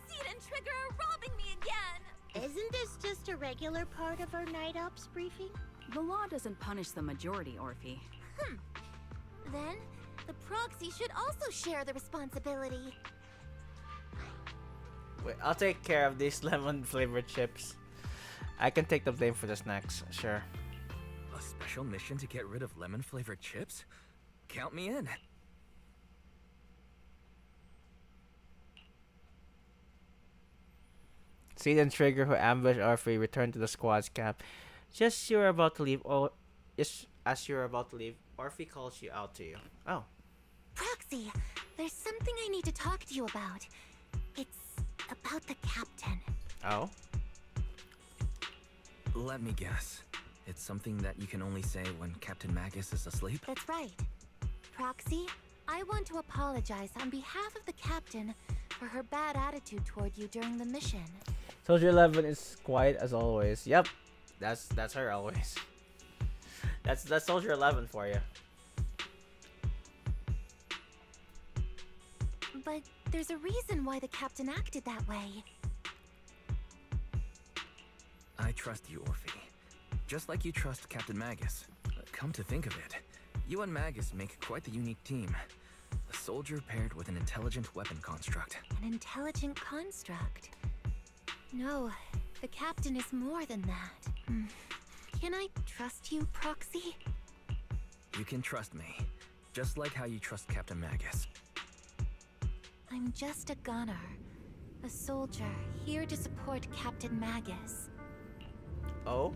Speaker 4: Seed and Trigger are robbing me again!
Speaker 18: Isn't this just a regular part of our night ops briefing?
Speaker 13: The law doesn't punish the majority, Orphe.
Speaker 4: Then, the proxy should also share the responsibility.
Speaker 1: Wait, I'll take care of these lemon flavored chips. I can take the blame for the snacks, sure.
Speaker 3: A special mission to get rid of lemon flavored chips? Count me in.
Speaker 1: Seed and Trigger, who ambushed Orphe, return to the squad's camp. Just as you're about to leave, Orphe calls you out to you. Oh.
Speaker 4: Proxy, there's something I need to talk to you about. It's about the captain.
Speaker 1: Oh?
Speaker 3: Let me guess. It's something that you can only say when Captain Magus is asleep?
Speaker 4: That's right. Proxy, I want to apologize on behalf of the captain for her bad attitude toward you during the mission.
Speaker 1: Soldier 11 is quiet as always. Yep. That's her always. That's Soldier 11 for you.
Speaker 4: But there's a reason why the captain acted that way.
Speaker 3: I trust you, Orphe. Just like you trust Captain Magus. Come to think of it, you and Magus make quite the unique team. A soldier paired with an intelligent weapon construct.
Speaker 4: An intelligent construct? No, the captain is more than that. Can I trust you, Proxy?
Speaker 3: You can trust me, just like how you trust Captain Magus.
Speaker 4: I'm just a gunner. A soldier, here to support Captain Magus.
Speaker 1: Oh?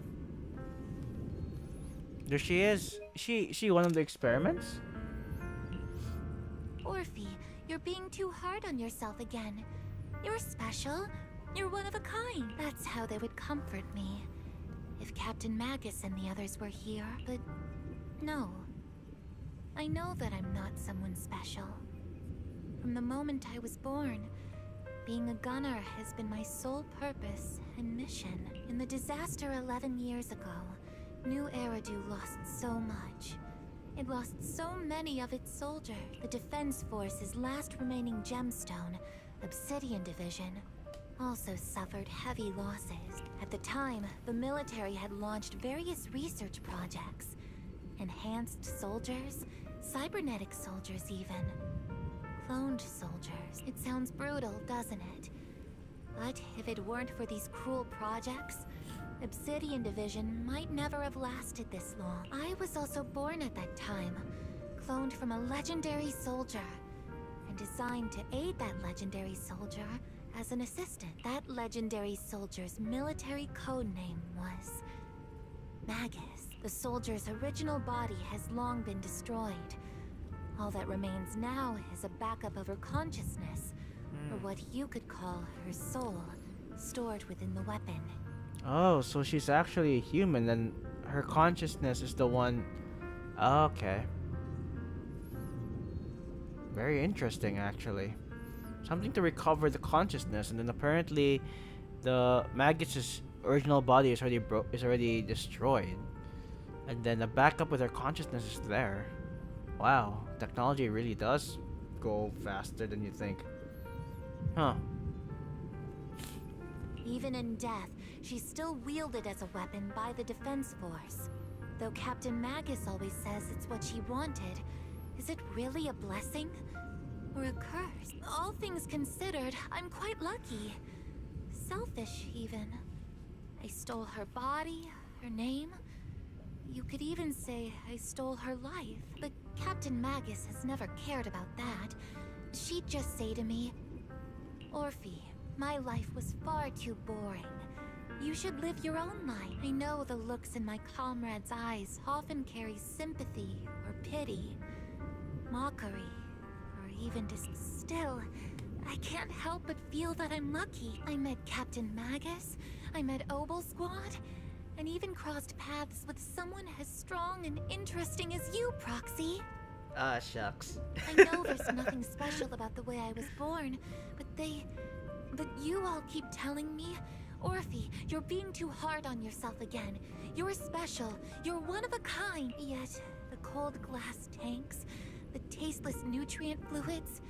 Speaker 1: There she is. She one of the experiments?
Speaker 4: Orphe, you're being too hard on yourself again. You're special. You're one of a kind. That's how they would comfort me. If Captain Magus and the others were here, but no. I know that I'm not someone special. From the moment I was born, being a gunner has been my sole purpose and mission. In the disaster 11 years ago, New Eridu lost so much. It lost so many of its soldiers. The Defense Force's last remaining gemstone, Obsidian Division, also suffered heavy losses. At the time, the military had launched various research projects. Enhanced soldiers, cybernetic soldiers even. Cloned soldiers. It sounds brutal, doesn't it? But if it weren't for these cruel projects, Obsidian Division might never have lasted this long. I was also born at that time, cloned from a legendary soldier, and designed to aid that legendary soldier as an assistant. That legendary soldier's military code name was Magus. The soldier's original body has long been destroyed. All that remains now is a backup of her consciousness, or what you could call her soul, stored within the weapon.
Speaker 1: Oh, so she's actually a human, and her consciousness is the one. Okay. Very interesting, actually. Something to recover the consciousness, and then apparently, the Magus's original body is already destroyed, and then the backup with her consciousness is there. Wow, technology really does go faster than you think. Huh.
Speaker 4: Even in death, she's still wielded as a weapon by the Defense Force. Though Captain Magus always says it's what she wanted, is it really a blessing? Or a curse? All things considered, I'm quite lucky. Selfish, even. I stole her body, her name. You could even say I stole her life. But Captain Magus has never cared about that. She'd just say to me, Orphe, my life was far too boring. You should live your own life. I know the looks in my comrades' eyes often carry sympathy or pity, mockery, or even still, I can't help but feel that I'm lucky. I met Captain Magus, I met Obel Squad, and even crossed paths with someone as strong and interesting as you, Proxy.
Speaker 1: Ah, shucks.
Speaker 4: I know there's nothing special about the way I was born, but you all keep telling me, Orphe, you're being too hard on yourself again. You're special, you're one of a kind. Yet, the cold glass tanks, the tasteless nutrient fluids,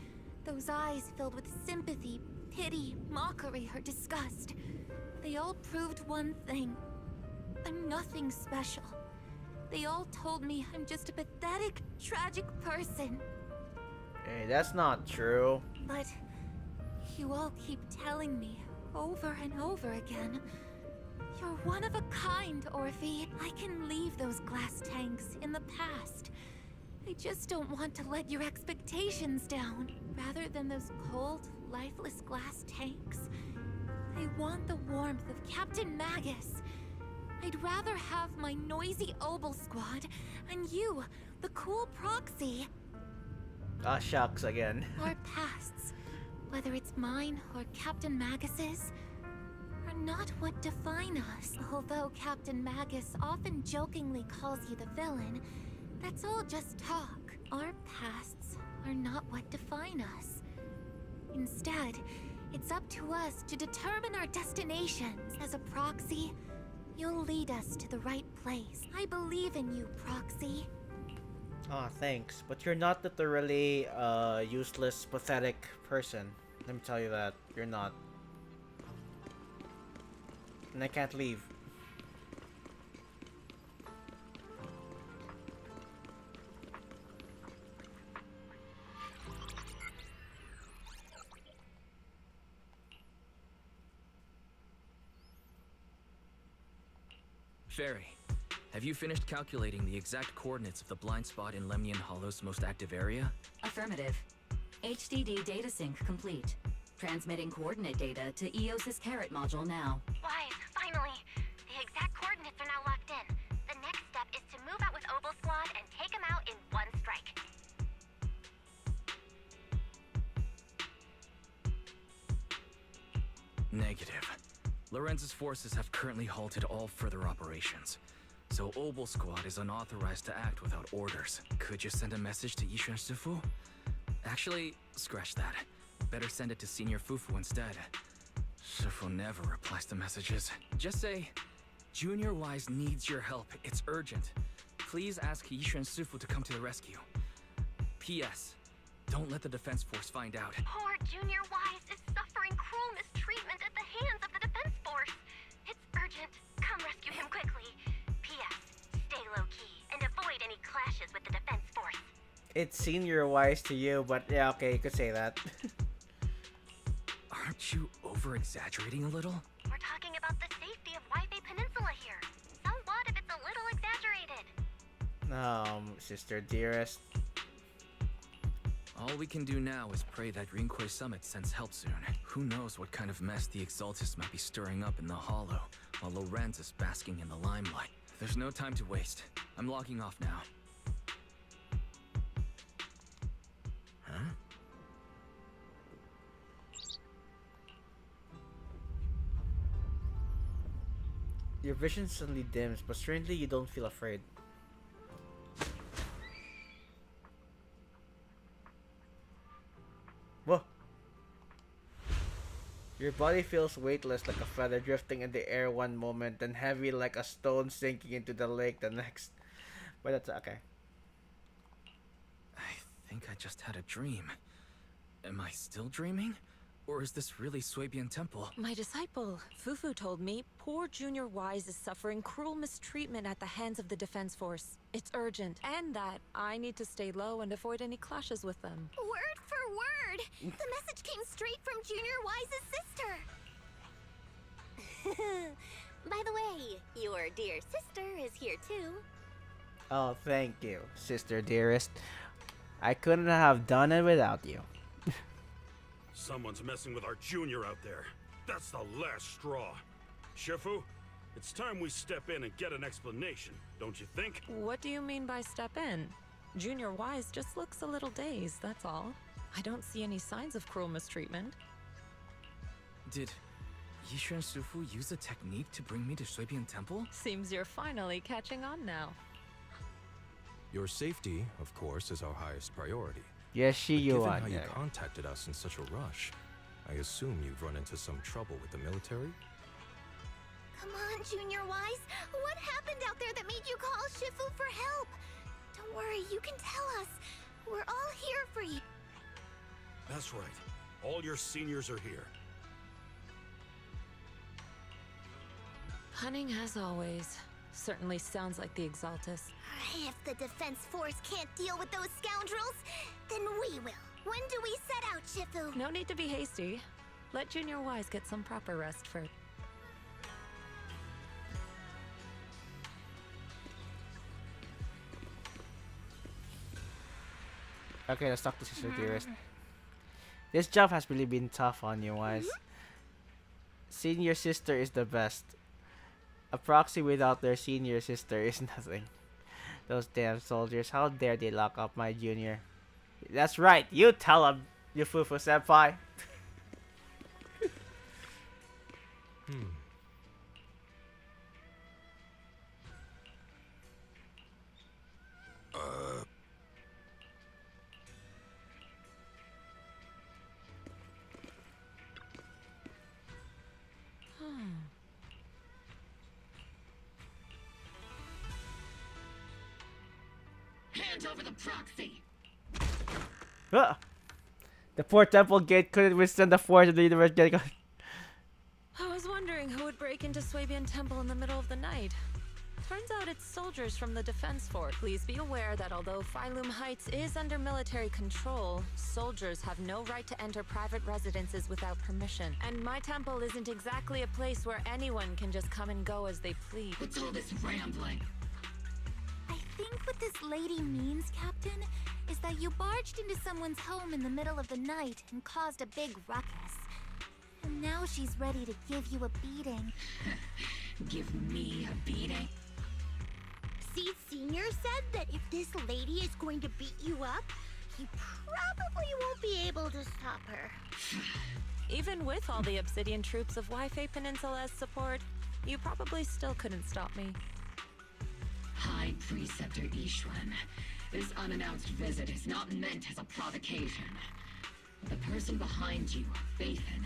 Speaker 4: those eyes filled with sympathy, pity, mockery, or disgust, they all proved one thing. I'm nothing special. They all told me I'm just a pathetic, tragic person.
Speaker 1: Hey, that's not true.
Speaker 4: But you all keep telling me over and over again, you're one of a kind, Orphe. I can leave those glass tanks in the past. I just don't want to let your expectations down. Rather than those cold, lifeless glass tanks, I want the warmth of Captain Magus. I'd rather have my noisy Obel Squad and you, the cool Proxy.
Speaker 1: Ah, shucks again.
Speaker 4: Our pasts, whether it's mine or Captain Magus's, are not what define us. Although Captain Magus often jokingly calls you the villain, that's all just talk. Our pasts are not what define us. Instead, it's up to us to determine our destinations. As a Proxy, you'll lead us to the right place. I believe in you, Proxy.
Speaker 1: Aw, thanks. But you're not the thoroughly useless, pathetic person. Let me tell you that. You're not. And I can't leave.
Speaker 3: Fairy, have you finished calculating the exact coordinates of the blind spot in Lemnian Hollow's most active area?
Speaker 16: Affirmative. HDD data sync complete. Transmitting coordinate data to EOS's Carrot module now.
Speaker 18: Wise, finally! The exact coordinates are now locked in. The next step is to move out with Obel Squad and take them out in one strike.
Speaker 3: Negative. Lorenz's forces have currently halted all further operations. So Obel Squad is unauthorized to act without orders. Could you send a message to Yishuan Sufu? Actually, scratch that. Better send it to Senior Fufu instead. Sufu never replies to messages. Just say, Junior Wise needs your help. It's urgent. Please ask Yishuan Sufu to come to the rescue. P.S. Don't let the Defense Force find out.
Speaker 18: Poor Junior Wise is suffering cruel mistreatment at the hands of the Defense Force. It's urgent. Come rescue him quickly. P.S. Stay low-key and avoid any clashes with the Defense Force.
Speaker 1: It's senior wise to you, but yeah, okay, you could say that.
Speaker 3: Aren't you over-exaggerating a little?
Speaker 18: We're talking about the safety of Waifei Peninsula here. So what if it's a little exaggerated?
Speaker 1: Sister dearest.
Speaker 3: All we can do now is pray that Rinkwei Summit sends help soon. Who knows what kind of mess the Exaltis might be stirring up in the Hollow, while Lorenz is basking in the limelight. There's no time to waste. I'm logging off now. Huh?
Speaker 1: Your vision suddenly dims, but strangely you don't feel afraid. Whoa! Your body feels weightless like a feather drifting in the air one moment, then heavy like a stone sinking into the lake the next. But that's okay.
Speaker 3: I think I just had a dream. Am I still dreaming? Or is this really Swabian Temple?
Speaker 7: My disciple, Fufu, told me poor Junior Wise is suffering cruel mistreatment at the hands of the Defense Force. It's urgent, and that I need to stay low and avoid any clashes with them.
Speaker 18: Word for word! The message came straight from Junior Wise's sister! By the way, your dear sister is here too.
Speaker 1: Oh, thank you, sister dearest. I couldn't have done it without you.
Speaker 22: Someone's messing with our junior out there. That's the last straw. Shifu, it's time we step in and get an explanation, don't you think?
Speaker 7: What do you mean by step in? Junior Wise just looks a little dazed, that's all. I don't see any signs of cruel mistreatment.
Speaker 3: Did Yishuan Shifu use a technique to bring me to Swabian Temple?
Speaker 7: Seems you're finally catching on now.
Speaker 5: Your safety, of course, is our highest priority.
Speaker 1: Yes,
Speaker 5: Given how you contacted us in such a rush, I assume you've run into some trouble with the military?
Speaker 18: Come on, Junior Wise. What happened out there that made you call Shifu for help? Don't worry, you can tell us. We're all here for you.
Speaker 22: That's right. All your seniors are here.
Speaker 7: Cunning as always. Certainly sounds like the Exaltus.
Speaker 18: If the Defense Force can't deal with those scoundrels, then we will. When do we set out, Shifu?
Speaker 7: No need to be hasty. Let Junior Wise get some proper rest first.
Speaker 1: Okay, let's talk to Sister Dearest. This job has really been tough on you, Wise. Senior sister is the best. A proxy without their senior sister is nothing. Those damn soldiers, how dare they lock up my junior? That's right, you tell them, you Fufu senpai.
Speaker 12: Hand over the proxy.
Speaker 1: The poor temple gate couldn't withstand the force of the universe getting.
Speaker 7: I was wondering who would break into Swabian Temple in the middle of the night. Turns out it's soldiers from the Defense Force. Please be aware that although Phylum Heights is under military control, soldiers have no right to enter private residences without permission. And my temple isn't exactly a place where anyone can just come and go as they please.
Speaker 12: What's all this rambling?
Speaker 4: I think what this lady means, Captain, is that you barged into someone's home in the middle of the night and caused a big ruckus. And now she's ready to give you a beating.
Speaker 12: Give me a beating?
Speaker 18: See, Senior said that if this lady is going to beat you up, he probably won't be able to stop her.
Speaker 7: Even with all the Obsidian troops of Waifei Peninsula as support, you probably still couldn't stop me.
Speaker 12: High Preceptor Ishwan, this unannounced visit is not meant as a provocation. The person behind you, Phaethon,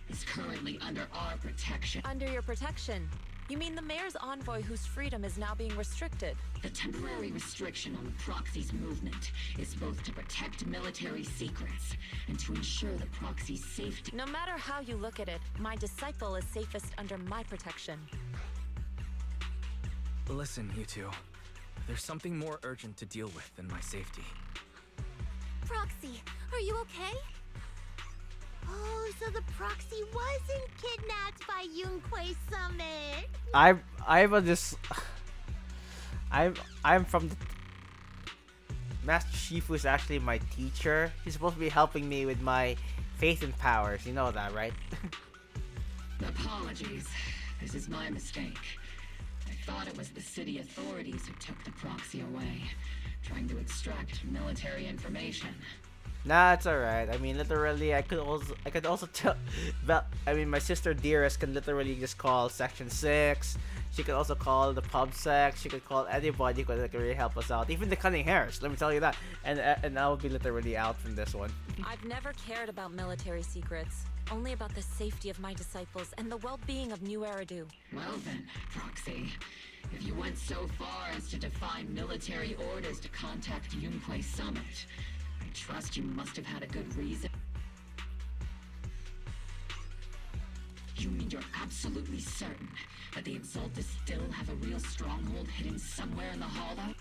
Speaker 12: is currently under our protection.
Speaker 7: Under your protection? You mean the mayor's envoy whose freedom is now being restricted?
Speaker 12: The temporary restriction on the proxy's movement is both to protect military secrets and to ensure the proxy's safety.
Speaker 7: No matter how you look at it, my disciple is safest under my protection.
Speaker 3: Listen, you two. There's something more urgent to deal with than my safety.
Speaker 4: Proxy, are you okay?
Speaker 18: Oh, so the proxy wasn't kidnapped by Yunquei Summit.
Speaker 1: I'm from the Master Shifu is actually my teacher. He's supposed to be helping me with my faith and powers. You know that, right?
Speaker 12: Apologies. This is my mistake. I thought it was the city authorities who took the proxy away, trying to extract military information.
Speaker 1: Nah, it's alright. I mean, literally, I could also tell. But I mean, my sister Dearest can literally just call Section 6. She could also call the pub sec. She could call anybody who could really help us out. Even the cunning hairs. Let me tell you that. And I will be literally out from this one.
Speaker 7: I've never cared about military secrets. Only about the safety of my disciples and the well-being of New Eridu.
Speaker 12: Well then, Proxy. If you went so far as to defy military orders to contact Yunquay Summit, I trust you must have had a good reason. You mean you're absolutely certain that the Exaltus still have a real stronghold hidden somewhere in the Hollow?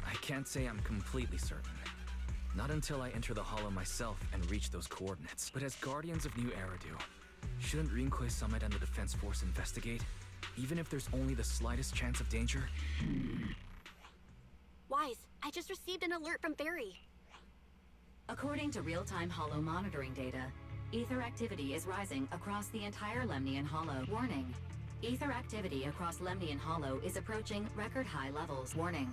Speaker 3: I can't say I'm completely certain. Not until I enter the Hollow myself and reach those coordinates. But as Guardians of New Eridu, shouldn't Yunquay Summit and the Defense Force investigate? Even if there's only the slightest chance of danger?
Speaker 6: Wise, I just received an alert from Barry.
Speaker 16: According to real-time Hollow monitoring data, ether activity is rising across the entire Lemnian Hollow. Warning. Ether activity across Lemnian Hollow is approaching record-high levels. Warning.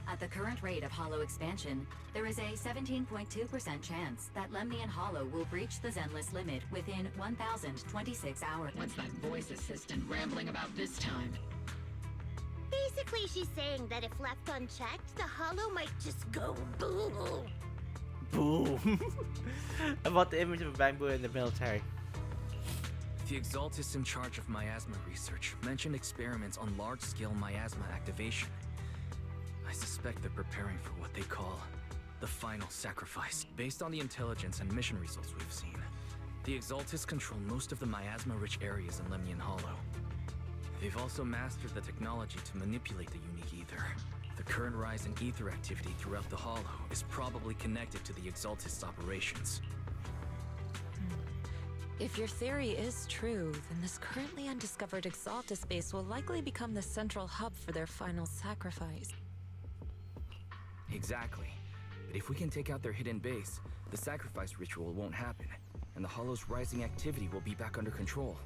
Speaker 16: At the current rate of Hollow expansion, there is a 17.2% chance that Lemnian Hollow will breach the Zenless limit within 1,026 hours.
Speaker 12: What's that voice assistant rambling about this time?
Speaker 18: Basically, she's saying that if left unchecked, the Hollow might just go boom.
Speaker 1: Boom. About the image of a bamboo in the military.
Speaker 3: The Exaltus in charge of miasma research mentioned experiments on large-scale miasma activation. I suspect they're preparing for what they call the final sacrifice. Based on the intelligence and mission results we've seen, the Exaltus control most of the miasma-rich areas in Lemnian Hollow. They've also mastered the technology to manipulate the unique ether. The current rise in ether activity throughout the Hollow is probably connected to the Exaltus operations.
Speaker 7: If your theory is true, then this currently undiscovered Exaltus base will likely become the central hub for their final sacrifice.
Speaker 3: Exactly. But if we can take out their hidden base, the sacrifice ritual won't happen, and the Hollow's rising activity will be back under control.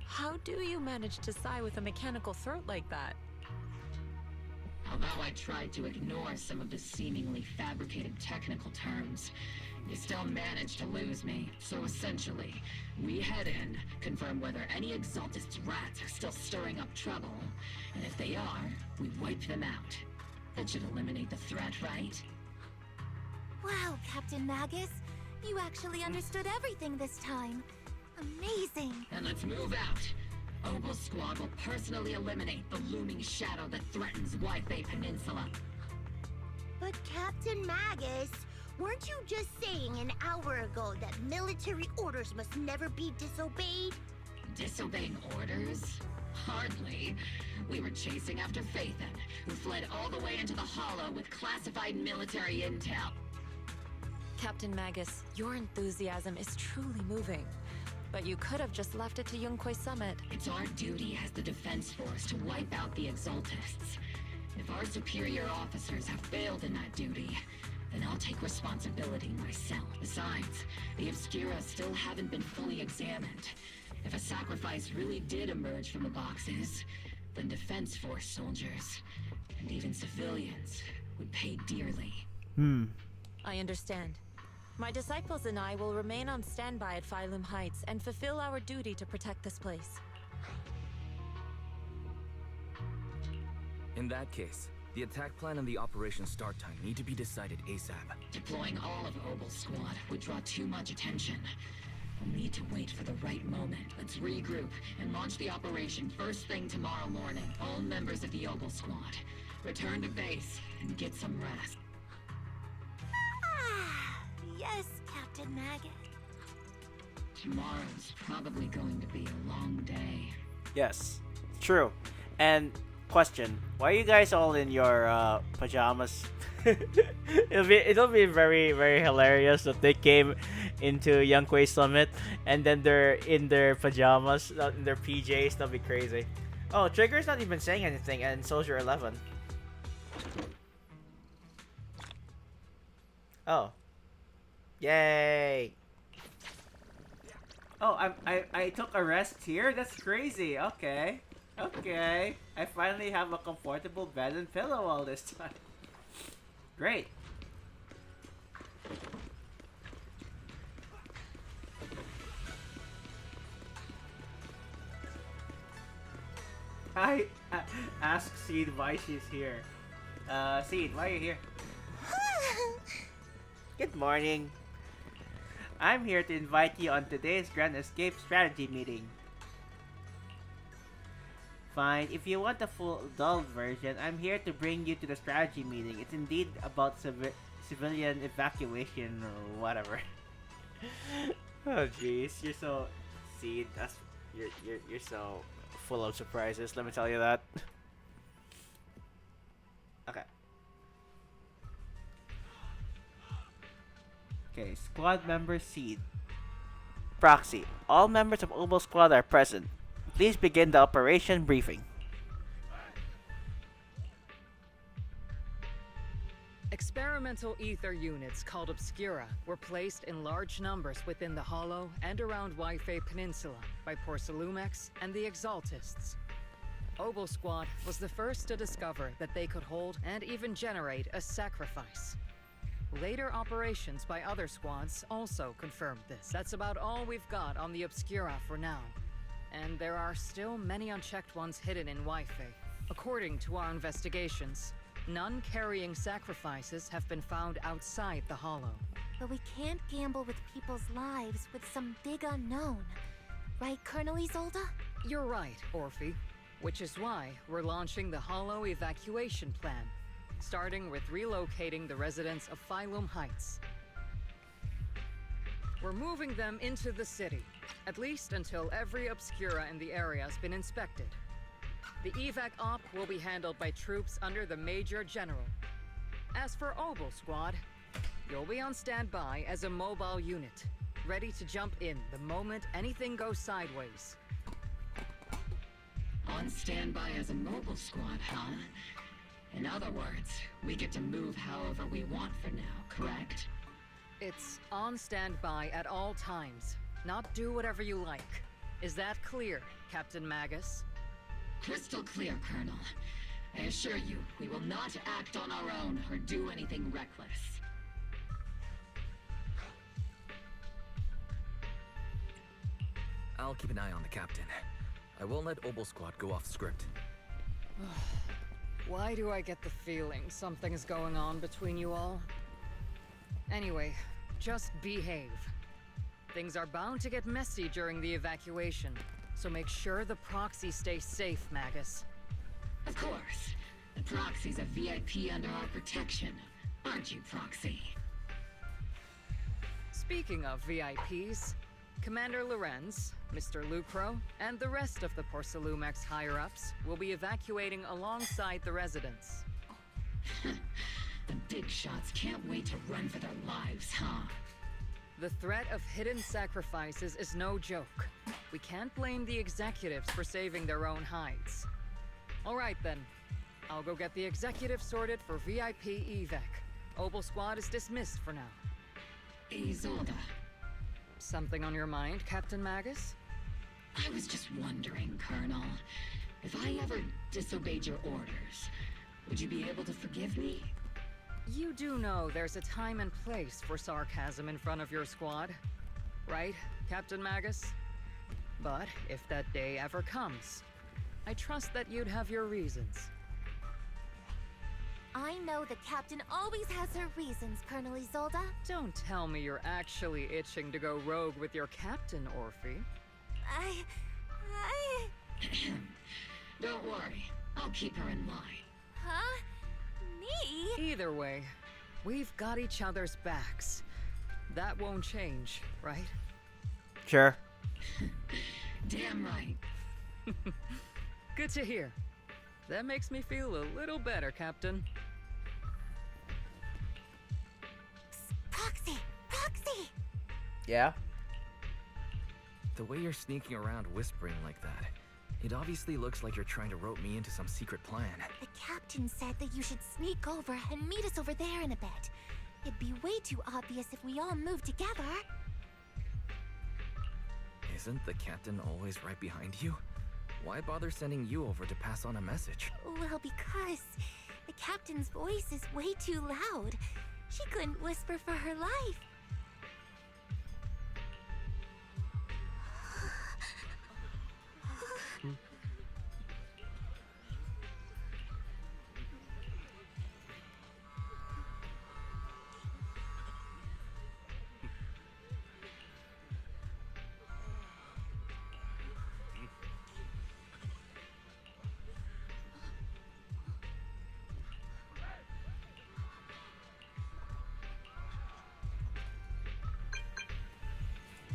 Speaker 7: How do you manage to sigh with a mechanical throat like that?
Speaker 12: Although I tried to ignore some of the seemingly fabricated technical terms, you still managed to lose me. So essentially, we head in, confirm whether any Exaltus rats are still stirring up trouble, and if they are, we wipe them out. That should eliminate the threat, right?
Speaker 4: Wow, Captain Magus. You actually understood everything this time. Amazing.
Speaker 12: And let's move out. Obel Squad will personally eliminate the looming shadow that threatens White Peninsula.
Speaker 18: But Captain Magus, weren't you just saying an hour ago that military orders must never be disobeyed?
Speaker 12: Disobeying orders? Hardly. We were chasing after Phaethon, who fled all the way into the Hollow with classified military intel.
Speaker 7: Captain Magus, your enthusiasm is truly moving. But you could have just left it to Yunquay Summit.
Speaker 12: It's our duty as the Defense Force to wipe out the Exaltists. If our superior officers have failed in that duty, then I'll take responsibility myself. Besides, the Obscura still haven't been fully examined. If a sacrifice really did emerge from the boxes, then Defense Force soldiers, and even civilians, would pay dearly.
Speaker 7: I understand. My disciples and I will remain on standby at Phylum Heights and fulfill our duty to protect this place.
Speaker 3: In that case, the attack plan and the operation start time need to be decided ASAP.
Speaker 12: Deploying all of Obel Squad would draw too much attention. We'll need to wait for the right moment. Let's regroup and launch the operation first thing tomorrow morning. All members of the Obel Squad, return to base and get some rest.
Speaker 4: Yes, Captain Magus.
Speaker 12: Tomorrow's probably going to be a long day.
Speaker 1: Yes, true. And question: why are you guys all in your pajamas? it'll be very, very hilarious if they came into Yunquay Summit and then they're in their pajamas, not in their PJs. That'll be crazy. Oh, Trigger's not even saying anything, and Soldier 11. Oh. Yay! Oh, I took a rest here? That's crazy. Okay. Okay. I finally have a comfortable bed and pillow all this time. Great. I ask Seed why she's here. Seed, why are you here? Good morning. I'm here to invite you on today's Grand Escape strategy meeting. Fine, if you want the full adult version, I'm here to bring you to the strategy meeting. It's indeed about civilian evacuation or whatever. Oh jeez, you're so Seed. That's you're so full of surprises. Let me tell you that. Okay. Okay, squad member Seed. Proxy. All members of Obo Squad are present. Please begin the operation briefing.
Speaker 11: Experimental ether units called Obscura were placed in large numbers within the Hollow and around Waifei Peninsula by Porcelumex and the Exaltists. Obo Squad was the first to discover that they could hold and even generate a sacrifice. Later operations by other squads also confirmed this. That's about all we've got on the Obscura for now. And there are still many unchecked ones hidden in Waifei. According to our investigations, none carrying sacrifices have been found outside the Hollow.
Speaker 4: But we can't gamble with people's lives with some big unknown. Right, Colonel Isolde?
Speaker 11: You're right, Orphe. Which is why we're launching the Hollow evacuation plan, starting with relocating the residents of Phylum Heights. We're moving them into the city, at least until every Obscura in the area has been inspected. The evac op will be handled by troops under the Major General. As for Obo Squad, you'll be on standby as a mobile unit, ready to jump in the moment anything goes sideways.
Speaker 12: On standby as a mobile squad, huh? In other words, we get to move however we want for now, correct?
Speaker 11: It's on standby at all times, not do whatever you like. Is that clear, Captain Magus?
Speaker 12: Crystal clear, Colonel. I assure you, we will not act on our own or do anything reckless.
Speaker 3: I'll keep an eye on the captain. I won't let Obo Squad go off script.
Speaker 11: Why do I get the feeling something's going on between you all? Anyway, just behave. Things are bound to get messy during the evacuation, so make sure the proxy stays safe, Magus.
Speaker 12: Of course. The proxy's a VIP under our protection. Aren't you, Proxy?
Speaker 11: Speaking of VIPs, Commander Lorenz, Mr. Lucro, and the rest of the Porcelumex higher-ups will be evacuating alongside the residents.
Speaker 12: The big shots can't wait to run for their lives, huh?
Speaker 11: The threat of hidden sacrifices is no joke. We can't blame the executives for saving their own hides. All right then. I'll go get the executives sorted for VIP evac. Obo Squad is dismissed for now.
Speaker 12: Isolde.
Speaker 11: Something on your mind, Captain Magus?
Speaker 12: I was just wondering, Colonel. If I ever disobeyed your orders, would you be able to forgive me?
Speaker 11: You do know there's a time and place for sarcasm in front of your squad, right, Captain Magus? But if that day ever comes, I trust that you'd have your reasons.
Speaker 4: I know the captain always has her reasons, Colonel Isolde.
Speaker 11: Don't tell me you're actually itching to go rogue with your captain, Orphe.
Speaker 12: Don't worry. I'll keep her in line.
Speaker 4: Huh? Me?
Speaker 11: Either way, we've got each other's backs. That won't change, right?
Speaker 1: Sure.
Speaker 12: Damn right.
Speaker 11: Good to hear. That makes me feel a little better, Captain.
Speaker 4: Proxy! Proxy!
Speaker 1: Yeah?
Speaker 3: The way you're sneaking around whispering like that, it obviously looks like you're trying to rope me into some secret plan.
Speaker 4: The captain said that you should sneak over and meet us over there in a bit. It'd be way too obvious if we all moved together.
Speaker 3: Isn't the captain always right behind you? Why bother sending you over to pass on a message?
Speaker 4: Well, because the captain's voice is way too loud. She couldn't whisper for her life.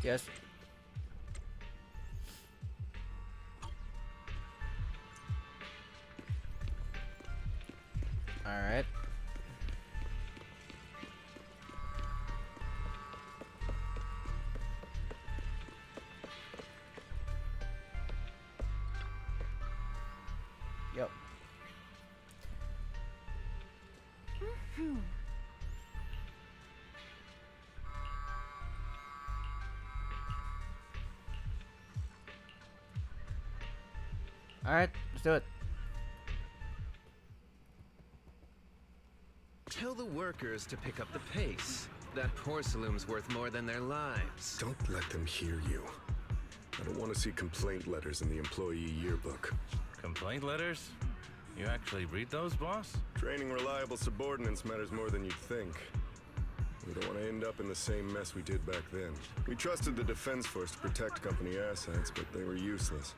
Speaker 1: Yes. Alright. Yep. Alright, let's do it.
Speaker 5: Tell the workers to pick up the pace. That porcelain's worth more than their lives.
Speaker 22: Don't let them hear you. I don't want to see complaint letters in the employee yearbook.
Speaker 8: Complaint letters? You actually read those, boss?
Speaker 22: Training reliable subordinates matters more than you'd think. We don't want to end up in the same mess we did back then. We trusted the Defense Force to protect company assets, but they were useless.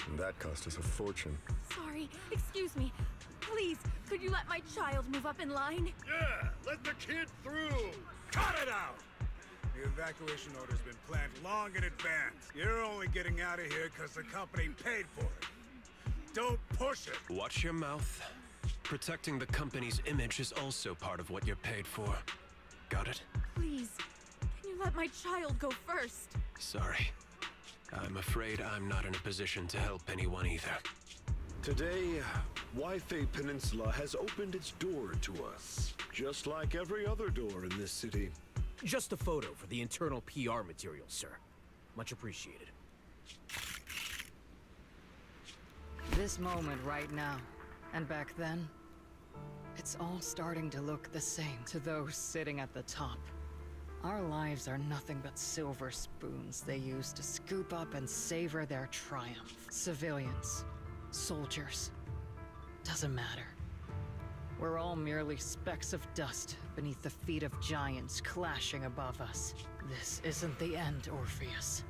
Speaker 22: And that cost us a fortune.
Speaker 10: Sorry, excuse me. Please, could you let my child move up in line?
Speaker 22: Yeah, let the kid through!
Speaker 23: Cut it out! The evacuation order's been planned long in advance. You're only getting out of here because the company paid for it. Don't push it!
Speaker 5: Watch your mouth. Protecting the company's image is also part of what you're paid for. Got it?
Speaker 10: Please, can you let my child go first?
Speaker 5: Sorry. I'm afraid I'm not in a position to help anyone either.
Speaker 22: Today, Wi-Fi Peninsula has opened its door to us, just like every other door in this city.
Speaker 20: Just a photo for the internal PR material, sir. Much appreciated.
Speaker 11: This moment right now, and back then, it's all starting to look the same to those sitting at the top. Our lives are nothing but silver spoons they use to scoop up and savor their triumph. Civilians, soldiers, doesn't matter. We're all merely specks of dust beneath the feet of giants clashing above us. This isn't the end, Orpheus.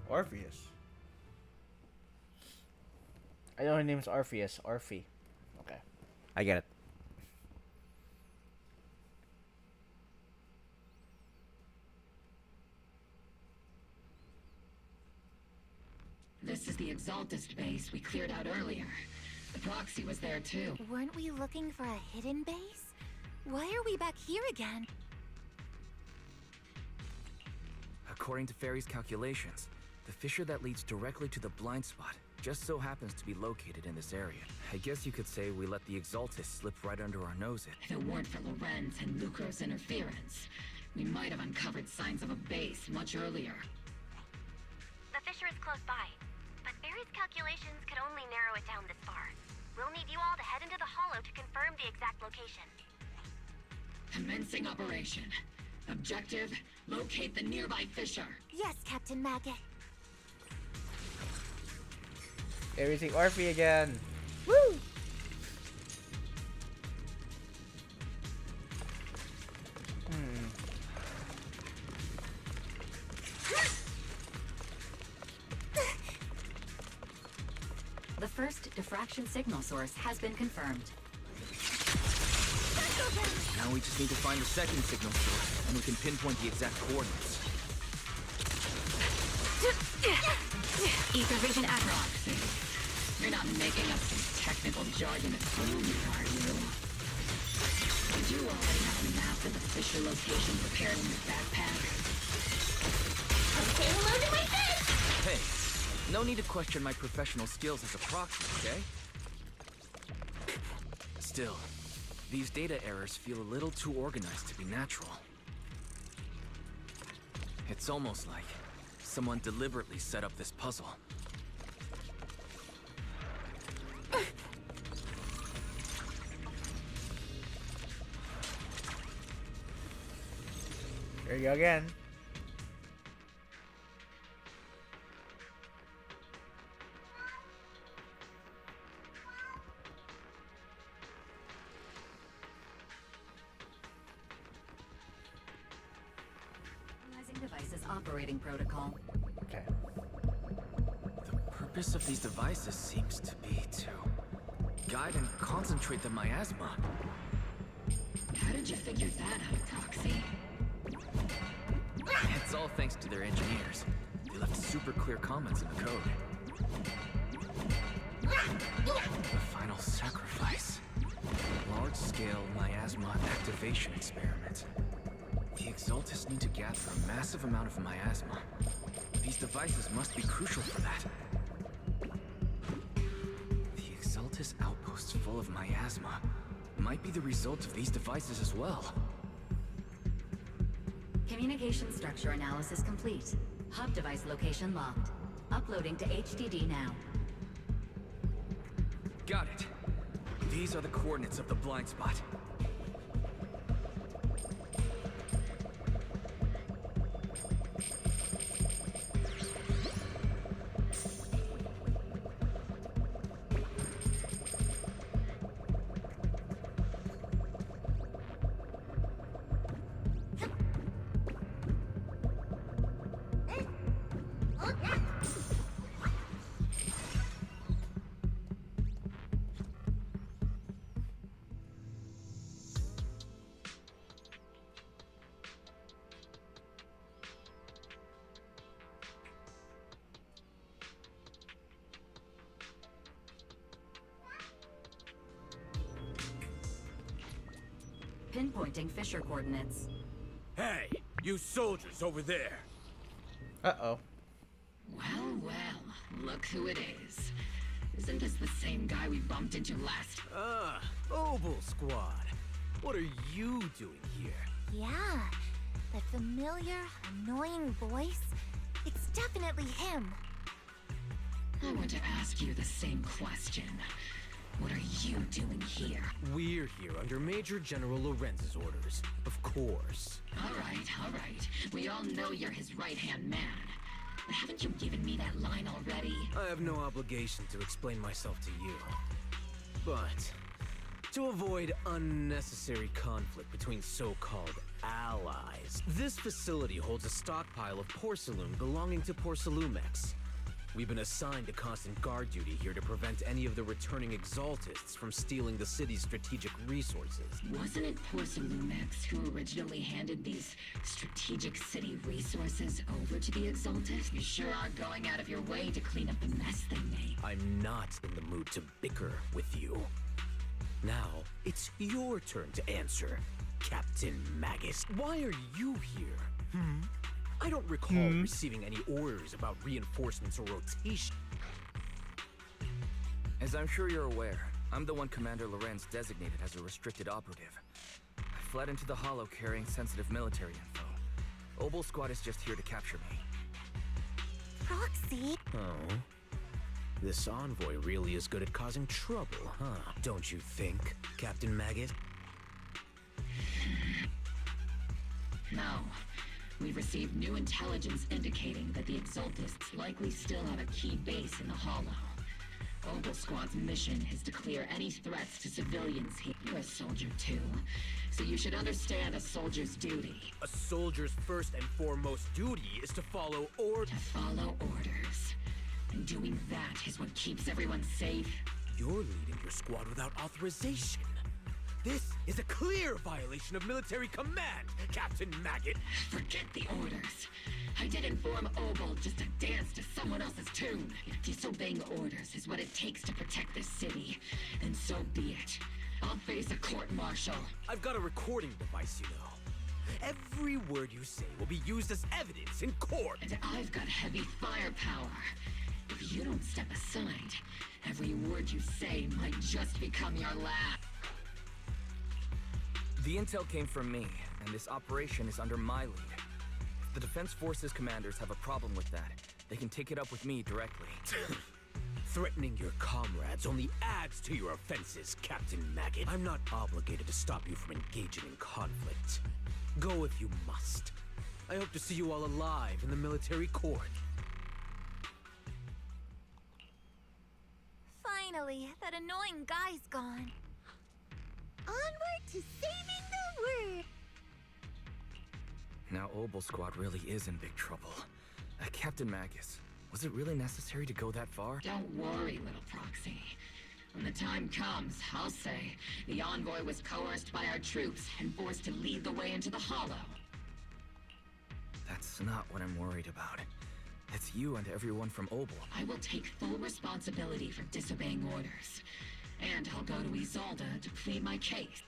Speaker 1: Orpheus. I know her name's Orpheus. Orphe. Okay. I get it.
Speaker 12: This is the Exaltist base we cleared out earlier. The proxy was there too.
Speaker 4: Weren't we looking for a hidden base? Why are we back here again?
Speaker 3: According to Fairy's calculations, the fissure that leads directly to the blind spot just so happens to be located in this area. I guess you could say we let the Exaltist slip right under our noses.
Speaker 12: If it weren't for Lorenz and Lucro's interference, we might have uncovered signs of a base much earlier.
Speaker 6: The fissure is close by, but Barry's calculations could only narrow it down this far. We'll need you all to head into the hollow to confirm the exact location.
Speaker 12: Commencing operation. Objective, locate the nearby fissure.
Speaker 4: Yes, Captain Maggot.
Speaker 1: Everything Orphe again. Woo!
Speaker 16: The first diffraction signal source has been confirmed.
Speaker 3: Now we just need to find the second signal source, and we can pinpoint the exact coordinates.
Speaker 12: Ether vision proxy. You're not making up some technical jargon to fool me, are you? Did you already have a map of the fissure location prepared in your backpack?
Speaker 18: Okay, hello to my fist!
Speaker 3: Hey, no need to question my professional skills as a proxy, okay? Still, these data errors feel a little too organized to be natural. It's almost like someone deliberately set up this puzzle.
Speaker 1: There you go again.
Speaker 16: Analyzing devices operating protocol.
Speaker 1: Okay.
Speaker 3: The purpose of these devices seems to be to guide and concentrate the miasma.
Speaker 12: How did you figure that out, Proxy?
Speaker 3: all thanks to their engineers. They left super clear comments in the code. The final sacrifice. Large-scale miasma activation experiment. The Exaltis need to gather a massive amount of miasma. These devices must be crucial for that. The Exaltis outposts full of miasma might be the result of these devices as well.
Speaker 16: Communication structure analysis complete. Hub device location locked. Uploading to HDD now.
Speaker 3: Got it. These are the coordinates of the blind spot.
Speaker 16: Pinpointing Fisher coordinates.
Speaker 20: Hey, you soldiers over there!
Speaker 1: Uh-oh.
Speaker 12: Well, well, look who it is. Isn't this the same guy we bumped into last?
Speaker 20: Obel Squad. What are you doing here?
Speaker 4: Yeah, that familiar, annoying voice. It's definitely him.
Speaker 12: I want to ask you the same question. What are you doing here?
Speaker 20: We're here under Major General Lorenz's orders, of course.
Speaker 12: All right. We all know you're his right-hand man. But haven't you given me that line already?
Speaker 20: I have no obligation to explain myself to you. But to avoid unnecessary conflict between so-called allies, this facility holds a stockpile of porcelain belonging to Porcelumex. We've been assigned to constant guard duty here to prevent any of the returning Exaltists from stealing the city's strategic resources.
Speaker 12: Wasn't it Porcelumex who originally handed these strategic city resources over to the Exaltists? You sure are going out of your way to clean up the mess they made.
Speaker 20: I'm not in the mood to bicker with you. Now, it's your turn to answer, Captain Magus. Why are you here? I don't recall receiving any orders about reinforcements or rotation.
Speaker 3: As I'm sure you're aware, I'm the one Commander Lorenz designated as a restricted operative. I fled into the Hollow carrying sensitive military info. Obel Squad is just here to capture me.
Speaker 4: Proxy?
Speaker 20: Oh. This envoy really is good at causing trouble, huh? Don't you think, Captain Magus?
Speaker 12: No. We've received new intelligence indicating that the Exaltists likely still have a key base in the Hollow. Obel Squad's mission is to clear any threats to civilians here. You're a soldier too, so you should understand a soldier's duty.
Speaker 20: A soldier's first and foremost duty is to follow orders.
Speaker 12: To follow orders. And doing that is what keeps everyone safe.
Speaker 20: You're leading your squad without authorization. This is a clear violation of military command, Captain Maggot.
Speaker 12: Forget the orders. I did inform Obel just to dance to someone else's tune. If disobeying orders is what it takes to protect this city, then so be it. I'll face a court-martial.
Speaker 20: I've got a recording device, you know. Every word you say will be used as evidence in court.
Speaker 12: And I've got heavy firepower. If you don't step aside, every word you say might just become your last.
Speaker 3: The intel came from me, and this operation is under my lead. If the Defense Forces commanders have a problem with that, they can take it up with me directly.
Speaker 20: Threatening your comrades only adds to your offenses, Captain Maggot. I'm not obligated to stop you from engaging in conflict. Go if you must. I hope to see you all alive in the military court.
Speaker 4: Finally, that annoying guy's gone. Onward to saving the world!
Speaker 3: Now Obel Squad really is in big trouble. Captain Magus, was it really necessary to go that far?
Speaker 12: Don't worry, little proxy. When the time comes, I'll say the envoy was coerced by our troops and forced to lead the way into the Hollow.
Speaker 3: That's not what I'm worried about. It's you and everyone from Obel.
Speaker 12: I will take full responsibility for disobeying orders. And I'll go to Isolde to plead my case.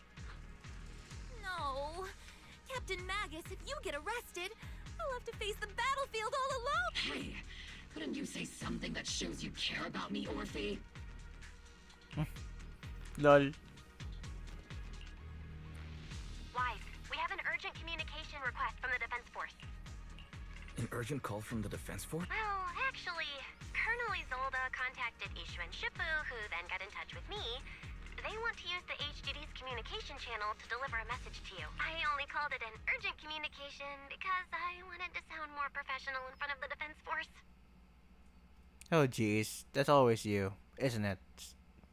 Speaker 10: No! Captain Magus, if you get arrested, I'll have to face the battlefield all alone!
Speaker 12: Hey, couldn't you say something that shows you care about me, Orphe?
Speaker 1: Lol.
Speaker 6: Wise, we have an urgent communication request from the Defense Force.
Speaker 3: An urgent call from the Defense Force?
Speaker 6: Well, actually, Colonel Isolde contacted Ishu and Shifu, who then got in touch with me. They want to use the HDD's communication channel to deliver a message to you. I only called it an urgent communication because I wanted to sound more professional in front of the Defense Force.
Speaker 1: Oh jeez, that's always you, isn't it,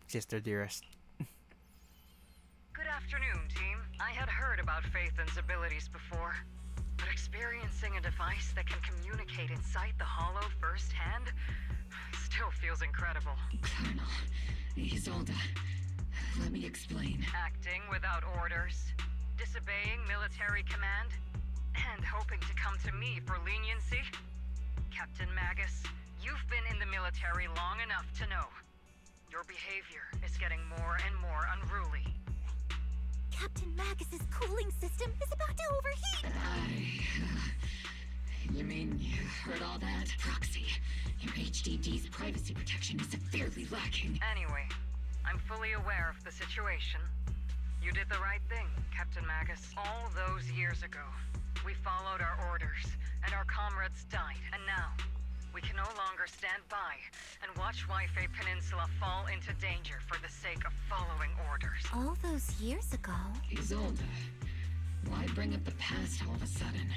Speaker 1: Sister Dearest?
Speaker 11: Good afternoon, team. I had heard about Phaethon's abilities before, but experiencing a device that can communicate inside the Hollow firsthand still feels incredible.
Speaker 12: Colonel, Isolde, let me explain.
Speaker 11: Acting without orders, disobeying military command, and hoping to come to me for leniency? Captain Magus, you've been in the military long enough to know. Your behavior is getting more and more unruly.
Speaker 10: Captain Magus's cooling system is about to overheat!
Speaker 12: You mean you heard all that? Proxy, your HDD's privacy protection is severely lacking.
Speaker 11: Anyway, I'm fully aware of the situation. You did the right thing, Captain Magus. All those years ago, we followed our orders, and our comrades died. And now, we can no longer stand by and watch Waifei Peninsula fall into danger for the sake of following orders.
Speaker 10: All those years ago?
Speaker 12: Isolde, why bring up the past all of a sudden?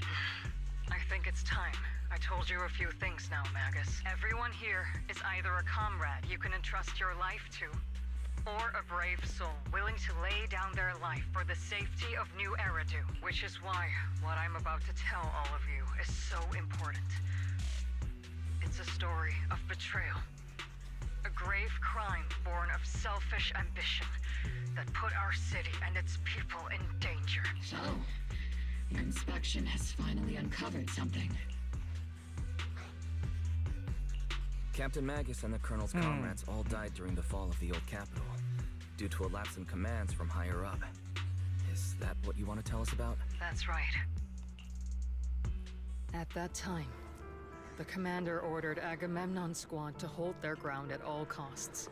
Speaker 11: I think it's time. I told you a few things now, Magus. Everyone here is either a comrade you can entrust your life to, or a brave soul willing to lay down their life for the safety of New Eridu. Which is why what I'm about to tell all of you is so important. It's a story of betrayal. A grave crime born of selfish ambition that put our city and its people in danger.
Speaker 12: So, your inspection has finally uncovered something.
Speaker 3: Captain Magus and the Colonel's comrades all died during the fall of the old capital, due to a lapse in commands from higher up. Is that what you want to tell us about?
Speaker 11: That's right. At that time, the commander ordered Agamemnon's squad to hold their ground at all costs,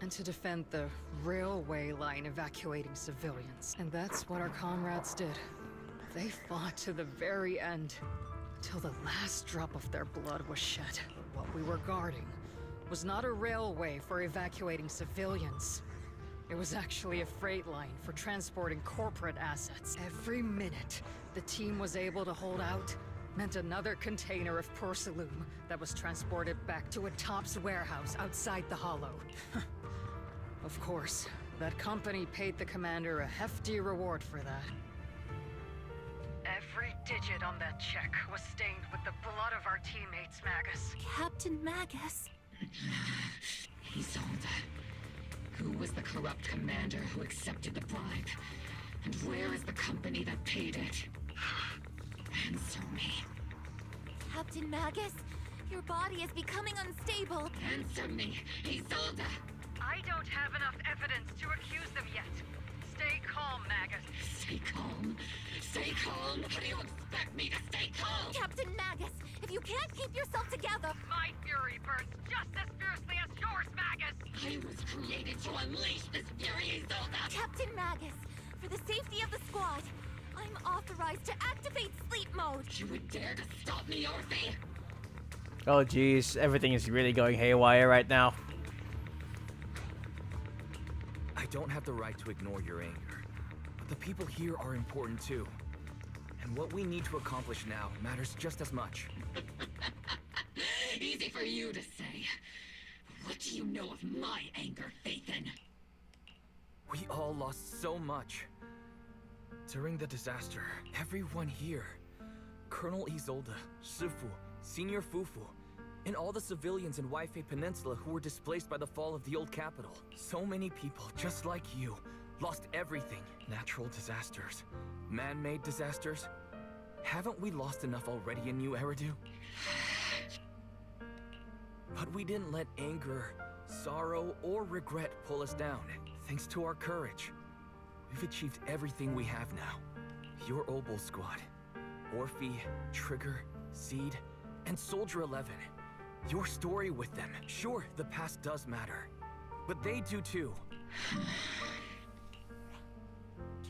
Speaker 11: and to defend the railway line evacuating civilians. And that's what our comrades did. They fought to the very end, till the last drop of their blood was shed. What we were guarding was not a railway for evacuating civilians. It was actually a freight line for transporting corporate assets. Every minute the team was able to hold out meant another container of porcelain that was transported back to a Topps warehouse outside the Hollow. Of course, that company paid the commander a hefty reward for that. Every digit on that check was stained with the blood of our teammates, Magus.
Speaker 10: Captain Magus?
Speaker 12: Isolde, who was the corrupt commander who accepted the bribe? And where is the company that paid it? Answer me.
Speaker 10: Captain Magus, your body is becoming unstable.
Speaker 12: Answer me, Isolde!
Speaker 11: I don't have enough evidence to accuse them yet. Stay calm, Magus.
Speaker 12: Stay calm? Stay calm? How do you expect me to stay calm?
Speaker 10: Captain Magus, if you can't keep yourself together...
Speaker 11: My fury burns just as fiercely as yours, Magus!
Speaker 12: I was created to unleash this fury, Isolde!
Speaker 10: Captain Magus, for the safety of the squad, I'm authorized to activate sleep mode.
Speaker 12: You would dare to stop me, Orphe?
Speaker 1: Oh jeez, everything is really going haywire right now.
Speaker 3: I don't have the right to ignore your anger, but the people here are important too. And what we need to accomplish now matters just as much.
Speaker 12: Easy for you to say. What do you know of my anger, Phaethon?
Speaker 3: We all lost so much. During the disaster, everyone here, Colonel Isolde, Shifu, Senior Fufu, and all the civilians in Waifei Peninsula who were displaced by the fall of the old capital. So many people, just like you, lost everything. Natural disasters, man-made disasters, Haven't we lost enough already in New Eridu? But we didn't let anger, sorrow, or regret pull us down, thanks to our courage. We've achieved everything we have now. Your Obol squad, Orphe, Trigger, Seed, and Soldier 11. Your story with them. Sure, the past does matter, but they do too.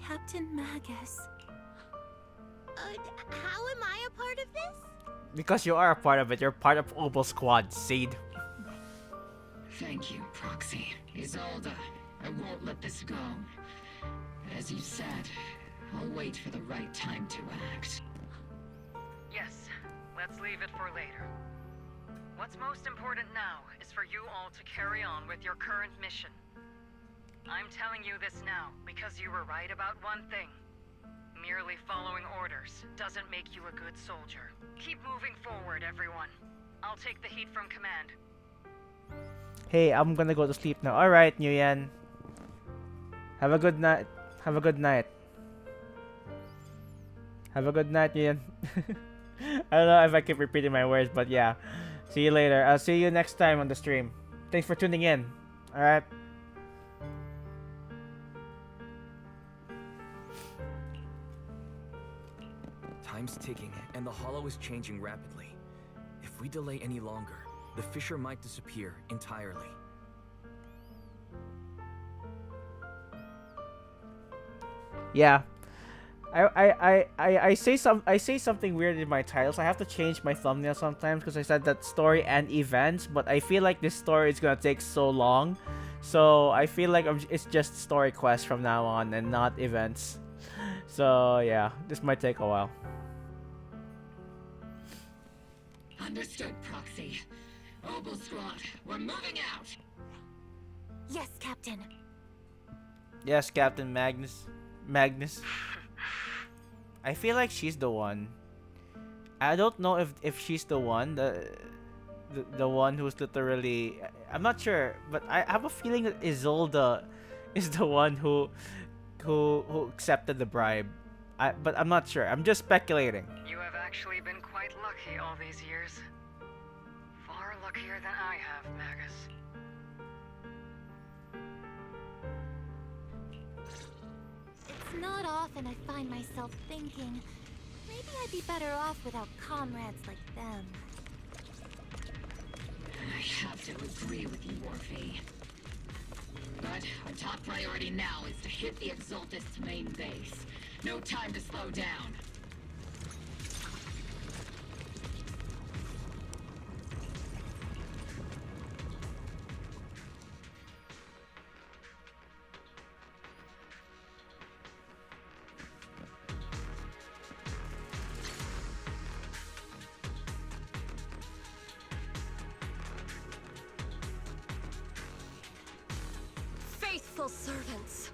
Speaker 4: Captain Magus.
Speaker 18: How am I a part of this?
Speaker 1: Because you are a part of it. You're part of Obol Squad, Seed.
Speaker 12: Thank you, Proxy. Isolde, I won't let this go. As you said, I'll wait for the right time to act.
Speaker 11: Yes, let's leave it for later. What's most important now is for you all to carry on with your current mission. I'm telling you this now because you were right about one thing. Merely following orders doesn't make you a good soldier. Keep moving forward, everyone. I'll take the heat from command.
Speaker 1: Hey, I'm gonna go to sleep now. Alright, Nguyen. Have a good night. Have a good night. Have a good night, Nguyen. I don't know if I keep repeating my words, but yeah. See you later. I'll see you next time on the stream. Thanks for tuning in. Alright.
Speaker 3: Time's ticking, and the Hollow is changing rapidly. If we delay any longer, the fissure might disappear entirely.
Speaker 1: Yeah. I say something weird in my titles. I have to change my thumbnail sometimes because I said that story and events, but I feel like this story is gonna take so long, so I feel like it's just story quests from now on and not events. So yeah, this might take a while.
Speaker 12: Understood, Proxy. Obol Squad, we're moving out!
Speaker 4: Yes, Captain.
Speaker 1: Yes, Captain Magnus. I feel like she's the one. I don't know if she's the one, the one who's literally. I'm not sure, but I have a feeling that Isolde is the one who accepted the bribe. But I'm not sure. I'm just speculating.
Speaker 11: You have actually been quite lucky all these years. Far luckier than I have, Magus.
Speaker 4: It's not often I find myself thinking, maybe I'd be better off without comrades like them.
Speaker 12: I have to agree with you, Orphe. But our top priority now is to hit the Exaltist's main base. No time to slow down.
Speaker 10: Faithful servants.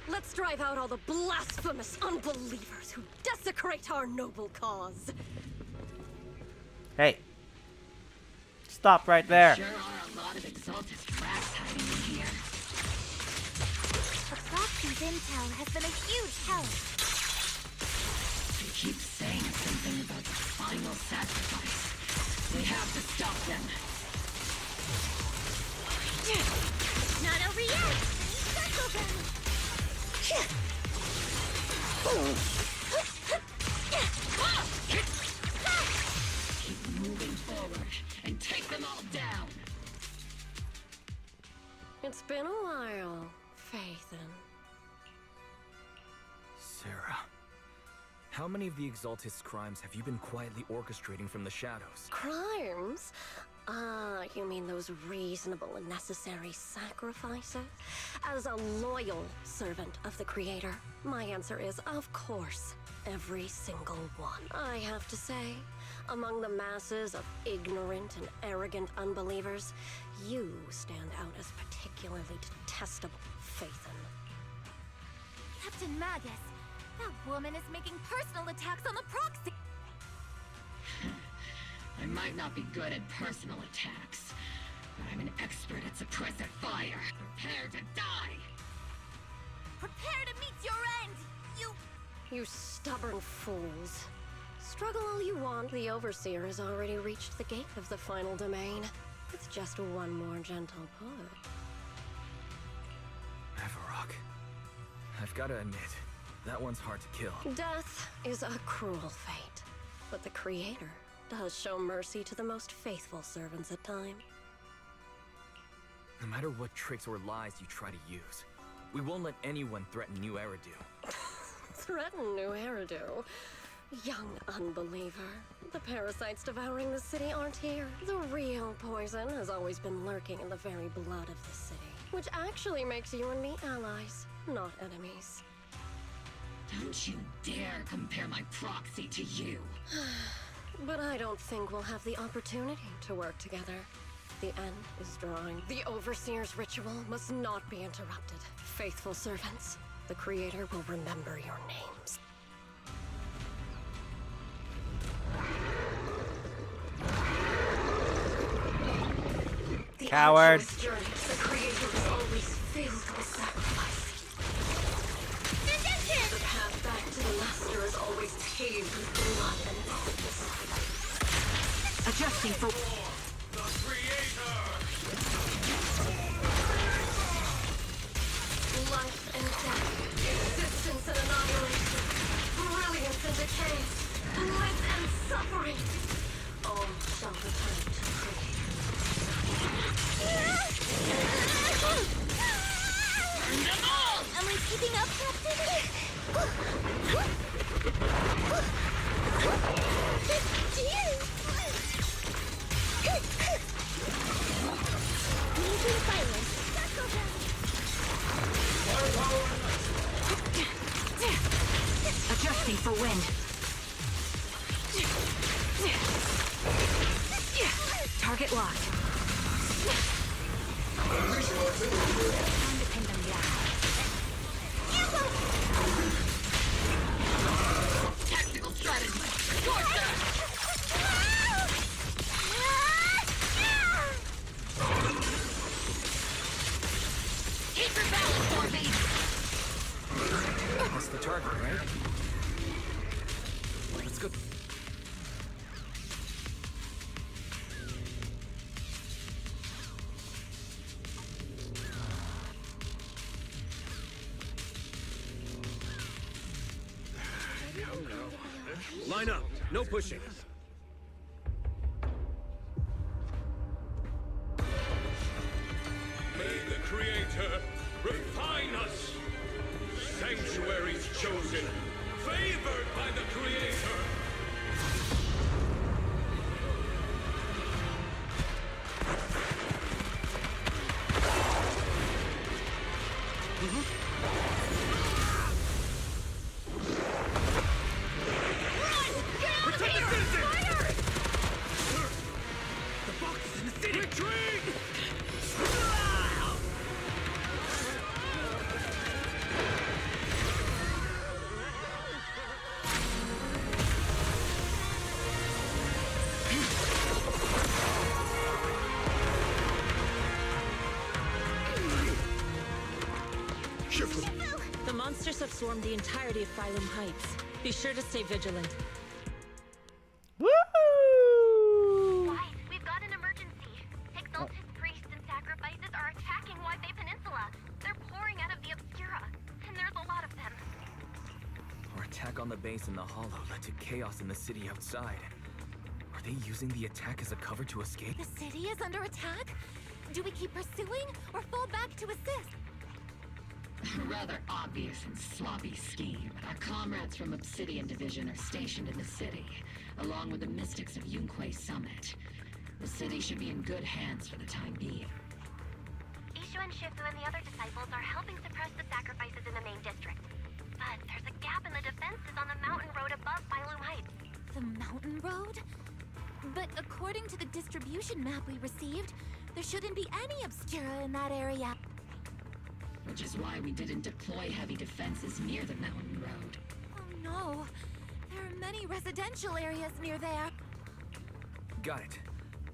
Speaker 10: Let's drive out all the blasphemous unbelievers who desecrate our noble cause.
Speaker 1: Hey. Stop right there.
Speaker 12: Sure are a lot of Exaltist rats hiding in here.
Speaker 4: The Proxy's intel has been a huge help.
Speaker 12: They keep saying something about the final sacrifice. We have to stop them.
Speaker 18: Not over yet! Circle them!
Speaker 12: Keep moving forward and take them all down.
Speaker 10: It's been a while, Phaethon.
Speaker 3: Sarah, how many of the Exaltist's crimes have you been quietly orchestrating from the shadows?
Speaker 10: Crimes? You mean those reasonable and necessary sacrifices? As a loyal servant of the Creator, my answer is, of course, every single one. I have to say, among the masses of ignorant and arrogant unbelievers, you stand out as particularly detestable, Phaethon.
Speaker 4: Captain Magus, that woman is making personal attacks on the Proxy.
Speaker 12: I might not be good at personal attacks, but I'm an expert at suppressive fire. Prepare to die!
Speaker 18: Prepare to meet your end, you
Speaker 10: you stubborn fools. Struggle all you want, the Overseer has already reached the gate of the final domain. It's just one more gentle push.
Speaker 3: Avarok. I've gotta admit, that one's hard to kill.
Speaker 10: Death is a cruel fate, but the Creator does show mercy to the most faithful servants at times.
Speaker 3: No matter what tricks or lies you try to use, we won't let anyone threaten New Eridu.
Speaker 10: Threaten New Eridu? Young unbeliever. The parasites devouring the city aren't here. The real poison has always been lurking in the very blood of the city, which actually makes you and me allies, not enemies.
Speaker 12: Don't you dare compare my proxy to you.
Speaker 10: But I don't think we'll have the opportunity to work together. The end is drawing. The Overseer's ritual must not be interrupted. Faithful servants, the Creator will remember your names.
Speaker 1: Coward.
Speaker 10: The Creator is always filled with sacrifice. The path back to the Master is always paved with blood and sacrifice.
Speaker 13: Adjusting for...
Speaker 22: The Creator!
Speaker 10: Life and death, existence and annihilation, brilliance and decay, bliss and suffering, all shall return to the Creator.
Speaker 4: Am I keeping up, Captain? Using silence.
Speaker 13: Adjusting for wind. Target locked. Time to pin them down.
Speaker 12: Tactical strategy. Towards that. Keep your balance, Orby.
Speaker 3: That's the target, right? Let's go.
Speaker 19: Line up. No pushing.
Speaker 22: May the Creator refine us. Sanctuaries chosen, favored by the Creator.
Speaker 7: The monsters have swarmed the entirety of Phylum Heights. Be sure to stay vigilant.
Speaker 1: Woo!
Speaker 6: Guys, we've got an emergency. Exalted priests and sacrifices are attacking Waifei Peninsula. They're pouring out of the Obscura, and there's a lot of them.
Speaker 3: Our attack on the base in the Hollow led to chaos in the city outside. Are they using the attack as a cover to escape?
Speaker 4: The city is under attack? Do we keep pursuing or fall back to assist?
Speaker 12: A rather obvious and sloppy scheme. Our comrades from Obsidian Division are stationed in the city, along with the mystics of Yunquay Summit. The city should be in good hands for the time being.
Speaker 6: Ishu and Shifu and the other disciples are helping suppress the sacrifices in the main district. But there's a gap in the defenses on the mountain road above Phylum Heights.
Speaker 4: The mountain road? But according to the distribution map we received, there shouldn't be any Obscura in that area.
Speaker 12: Which is why we didn't deploy heavy defenses near the mountain road.
Speaker 4: Oh no, there are many residential areas near there.
Speaker 3: Got it.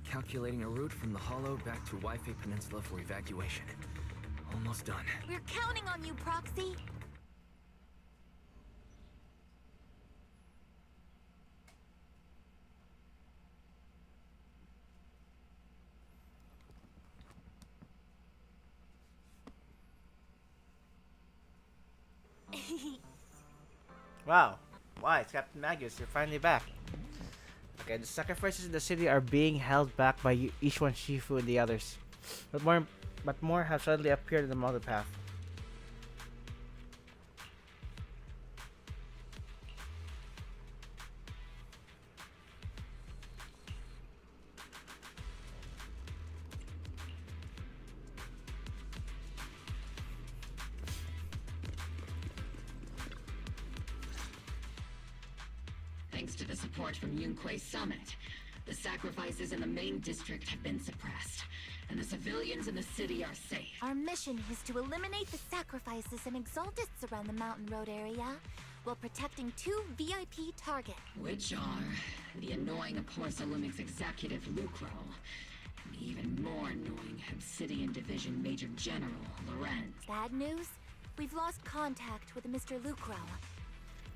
Speaker 3: Calculating a route from the Hollow back to Waifei Peninsula for evacuation. Almost done.
Speaker 4: We're counting on you, Proxy.
Speaker 1: Wow. Why? It's Captain Magus. You're finally back. Okay, the sacrifices in the city are being held back by Ishwan, Shifu, and the others. But more have suddenly appeared in the mountain path.
Speaker 12: Thanks to the support from Yunquei Summit, the sacrifices in the main district have been suppressed, and the civilians in the city are safe.
Speaker 4: Our mission is to eliminate the sacrifices and exaltists around the Mountain Road area, while protecting 2 VIP targets.
Speaker 12: Which are the annoying Porcelumix executive Lucro, and the even more annoying Obsidian Division Major General Lorenz.
Speaker 4: Bad news? We've lost contact with Mr. Lucro.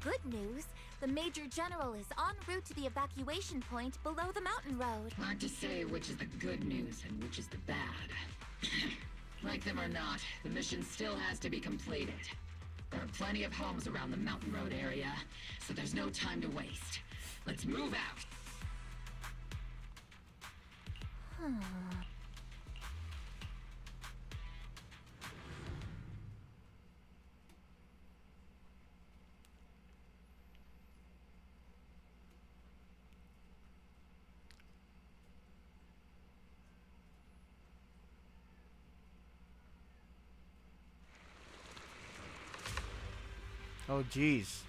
Speaker 4: Good news, the Major General is en route to the evacuation point below the mountain road.
Speaker 12: Hard to say which is the good news and which is the bad. Like them or not, the mission still has to be completed. There are plenty of homes around the mountain road area, so there's no time to waste. Let's move out!
Speaker 1: Oh, jeez.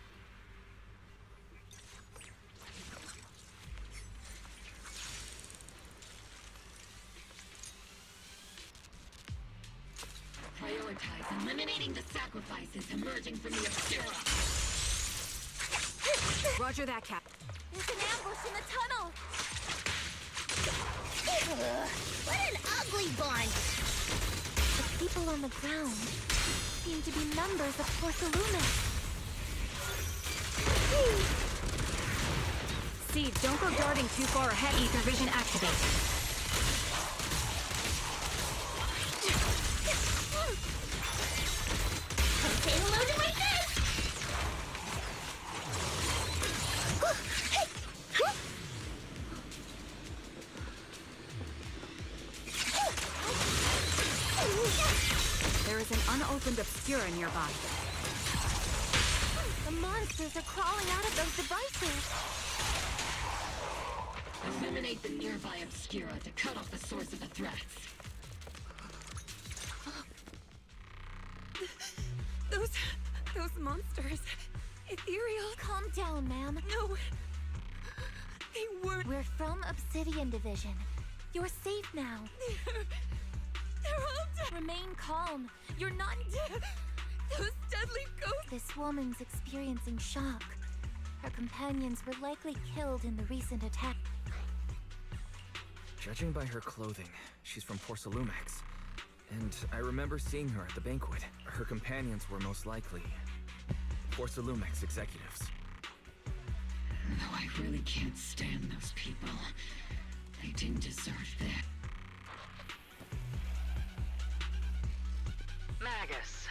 Speaker 12: Prioritize eliminating the sacrifices emerging from the Obscura.
Speaker 13: Roger that, Cap.
Speaker 4: There's an ambush in the tunnel!
Speaker 18: What an ugly bunch!
Speaker 4: The people on the ground seem to be members of Porcelumix.
Speaker 13: Steve, don't go darting too far ahead. Ether vision activate.
Speaker 18: Come say hello to my friends!
Speaker 13: There is an unopened Obscura nearby.
Speaker 4: The monsters are crawling out of those devices.
Speaker 12: Eliminate the nearby Obscura to cut off the source of the threats.
Speaker 7: Those monsters. Ethereal.
Speaker 4: Calm down, ma'am.
Speaker 7: No. They weren't.
Speaker 4: We're from Obsidian Division. You're safe now.
Speaker 7: They're all dead.
Speaker 4: Remain calm. You're not dead.
Speaker 7: Those deadly ghosts.
Speaker 4: This woman's experiencing shock. Her companions were likely killed in the recent attack.
Speaker 3: Judging by her clothing, she's from Porcelumix. And I remember seeing her at the banquet. Her companions were most likely Porcelumix executives.
Speaker 12: Though I really can't stand those people. They didn't deserve that.
Speaker 14: Magus,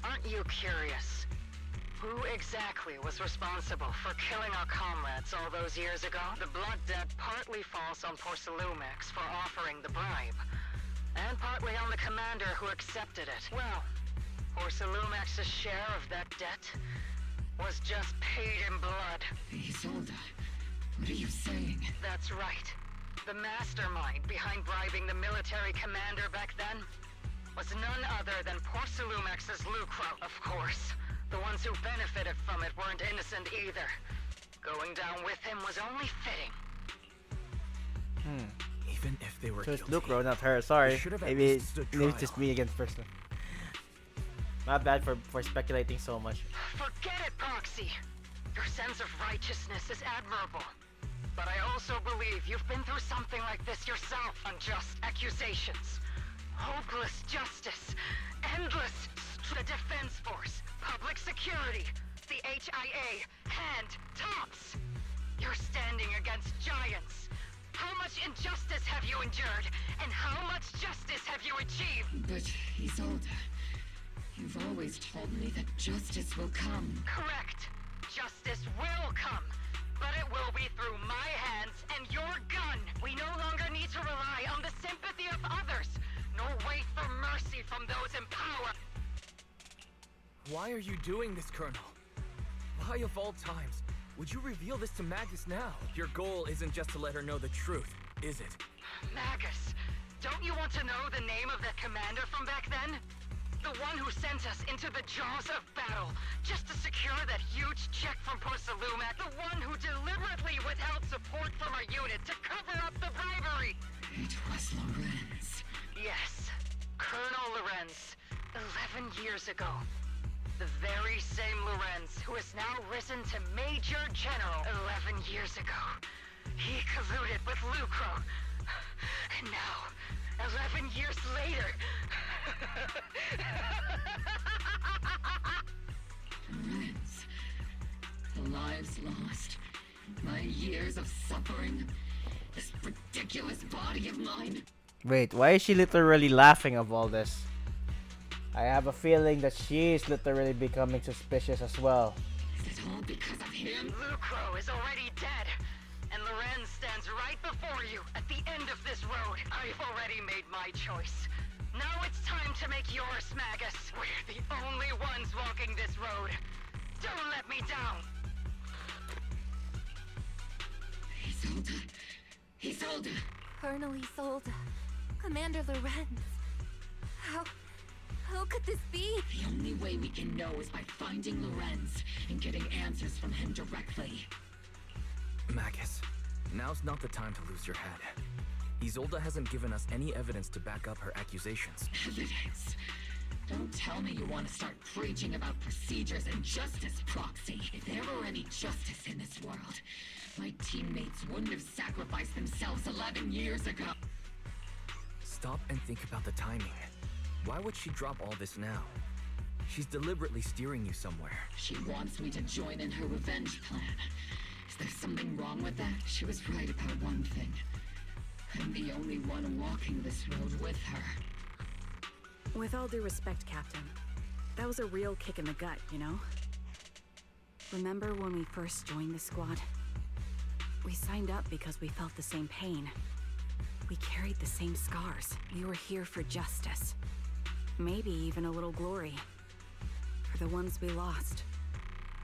Speaker 14: aren't you curious? Who exactly was responsible for killing our comrades all those years ago? The blood debt partly falls on Porcelumix for offering the bribe, and partly on the commander who accepted it. Well, Porcelumix's share of that debt was just paid in blood.
Speaker 12: Isolde, what are you saying?
Speaker 14: That's right. The mastermind behind bribing the military commander back then was none other than Porcelumix's Lucro. Of course, the ones who benefited from it weren't innocent either. Going down with him was only fitting.
Speaker 3: Even if they were
Speaker 1: So it's
Speaker 3: guilty,
Speaker 1: Lucro, not her. Sorry.
Speaker 3: should have at
Speaker 1: Maybe
Speaker 3: least stood
Speaker 1: it's
Speaker 3: trial.
Speaker 1: just me against person. My bad for speculating so much.
Speaker 14: Forget it, Proxy. Your sense of righteousness is admirable. But I also believe you've been through something like this yourself. Unjust accusations, hopeless justice, endless the defense force, public security, the HIA, and tops. You're standing against giants. How much injustice have you endured, and how much justice have you achieved?
Speaker 12: But, Isolde, you've always told me that justice will come.
Speaker 14: Correct. Justice justice will come, but it will be through my hands and your gun. We no longer need to rely on the sympathy of others, nor wait for mercy from those in power.
Speaker 3: Why are you doing this, Colonel? Why of all times would you reveal this to Magus now? Your goal isn't just to let her know the truth, is it?
Speaker 14: Magus, don't you want to know the name of that commander from back then? The one who sent us into the jaws of battle just to secure that huge check from Porsalumac. The one who deliberately withheld support from our unit to cover up the bribery.
Speaker 12: It was Lorenz.
Speaker 14: Yes, Colonel Lorenz, 11 years ago. The very same Lorenz who has now risen to Major General 11 years ago. He colluded with Lucro. And now, 11 years later...
Speaker 12: Lorenz. The lives lost. My years of suffering. This ridiculous body of mine.
Speaker 1: Wait, why is she literally laughing of all this? I have a feeling that she is literally becoming suspicious as well.
Speaker 12: Is it all because of him?
Speaker 14: Lucro is already dead, and Lorenz stands right before you at the end of this road. I've already made my choice. Now it's time to make yours, Magus. We're the only ones walking this road. Don't let me down.
Speaker 12: Isolde. Isolde.
Speaker 4: Colonel Isolde. Commander Lorenz. How could this be?
Speaker 12: The only way we can know is by finding Lorenz and getting answers from him directly.
Speaker 3: Magus, now's not the time to lose your head. Isolde hasn't given us any evidence to back up her accusations.
Speaker 12: Evidence? Don't tell me you want to start preaching about procedures and justice, Proxy. If there were any justice in this world, my teammates wouldn't have sacrificed themselves 11 years ago.
Speaker 3: Stop and think about the timing. Why would she drop all this now? She's deliberately steering you somewhere.
Speaker 12: She wants me to join in her revenge plan. Is there something wrong with that? She was right about one thing. I'm the only one walking this road with her.
Speaker 13: With all due respect, Captain, that was a real kick in the gut, you know? Remember when we first joined the squad? We signed up because we felt the same pain. We carried the same scars. We were here for justice. Maybe even a little glory. For the ones we lost.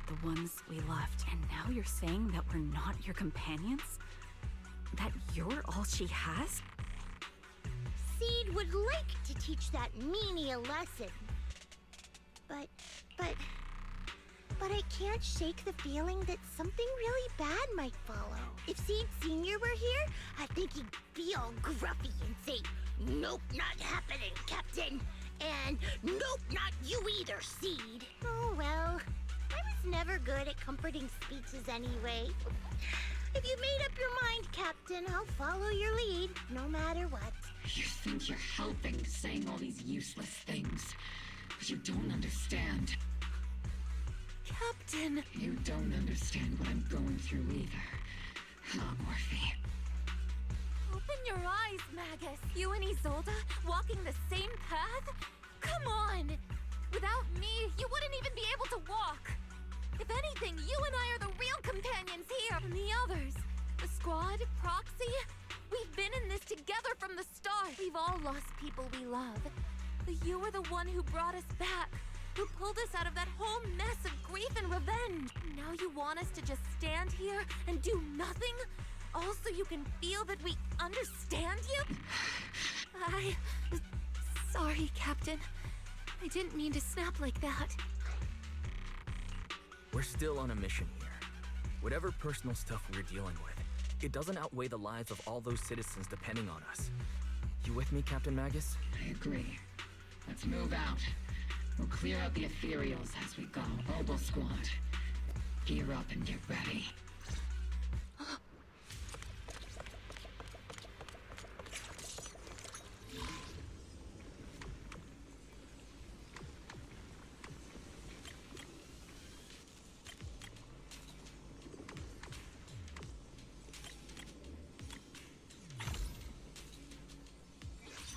Speaker 13: The ones we loved. And now you're saying that we're not your companions? That you're all she has?
Speaker 18: Seed would like to teach that meanie a lesson. But I can't shake the feeling that something really bad might follow. If Seed Sr. were here, I think he'd be all gruffy and say, "Nope, not happening, Captain." And "Nope, not you either, Seed." Oh well, I was never good at comforting speeches anyway. If you made up your mind, Captain, I'll follow your lead, no matter what.
Speaker 12: You think you're helping, saying all these useless things. But you don't understand.
Speaker 4: Captain!
Speaker 12: You don't understand what I'm going through either. Huh, Morphe?
Speaker 4: Open your eyes, Magus. You and Isolde walking the same path? Come on! Without me, you wouldn't even be able to walk. If anything, you and I are the real companions here. And the others, the squad, Proxy, we've been in this together from the start. We've all lost people we love. But you were the one who brought us back, who pulled us out of that whole mess of grief and revenge. Now you want us to just stand here and do nothing? All so you can feel that we understand you? Sorry, Captain. I didn't mean to snap like that.
Speaker 3: We're still on a mission here. Whatever personal stuff we're dealing with, it doesn't outweigh the lives of all those citizens depending on us. You with me, Captain Magus?
Speaker 12: I agree. Let's move out. We'll clear out the ethereals as we go. Obel Squad, gear up and get ready.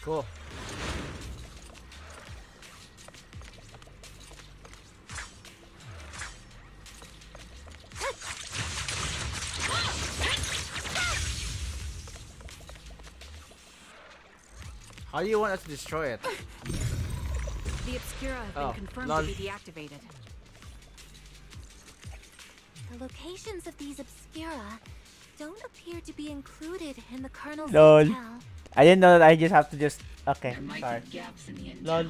Speaker 1: Cool. How do you want us to destroy it?
Speaker 13: The Obscura have been confirmed
Speaker 1: lol.
Speaker 13: to be deactivated.
Speaker 4: The locations of these Obscura don't appear to be included in the Colonel's
Speaker 1: Lol.
Speaker 4: intel.
Speaker 1: I didn't know that. I just have to just. Okay,
Speaker 12: There might
Speaker 1: sorry.
Speaker 12: be gaps in the intel.
Speaker 1: Lol.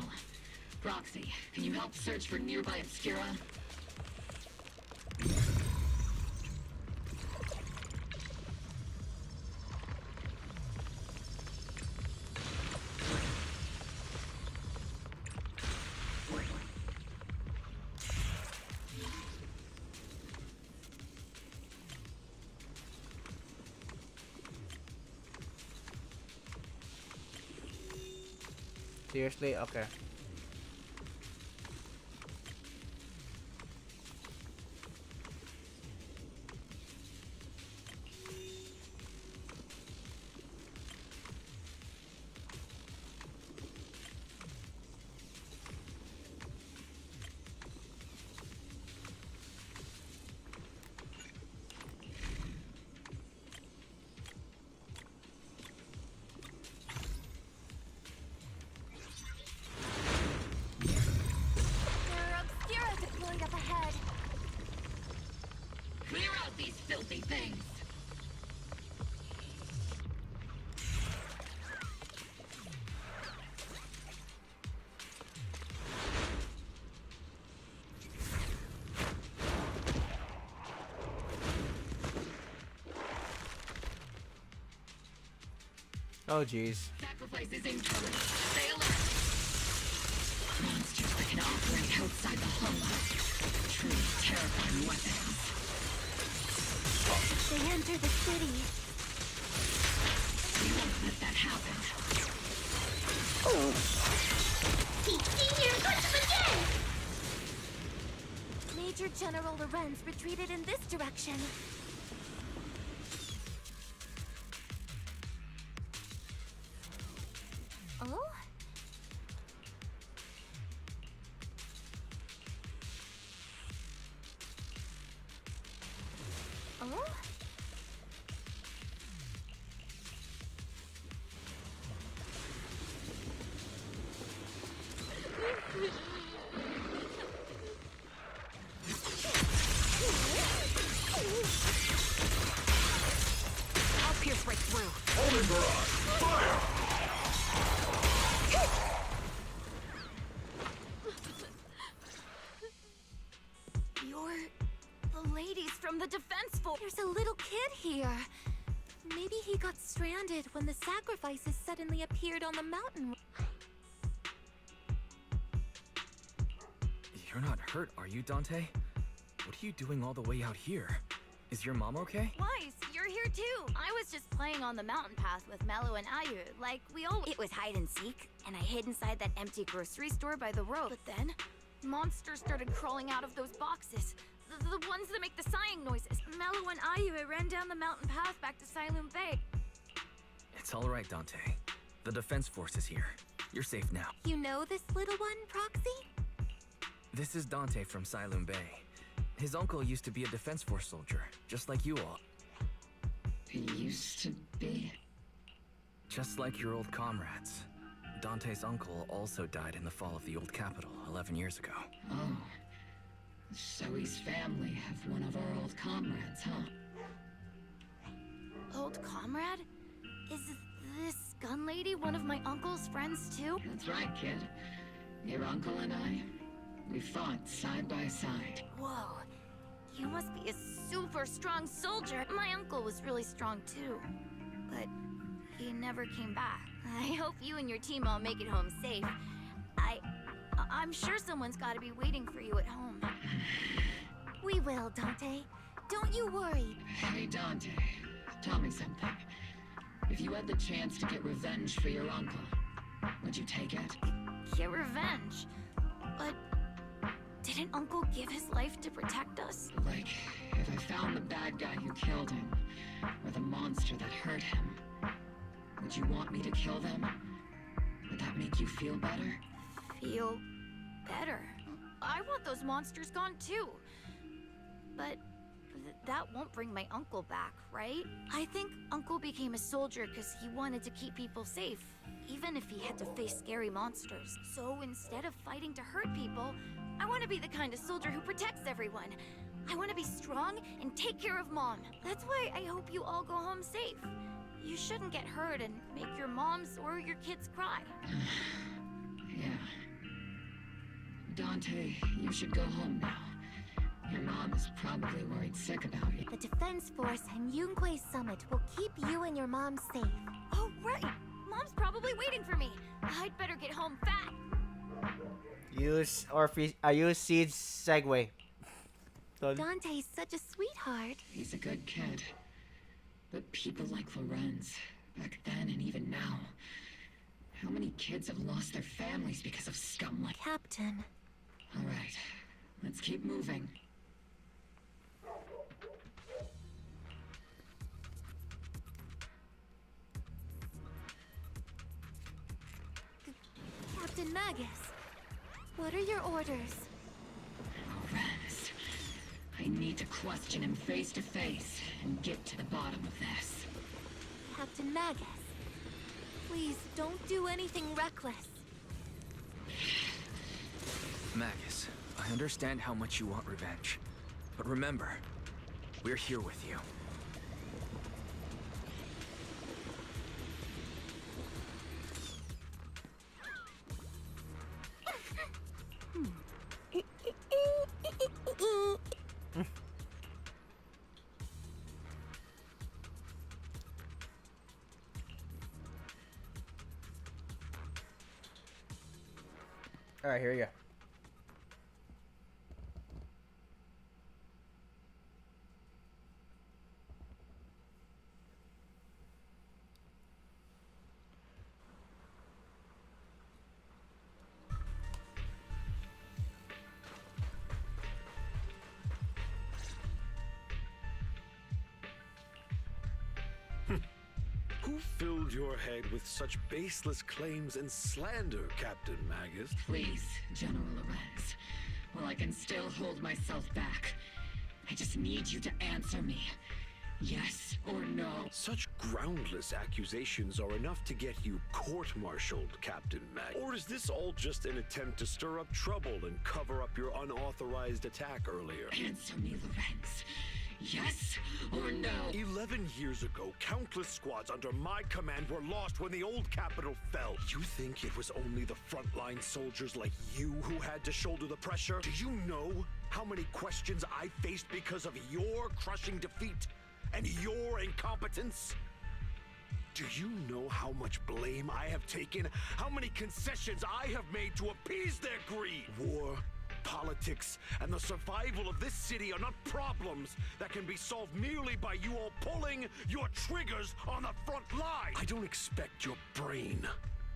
Speaker 12: Proxy, can you help search for nearby Obscura?
Speaker 1: Seriously? Okay.
Speaker 4: There are Obscura deployed up ahead.
Speaker 12: Clear out these filthy things!
Speaker 1: Oh jeez.
Speaker 12: Sacrifice is incoming. Stay alert! Monsters that can operate outside the hollow. Truly terrifying weapons.
Speaker 4: They enter the city.
Speaker 12: We won't let that happen.
Speaker 18: Here comes them again!
Speaker 4: Major General Lorenz retreated in this direction. Oh? Oh?
Speaker 13: I'll pierce right through.
Speaker 22: Holy barrage! Fire!
Speaker 4: You're the ladies from the defense force. There's a little kid here. Maybe he got stranded when the sacrifices suddenly appeared on the mountain.
Speaker 3: You're not hurt, are you, Dante? What are you doing all the way out here? Is your mom okay?
Speaker 15: Weiss, you're here too. I was just playing on the mountain path with Mello and Ayu, like we always. It was hide and seek, and I hid inside that empty grocery store by the road. But then, monsters started crawling out of those boxes. The ones that make the sighing noises. Mello and Ayu ran down the mountain path back to Silum Bay.
Speaker 3: It's all right, Dante. The defense force is here. You're safe now.
Speaker 4: You know this little one, Proxy?
Speaker 3: This is Dante from Silum Bay. His uncle used to be a defense force soldier, just like you all.
Speaker 12: He used to be.
Speaker 3: Just like your old comrades. Dante's uncle also died in the fall of the old capital 11 years ago.
Speaker 12: Oh. So his family have one of our old comrades, huh?
Speaker 15: Old comrade? Is this gun lady one of my uncle's friends too?
Speaker 12: That's right, kid. Your uncle and I, we fought side by side.
Speaker 15: Whoa. You must be a super strong soldier. My uncle was really strong too. But he never came back. I hope you and your team all make it home safe. I'm sure someone's gotta be waiting for you at home.
Speaker 4: We will, Dante. Don't you worry.
Speaker 12: Hey, Dante, tell me something. If you had the chance to get revenge for your uncle, would you take it?
Speaker 15: Get revenge? But didn't Uncle give his life to protect us?
Speaker 12: Like, if I found the bad guy who killed him, or the monster that hurt him, would you want me to kill them? Would that make you feel better?
Speaker 15: Feel better? I want those monsters gone too. But that won't bring my uncle back, right? I think Uncle became a soldier because he wanted to keep people safe. even if he had to face scary monsters. So instead of fighting to hurt people, I want to be the kind of soldier who protects everyone. I want to be strong and take care of Mom. That's why I hope you all go home safe. You shouldn't get hurt and make your moms or your kids cry.
Speaker 12: Yeah. Dante, you should go home now. Your mom is probably worried sick about you.
Speaker 4: The Defense Force and Yunque Summit will keep you and your mom safe.
Speaker 15: Oh, right! Mom's probably waiting for me. I'd better get home fast.
Speaker 1: Use Seed's segue.
Speaker 4: Dante's such a sweetheart.
Speaker 12: He's a good kid. But people like Lorenz, back then and even now, how many kids have lost their families because of scum like...
Speaker 4: Captain.
Speaker 12: All right, let's keep moving.
Speaker 4: Captain Magus, what are your orders?
Speaker 12: Lorenz, I need to question him face to face and get to the bottom of this.
Speaker 4: Captain Magus, please don't do anything reckless.
Speaker 3: Magus, I understand how much you want revenge. But remember, we're here with you.
Speaker 1: Alright, here we go.
Speaker 19: Who filled your head with such baseless claims and slander, Captain Magus?
Speaker 12: Please, General Lorenz. While I can still hold myself back, I just need you to answer me. Yes or no?
Speaker 19: Such groundless accusations are enough to get you court-martialed, Captain Magus. Or is this all just an attempt to stir up trouble and cover up your unauthorized attack earlier?
Speaker 12: Answer me, Lorenz. Yes or no?
Speaker 19: 11 years ago, countless squads under my command were lost when the old capital fell. You think it was only the frontline soldiers like you who had to shoulder the pressure? Do you know how many questions I faced because of your crushing defeat and your incompetence? Do you know how much blame I have taken? How many concessions I have made to appease their greed? War, politics, and the survival of this city are not problems that can be solved merely by you all pulling your triggers on the front line. I don't expect your brain,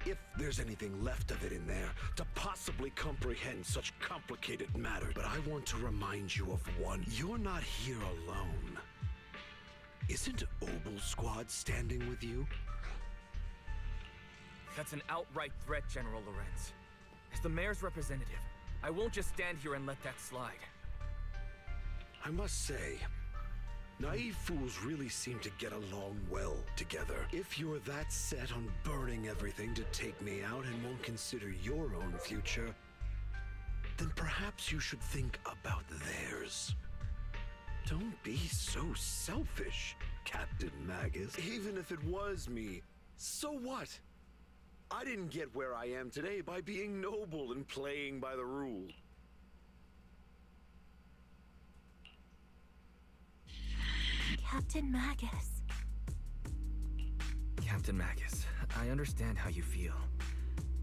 Speaker 19: if there's anything left of it in there, to possibly comprehend such complicated matters. But I want to remind you of one. You're not here alone. Isn't Obel Squad standing with you?
Speaker 3: That's an outright threat, General Lorenz. As the mayor's representative, I won't just stand here and let that slide.
Speaker 19: I must say, naive fools really seem to get along well together. If you're that set on burning everything to take me out and won't consider your own future, then perhaps you should think about theirs. Don't be so selfish, Captain Magus. Even if it was me, so what? I didn't get where I am today by being noble and playing by the rules.
Speaker 4: Captain Magus.
Speaker 3: Captain Magus, I understand how you feel.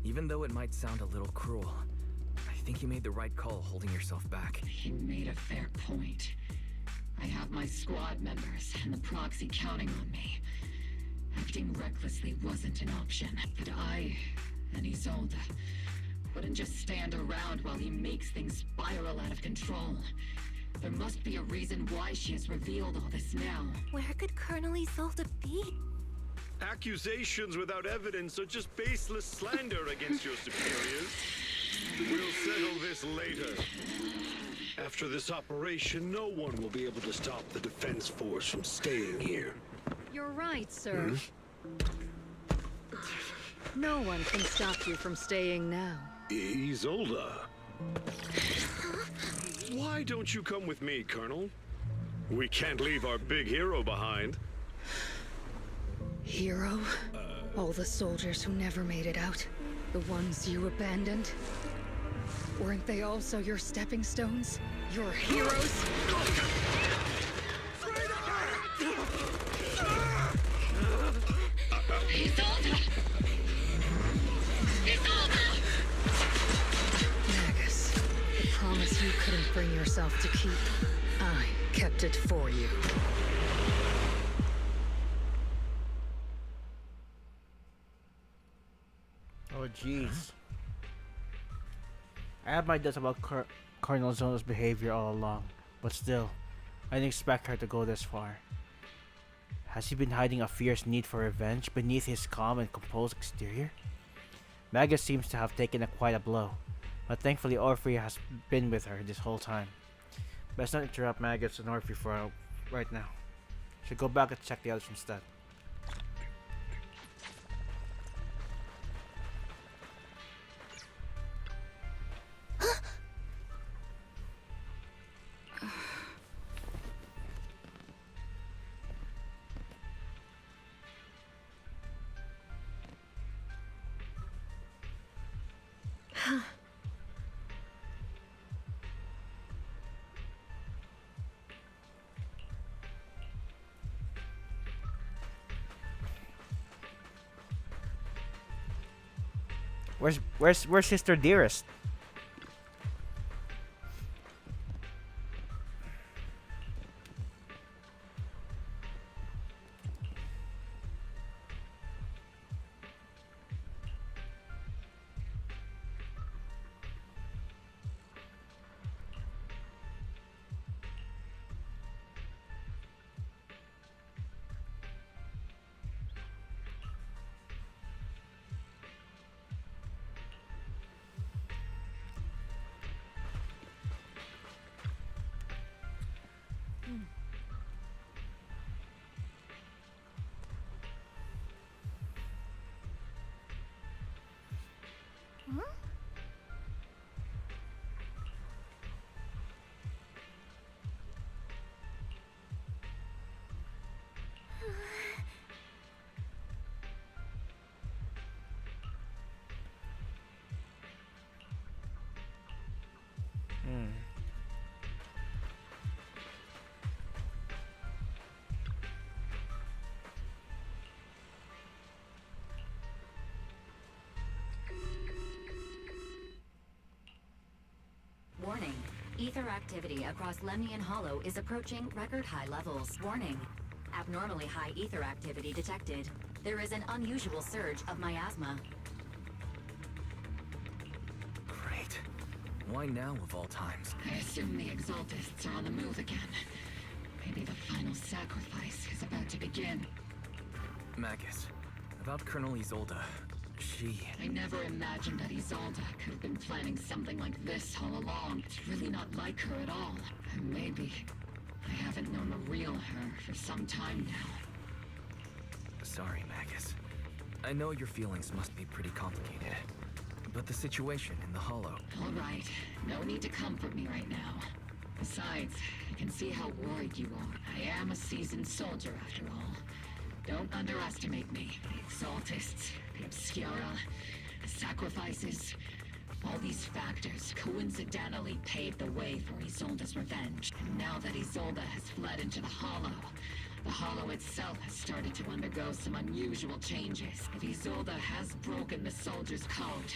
Speaker 3: Even though it might sound a little cruel, I think you made the right call holding yourself back.
Speaker 12: He made a fair point. I have my squad members and the proxy counting on me. Acting recklessly wasn't an option, but I and Isolde wouldn't just stand around while he makes things spiral out of control. There must be a reason why she has revealed all this now.
Speaker 4: Where could Colonel Isolde be?
Speaker 19: Accusations without evidence are just baseless slander against your superiors. We'll settle this later. After this operation, no one will be able to stop the Defense Force from staying here.
Speaker 11: You're right, sir. No one can stop you from staying now.
Speaker 19: Isolde. Why don't you come with me, Colonel? We can't leave our big hero behind.
Speaker 11: Hero? All the soldiers who never made it out? The ones you abandoned? Weren't they also your stepping stones? Your heroes?
Speaker 12: Isolde! Isolde!
Speaker 11: Magus, the promise you couldn't bring yourself to keep. I kept it for you.
Speaker 1: Oh, jeez. I had my doubts about Colonel Zona's behavior all along, but still, I didn't expect her to go this far. Has he been hiding a fierce need for revenge beneath his calm and composed exterior? Magus seems to have taken quite a blow, but thankfully Orphe has been with her this whole time. Best not interrupt Magus and Orphe for right now. Should go back and check the others instead. Where's Sister Dearest?
Speaker 16: Warning. Ether activity across Lemnian Hollow is approaching record high levels. Warning. Abnormally high ether activity detected. There is an unusual surge of miasma.
Speaker 3: Great. Why now of all times?
Speaker 12: I assume the Exaltists are on the move again. Maybe the final sacrifice is about to begin.
Speaker 3: Magus, about Colonel Isolde.
Speaker 12: I never imagined that Isolde could have been planning something like this all along. It's really not like her at all. And maybe I haven't known the real her for some time now.
Speaker 3: Sorry, Magus. I know your feelings must be pretty complicated. But the situation in the Hollow...
Speaker 12: All right. No need to comfort me right now. Besides, I can see how worried you are. I am a seasoned soldier, after all. Don't underestimate me. The Exaltists, the Obscura, the sacrifices... All these factors coincidentally paved the way for Isolde's revenge. And now that Isolde has fled into the Hollow itself has started to undergo some unusual changes. If Isolde has broken the soldier's code,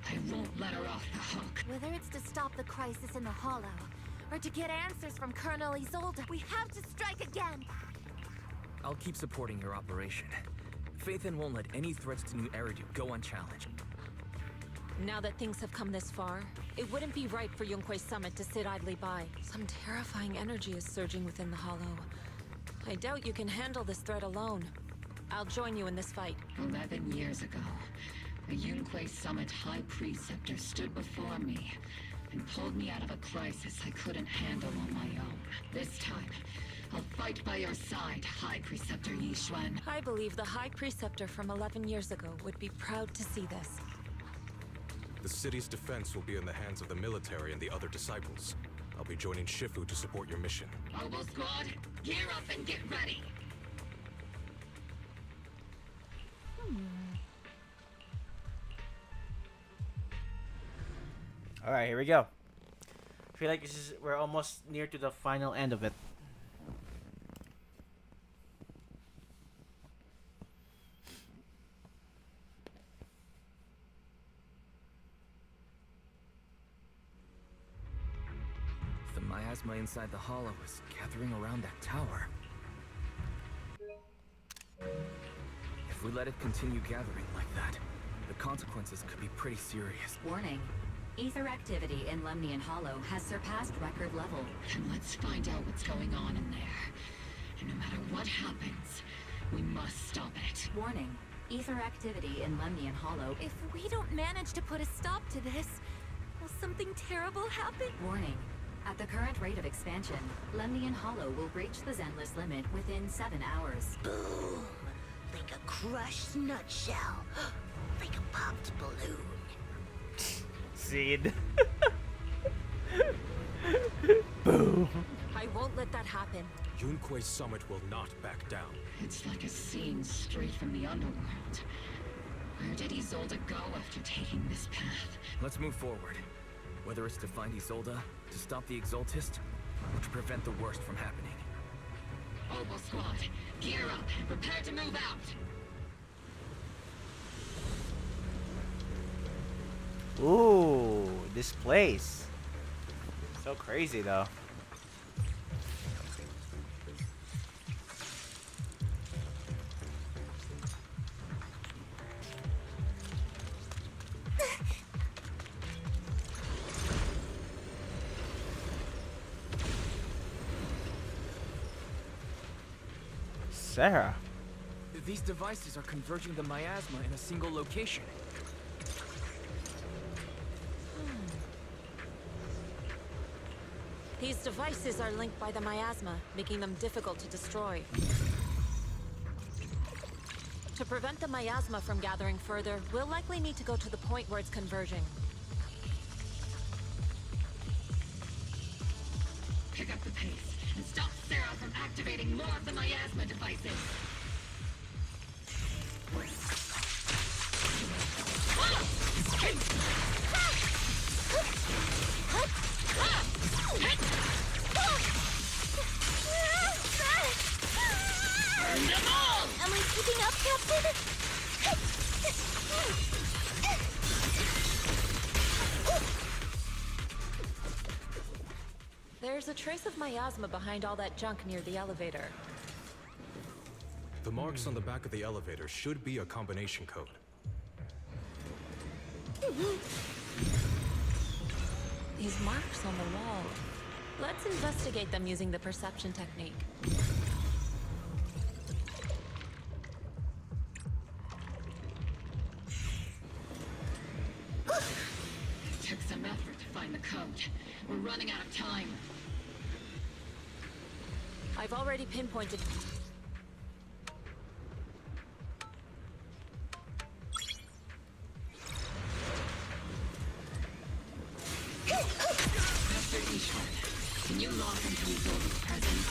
Speaker 12: I won't let her off the hook.
Speaker 4: Whether it's to stop the crisis in the Hollow, or to get answers from Colonel Isolde, we have to strike again!
Speaker 3: I'll keep supporting your operation. Phaethon won't let any threats to New Eridu go unchallenged.
Speaker 7: Now that things have come this far, it wouldn't be right for Yunque's summit to sit idly by. Some terrifying energy is surging within the Hollow. I doubt you can handle this threat alone. I'll join you in this fight.
Speaker 12: 11 years ago, the Yunque Summit High Preceptor stood before me, and pulled me out of a crisis I couldn't handle on my own. This time, I'll fight by your side, High Preceptor Yixuan.
Speaker 7: I believe the High Preceptor from 11 years ago would be proud to see this.
Speaker 9: The city's defense will be in the hands of the military and the other disciples. I'll be joining Shifu to support your mission.
Speaker 12: Oboe Squad, gear up and get ready!
Speaker 1: Alright, here we go. I feel like we're almost near to the final end of it.
Speaker 3: The miasma inside the hollow is gathering around that tower. If we let it continue gathering like that, the consequences could be pretty serious.
Speaker 16: Warning. Ether activity in Lemnian Hollow has surpassed record level.
Speaker 12: Then let's find out what's going on in there. And no matter what happens, we must stop it.
Speaker 16: Warning. Ether activity in Lemnian Hollow.
Speaker 4: If we don't manage to put a stop to this, will something terrible happen?
Speaker 16: Warning. At the current rate of expansion, Lemnian Hollow will breach the Zenless limit within 7 hours.
Speaker 18: Boom! Like a crushed nutshell. Like a popped balloon.
Speaker 1: Seed. Boom.
Speaker 7: I won't let that happen.
Speaker 9: Yunque's summit will not back down.
Speaker 12: It's like a scene straight from the underworld. Where did Isolde go after taking this path?
Speaker 3: Let's move forward. Whether it's to find Isolde, to stop the Exaltist, or to prevent the worst from happening.
Speaker 12: Oboe Squad, gear up and prepare to move out!
Speaker 1: Ooh, this place. So crazy though. Sarah.
Speaker 3: These devices are converging the miasma in a single location.
Speaker 7: These devices are linked by the miasma, making them difficult to destroy. To prevent the miasma from gathering further, we'll likely need to go to the point where it's converging.
Speaker 12: Pick up the pace and stop Sarah from activating more of the miasma devices.
Speaker 18: Burn them all! Am I keeping up, Captain?
Speaker 7: There's a trace of miasma behind all that junk near the elevator.
Speaker 9: The marks on the back of the elevator should be a combination code.
Speaker 7: These marks on the wall. Let's investigate them using the perception technique.
Speaker 12: It took some effort to find the code. We're running out of time.
Speaker 7: I've already pinpointed.
Speaker 12: Master Ishwar, can you log into Isolde's presence?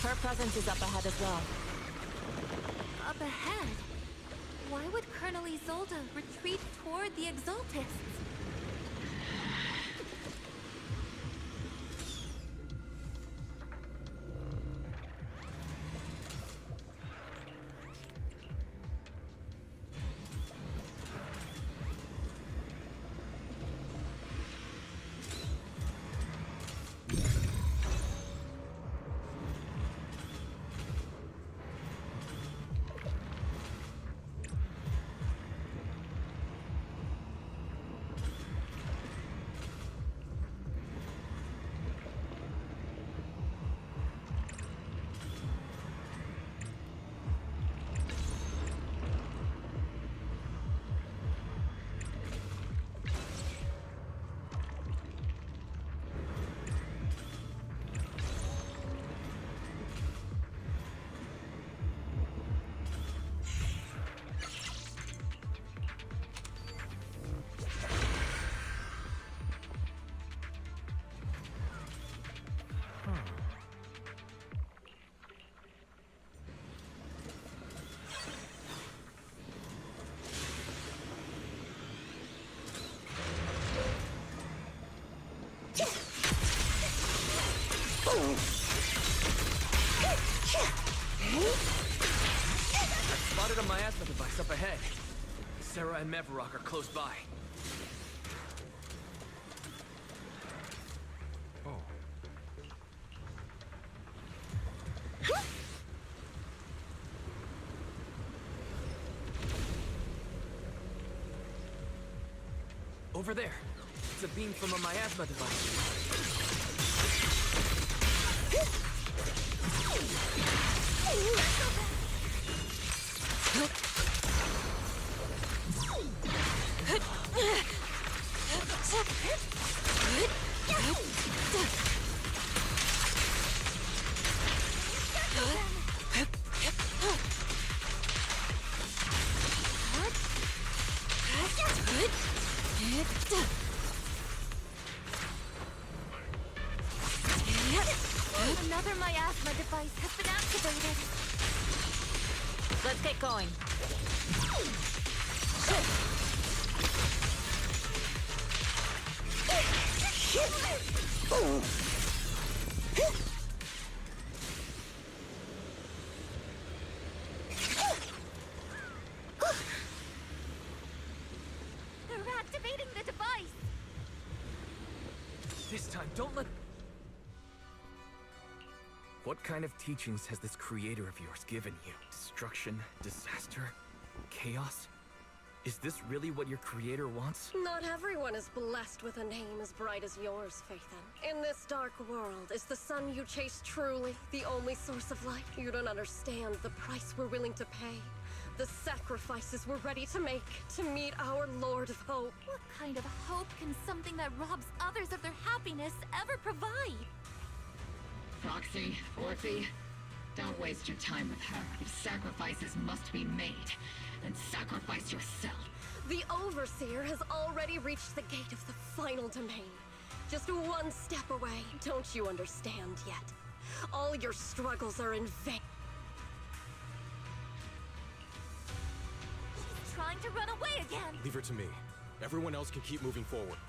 Speaker 7: Her presence is up ahead as well.
Speaker 4: Up ahead? Why would Colonel Isolde retreat toward the Exaltists?
Speaker 3: Sarah and Mevarok are close by. Over there. It's a beam from a miasma device.
Speaker 4: Another miasma device has been activated.
Speaker 7: Let's get going.
Speaker 4: They're activating the device.
Speaker 3: This time, don't let... What kind of teachings has this creator of yours given you? Destruction, disaster, chaos? Is this really what your creator wants?
Speaker 10: Not everyone is blessed with a name as bright as yours, Phaethon. In this dark world, is the sun you chase truly the only source of light? You don't understand the price we're willing to pay. The sacrifices we're ready to make to meet our Lord of Hope.
Speaker 4: What kind of hope can something that robs others of their happiness ever provide?
Speaker 12: Proxy, Orphe, don't waste your time with her. If sacrifices must be made, then sacrifice yourself.
Speaker 10: The Overseer has already reached the gate of the final domain. Just one step away. Don't you understand yet? All your struggles are in vain.
Speaker 4: She's trying to run away again.
Speaker 9: Leave her to me. Everyone else can keep moving forward.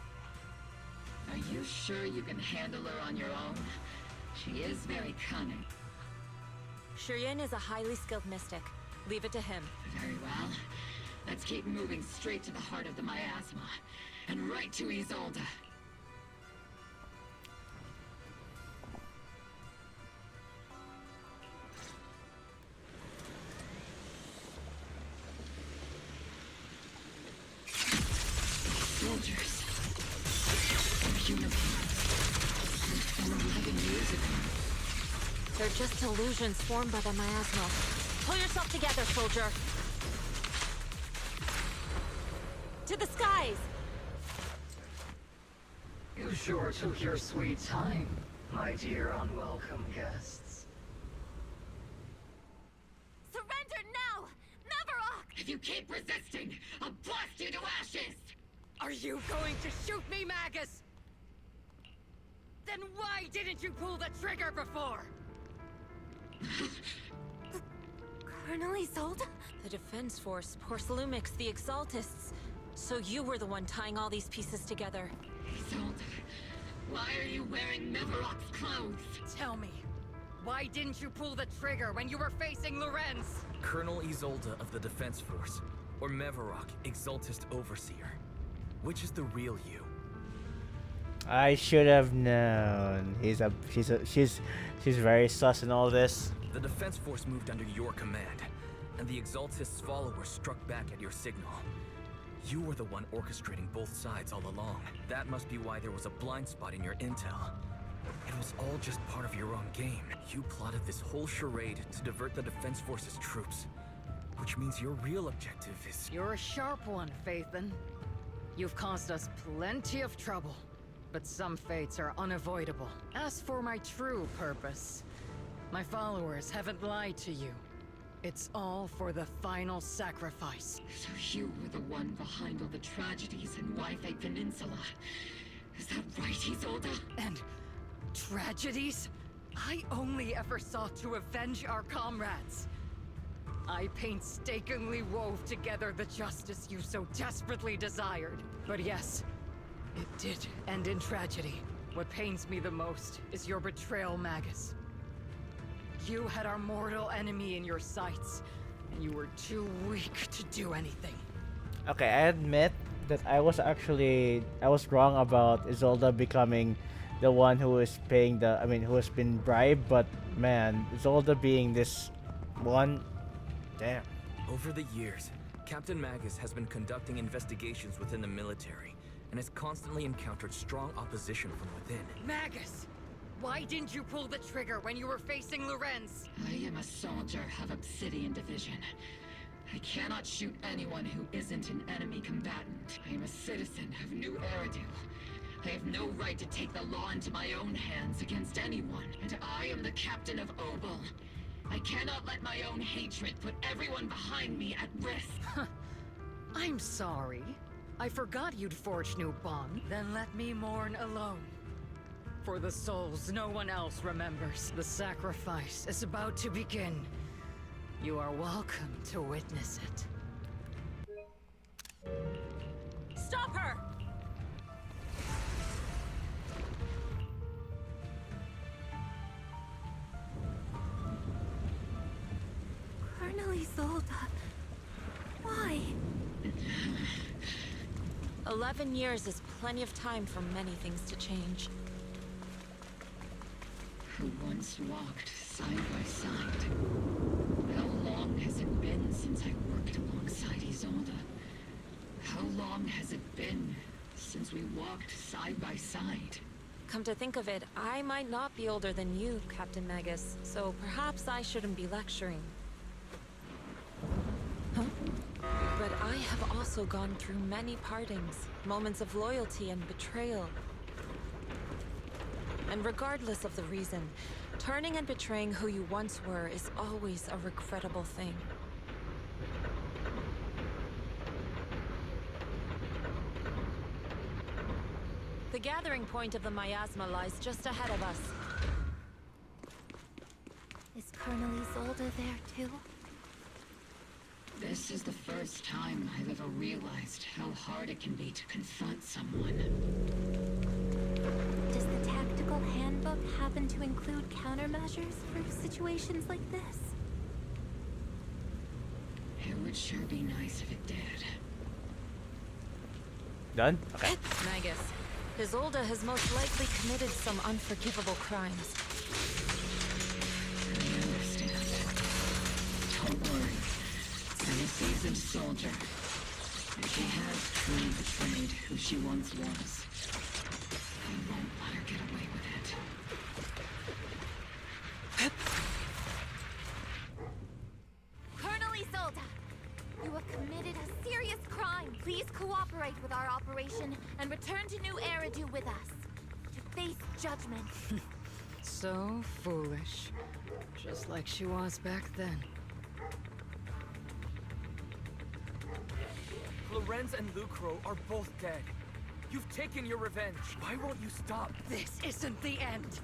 Speaker 12: Are you sure you can handle her on your own? She is very cunning.
Speaker 7: Shiryan is a highly skilled mystic. Leave it to him.
Speaker 12: Very well. Let's keep moving straight to the heart of the miasma, and right to Isolde. Soldiers. Their uniforms. From 11 years ago.
Speaker 7: They're just illusions formed by the miasma. Pull yourself together, soldier. To the skies!
Speaker 2: You sure took your sweet time, my dear unwelcome guests.
Speaker 4: Surrender now! Mevarok!
Speaker 12: If you keep resisting, I'll blast you to ashes!
Speaker 11: Are you going to shoot me, Magus? Then why didn't you pull the trigger before?
Speaker 4: Colonel Isolde?
Speaker 7: The Defense Force, Porcelumix, the Exaltists. So you were the one tying all these pieces together.
Speaker 12: Isolde, why are you wearing Mevarok's clothes?
Speaker 11: Tell me, why didn't you pull the trigger when you were facing Lorenz?
Speaker 3: Colonel Isolde of the Defense Force, or Mevarok, Exaltist Overseer. Which is the real you?
Speaker 1: I should have known. She's very sus in all this.
Speaker 3: The Defense Force moved under your command, and the Exaltist's followers struck back at your signal. You were the one orchestrating both sides all along. That must be why there was a blind spot in your intel. It was all just part of your own game. You plotted this whole charade to divert the Defense Force's troops. Which means your real objective is...
Speaker 11: You're a sharp one, Phaethon. You've caused us plenty of trouble, but some fates are unavoidable. As for my true purpose, my followers haven't lied to you. It's all for the final sacrifice.
Speaker 12: So you were the one behind all the tragedies in Wi-Fi Peninsula. Is that right, Isolde?
Speaker 11: And tragedies? I only ever sought to avenge our comrades. I painstakingly wove together the justice you so desperately desired. But yes, it did end in tragedy. What pains me the most is your betrayal, Magus. You had our mortal enemy in your sights, and you were too weak to do anything.
Speaker 1: Okay, I admit that I was wrong about Isolda becoming the one who is paying who has been bribed, but man, Isolda being this one, damn.
Speaker 3: Over the years, Captain Magus has been conducting investigations within the military and has constantly encountered strong opposition from within.
Speaker 11: Magus! Why didn't you pull the trigger when you were facing Lorenz?
Speaker 12: I am a soldier of Obsidian Division. I cannot shoot anyone who isn't an enemy combatant. I am a citizen of New Eridu. I have no right to take the law into my own hands against anyone, and I am the captain of Obel. I cannot let my own hatred put everyone behind me at risk.
Speaker 11: I'm sorry. I forgot you'd forged new bond. Then let me mourn alone. For the souls no one else remembers. The sacrifice is about to begin. You are welcome to witness it. Stop her!
Speaker 4: Colonel Isolda. Why?
Speaker 7: 11 years is plenty of time for many things to change.
Speaker 12: Who once walked side by side. How long has it been since I worked alongside Isolda? How long has it been since we walked side by side?
Speaker 7: Come to think of it, I might not be older than you, Captain Magus, so perhaps I shouldn't be lecturing. Huh? But I have also gone through many partings, moments of loyalty and betrayal. And regardless of the reason, turning and betraying who you once were is always a regrettable thing. The gathering point of the miasma lies just ahead of us.
Speaker 4: Is Colonel Isolda there too?
Speaker 12: This is the first time I've ever realized how hard it can be to confront someone.
Speaker 4: Does the tactical handbook happen to include countermeasures for situations like this?
Speaker 12: It would sure be nice if it did.
Speaker 1: Done? Okay.
Speaker 7: Magus, Isolda has most likely committed some unforgivable crimes.
Speaker 12: I understand. Don't worry. I'm a seasoned soldier. If she has truly betrayed who she once was, I won't let her get away with it.
Speaker 4: Colonel Isolda, you have committed a serious crime. Please cooperate with our operation and return to New Eridu with us to face judgment.
Speaker 11: So foolish. Just like she was back then.
Speaker 3: Lorenz and Lucro are both dead. You've taken your revenge. Why won't you stop?
Speaker 11: This isn't the end.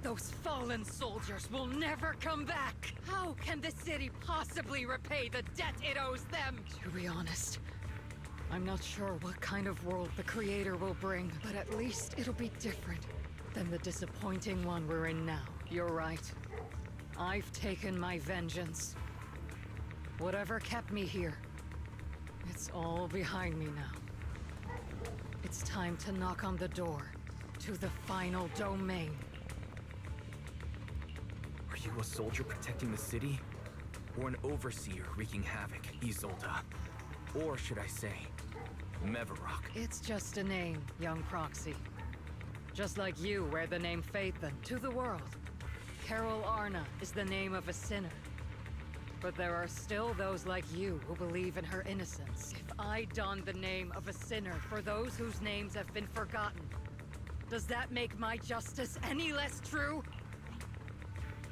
Speaker 11: Those fallen soldiers will never come back. How can the city possibly repay the debt it owes them? To be honest, I'm not sure what kind of world the Creator will bring, but at least it'll be different than the disappointing one we're in now. You're right. I've taken my vengeance. Whatever kept me here, it's all behind me now. It's time to knock on the door to the final domain.
Speaker 3: Are you a soldier protecting the city? Or an overseer wreaking havoc, Isolda? Or should I say, Mevarok?
Speaker 11: It's just a name, young Proxy. Just like you wear the name Phaethon to the world. Carol Arna is the name of a sinner. But there are still those like you who believe in her innocence. If I don the name of a sinner for those whose names have been forgotten, does that make my justice any less true?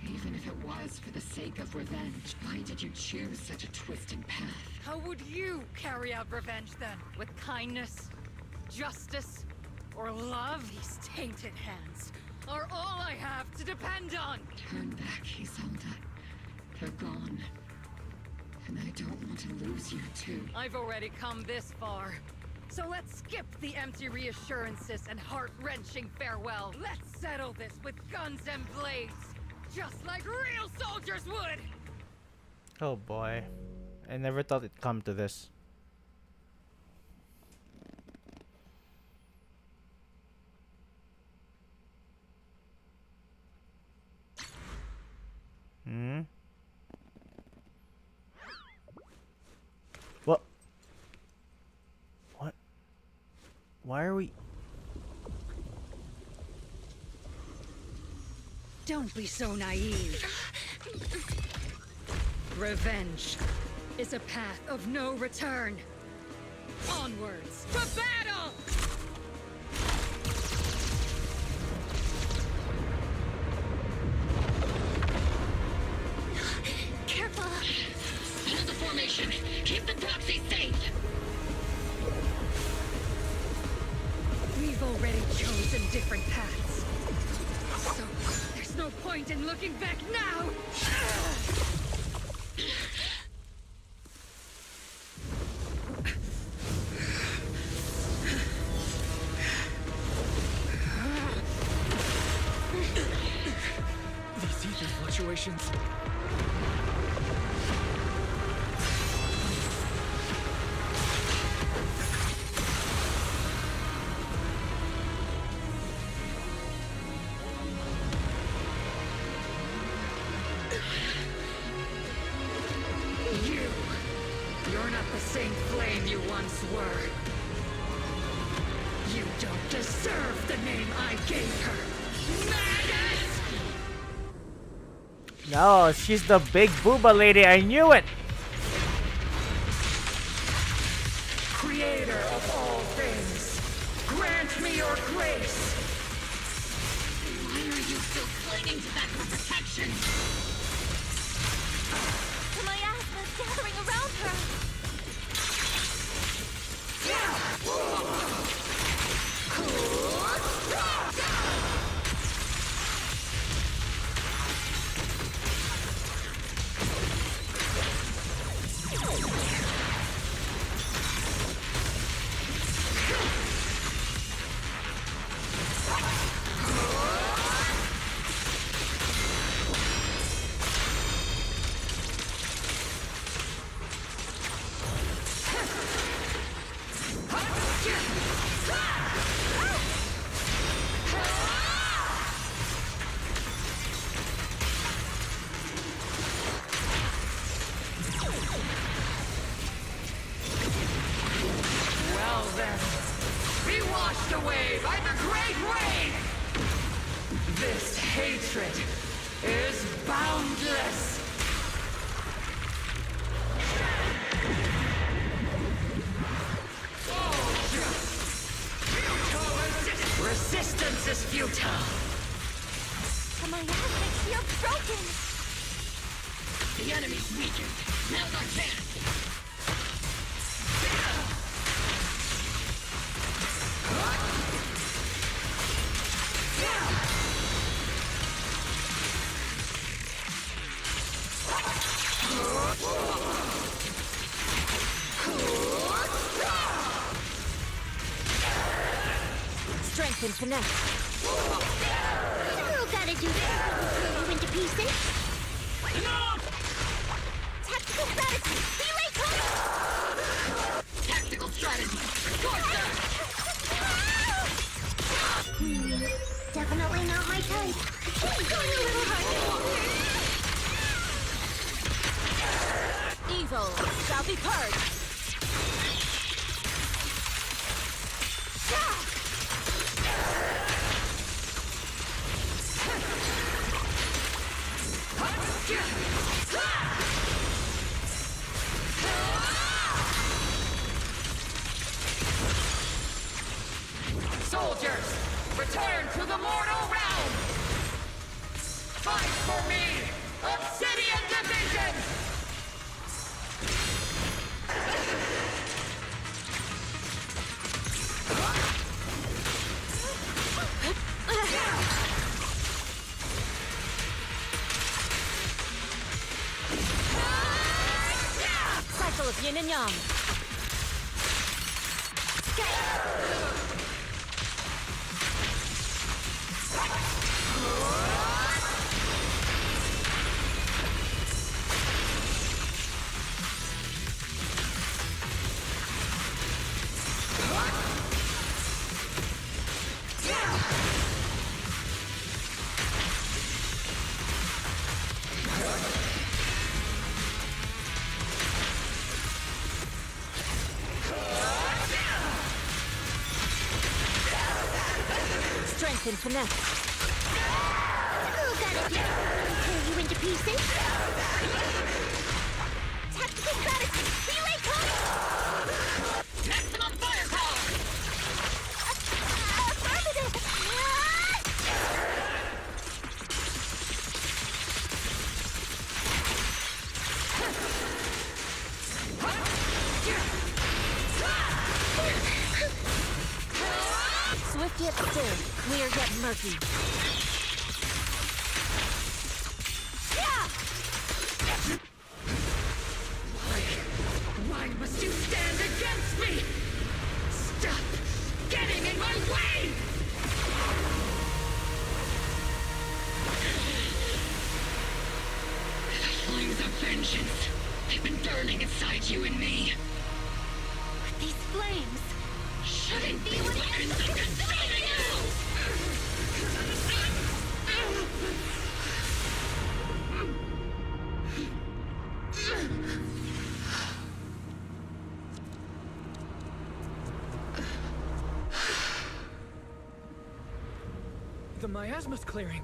Speaker 12: Even if it was for the sake of revenge, why did you choose such a twisted path?
Speaker 11: How would you carry out revenge then? With kindness, justice, or love? These tainted hands are all I have to depend on!
Speaker 12: Turn back, Isolda. They're gone. And I don't want to lose you, too.
Speaker 11: I've already come this far. So let's skip the empty reassurances and heart-wrenching farewell. Let's settle this with guns and blades, just like real soldiers would!
Speaker 1: Oh boy. I never thought it'd come to this. Why are we...
Speaker 11: Don't be so naive. Revenge is a path of no return. Onwards to battle!
Speaker 18: Careful!
Speaker 12: Hold the formation. Keep the proxy safe.
Speaker 11: We've already chosen different paths. So, there's no point in looking back now!
Speaker 3: These ether fluctuations.
Speaker 11: You're not the same flame you once were. You don't deserve the name I gave her. Magus!
Speaker 1: No, she's the big booba lady. I knew it.
Speaker 11: Creator of all things, grant me your grace.
Speaker 12: Why are you still clinging to that for protection?
Speaker 18: The miasma's gathering around her.
Speaker 11: Well then, be washed away by the great rain! This hatred is boundless! Resistance is futile!
Speaker 18: The miasmic shield's broken.
Speaker 12: The enemy's weakened. Now's our chance.
Speaker 18: Strength and finesse. You gotta do this to throw you into pieces. Tactical strategy. Relay combo.
Speaker 12: Tactical strategy. Torture!
Speaker 18: Definitely not my type. Going a little hard.
Speaker 4: Evil shall be purged.
Speaker 11: Soldiers, return to the mortal realm! Fight for me, Obsidian Division!
Speaker 4: Cycle of yin and yang.
Speaker 18: in finesse. Who got it? Tear you into pieces? Tactical strategy! Relay code!
Speaker 12: Maximum firepower!
Speaker 18: Affirmative! Swift yet still, clear yet murky.
Speaker 12: Why must you stand against me? Stop getting in my way! The flames of vengeance, they've been burning inside you and me.
Speaker 18: These flames!
Speaker 12: Shouldn't these weapons be consuming you?
Speaker 3: The miasma's clearing.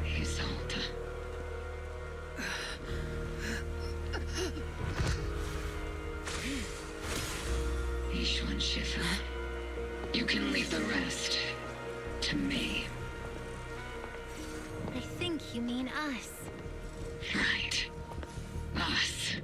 Speaker 12: Isolde. Ishwan Shifu. You can leave the rest to me.
Speaker 18: I think you mean us.
Speaker 12: Right. Us.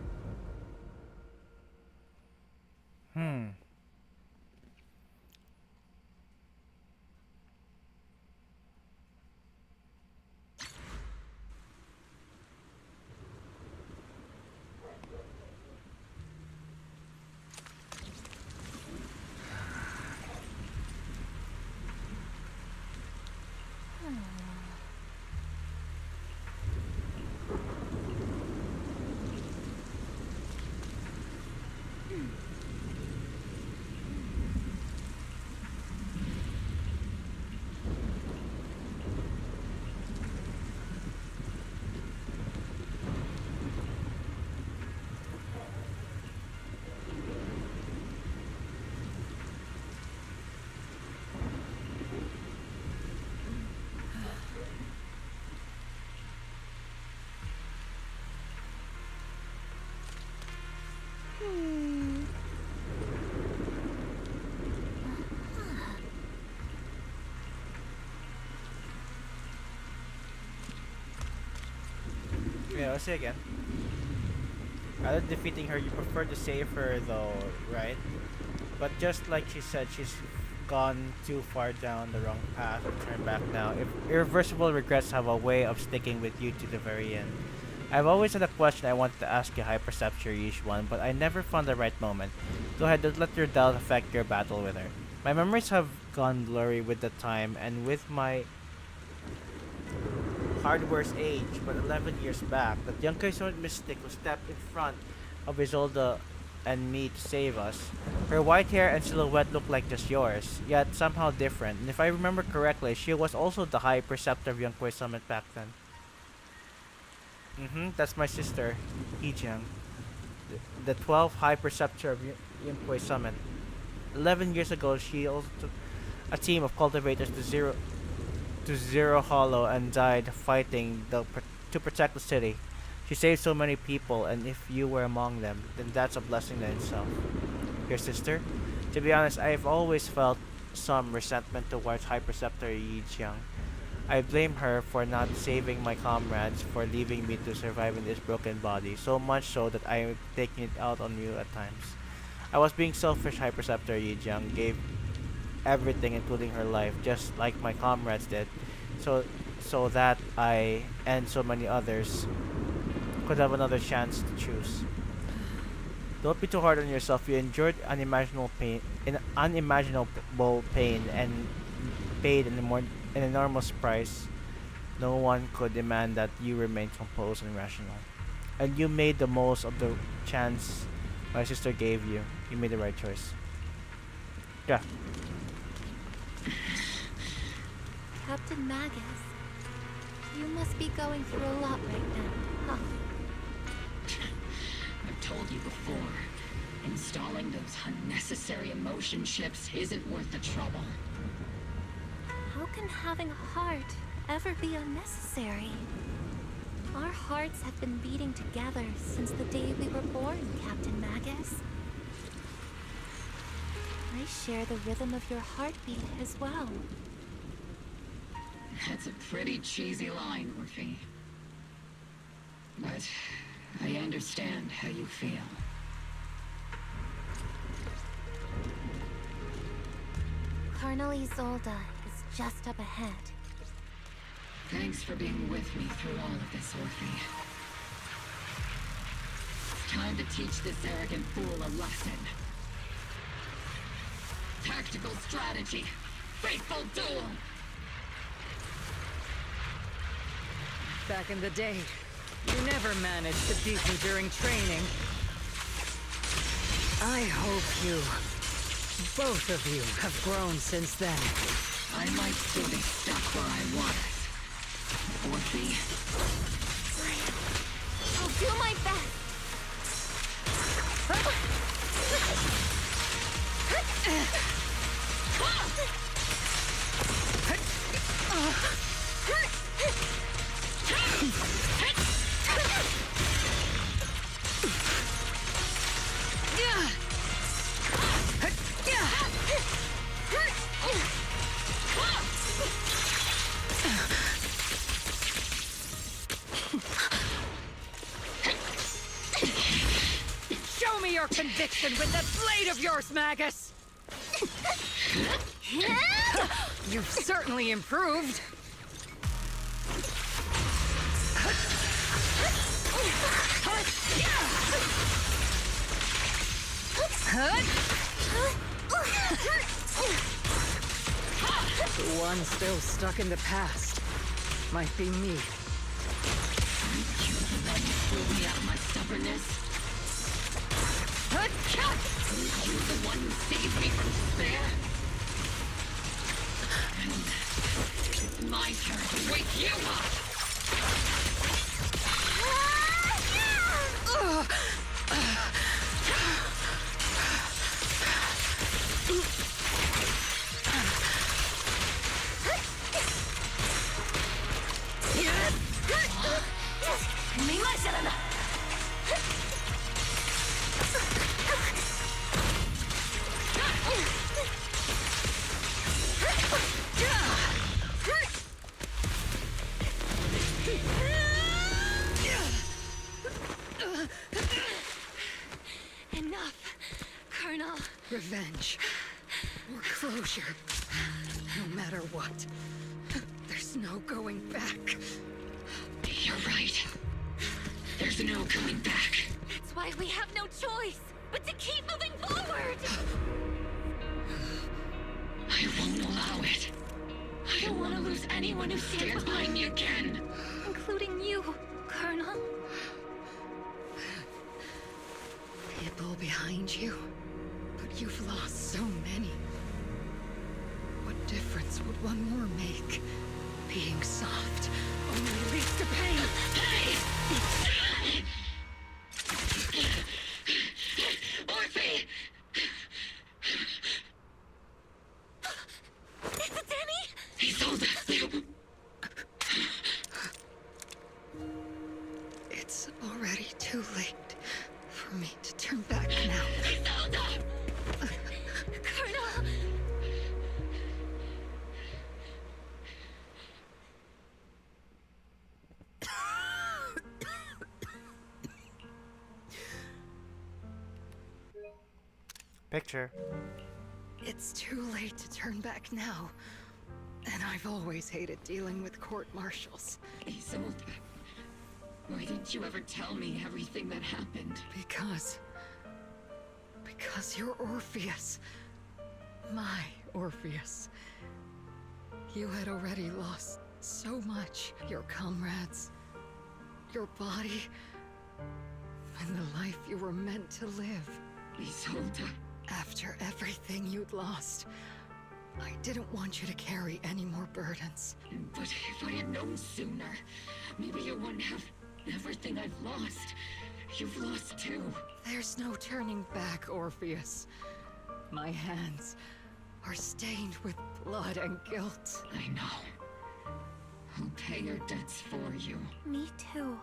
Speaker 1: Yeah, let's say again. Rather than defeating her, you prefer to save her though, right? But just like she said, she's gone too far down the wrong path to turn back now. If irreversible regrets have a way of sticking with you to the very end. I've always had a question I wanted to ask you, Hyperceptor Yishuan, but I never found the right moment. Go ahead, don't let your doubt affect your battle with her. My memories have gone blurry with the time and with my hardware's age, but 11 years back, that young Kaisot mystic who stepped in front of Isolde and me to save us. Her white hair and silhouette looked like just yours, yet somehow different, and if I remember correctly, she was also the High Preceptor of Youngkoi Summit back then. That's my sister, Yijiang. The 12th High Preceptor of Youngkoi Summit. 11 years ago, she also took a team of cultivators to Zero Hollow and died fighting to protect the city. She saved so many people, and if you were among them, then that's a blessing in itself. Your sister? To be honest, I've always felt some resentment towards High Preceptor Yijiang. I blame her for not saving my comrades, for leaving me to survive in this broken body, so much so that I'm taking it out on you at times. I was being selfish. High Preceptor Yijiang gave everything, including her life, just like my comrades did, so that I and so many others could have another chance to choose. Don't be too hard on yourself. You endured unimaginable pain and paid an enormous price. No one could demand that you remain composed and rational. And you made the most of the chance my sister gave you. You made the right choice. Yeah.
Speaker 4: Captain Magus, you must be going through a lot right now, huh?
Speaker 12: told you before. Installing those unnecessary emotion chips isn't worth the trouble.
Speaker 4: How can having a heart ever be unnecessary? Our hearts have been beating together since the day we were born, Captain Magus. I share the rhythm of your heartbeat as well.
Speaker 12: That's a pretty cheesy line, Orphe. But I understand how you feel.
Speaker 4: Colonel Isolde is just up ahead.
Speaker 12: Thanks for being with me through all of this, Orphe. It's time to teach this arrogant fool a lesson. Tactical strategy. Faithful duel.
Speaker 11: Back in the day, you never managed to beat me during training. I hope you, both of you, have grown since then.
Speaker 12: I might still be stuck where I was. Orphe.
Speaker 4: I'll do my best.
Speaker 11: Show me your conviction with that blade of yours, Magus! You've certainly improved. The one still stuck in the past might be me.
Speaker 12: You the one who threw me out of my stubbornness? You the one who saved me from despair? And it's my turn to wake you up!
Speaker 7: Enough, Colonel.
Speaker 11: Revenge. Or closure. No matter what. There's no going back.
Speaker 12: You're right. There's no going back.
Speaker 4: That's why we have no choice but to keep moving forward!
Speaker 12: I won't allow it. I don't want to lose anyone who stands behind me again.
Speaker 4: Including you, Colonel.
Speaker 11: People behind you, but you've lost so many. What difference would one more make? Being soft only leads to pain.
Speaker 12: Hey! Orphe!
Speaker 4: Is it Danny?
Speaker 12: He told us.
Speaker 11: It's already too late for me to turn back now.
Speaker 4: Colonel!
Speaker 1: Picture.
Speaker 11: It's too late to turn back now. And I've always hated dealing with court-martials.
Speaker 12: Isolde, why didn't you ever tell me everything that happened?
Speaker 11: Because you're Orpheus. My Orpheus. You had already lost so much. Your comrades, your body, and the life you were meant to live.
Speaker 12: Isolde.
Speaker 11: After everything you'd lost, I didn't want you to carry any more burdens.
Speaker 12: But if I had known sooner, maybe you wouldn't have everything I've lost. You've lost too.
Speaker 11: There's no turning back, Orpheus. My hands are stained with blood and guilt.
Speaker 12: I know. I'll pay your debts for you.
Speaker 4: Me too.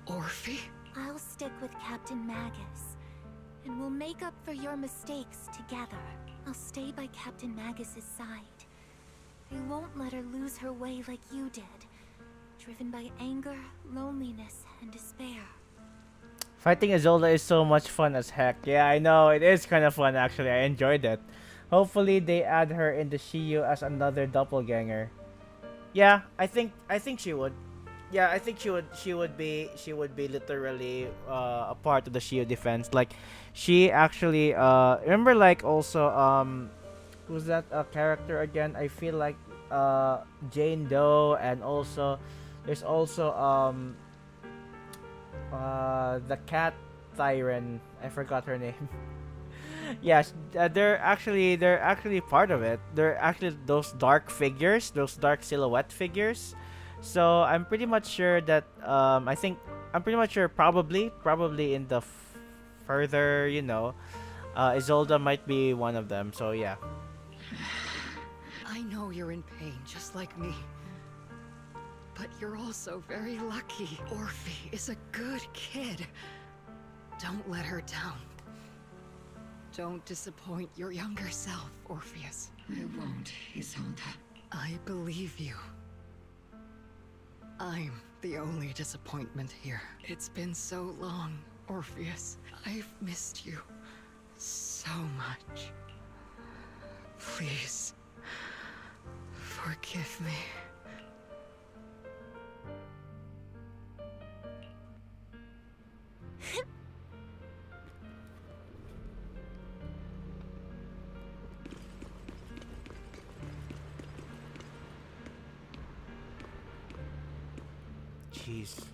Speaker 11: Orphe?
Speaker 4: I'll stick with Captain Magus, and we'll make up for your mistakes together. I'll stay by Captain Magus's side. I won't let her lose her way like you did, driven by anger, loneliness, and despair.
Speaker 1: Fighting Isolde is so much fun as heck. Yeah, I know, it is kind of fun actually. I enjoyed it. Hopefully they add her into Shiyu as another doppelganger. Yeah, I think she would. Yeah, I think she would be literally a part of the Shield defense. Like, she actually remember, like, also who's that character again? I feel like Jane Doe, and also there's also the cat Thyren. I forgot her name. Yes, they're actually part of it. They're actually those dark figures, those dark silhouette figures. So I'm pretty much sure that I'm pretty much sure probably in the further, you know, Isolde might be one of them. So yeah.
Speaker 11: I know you're in pain just like me. But you're also very lucky. Orphe is a good kid. Don't let her down. Don't disappoint your younger self, Orpheus.
Speaker 12: I won't, Isolde.
Speaker 11: I believe you. I'm the only disappointment here. It's been so long, Orpheus. I've missed you so much. Please, forgive me.
Speaker 1: Jeez.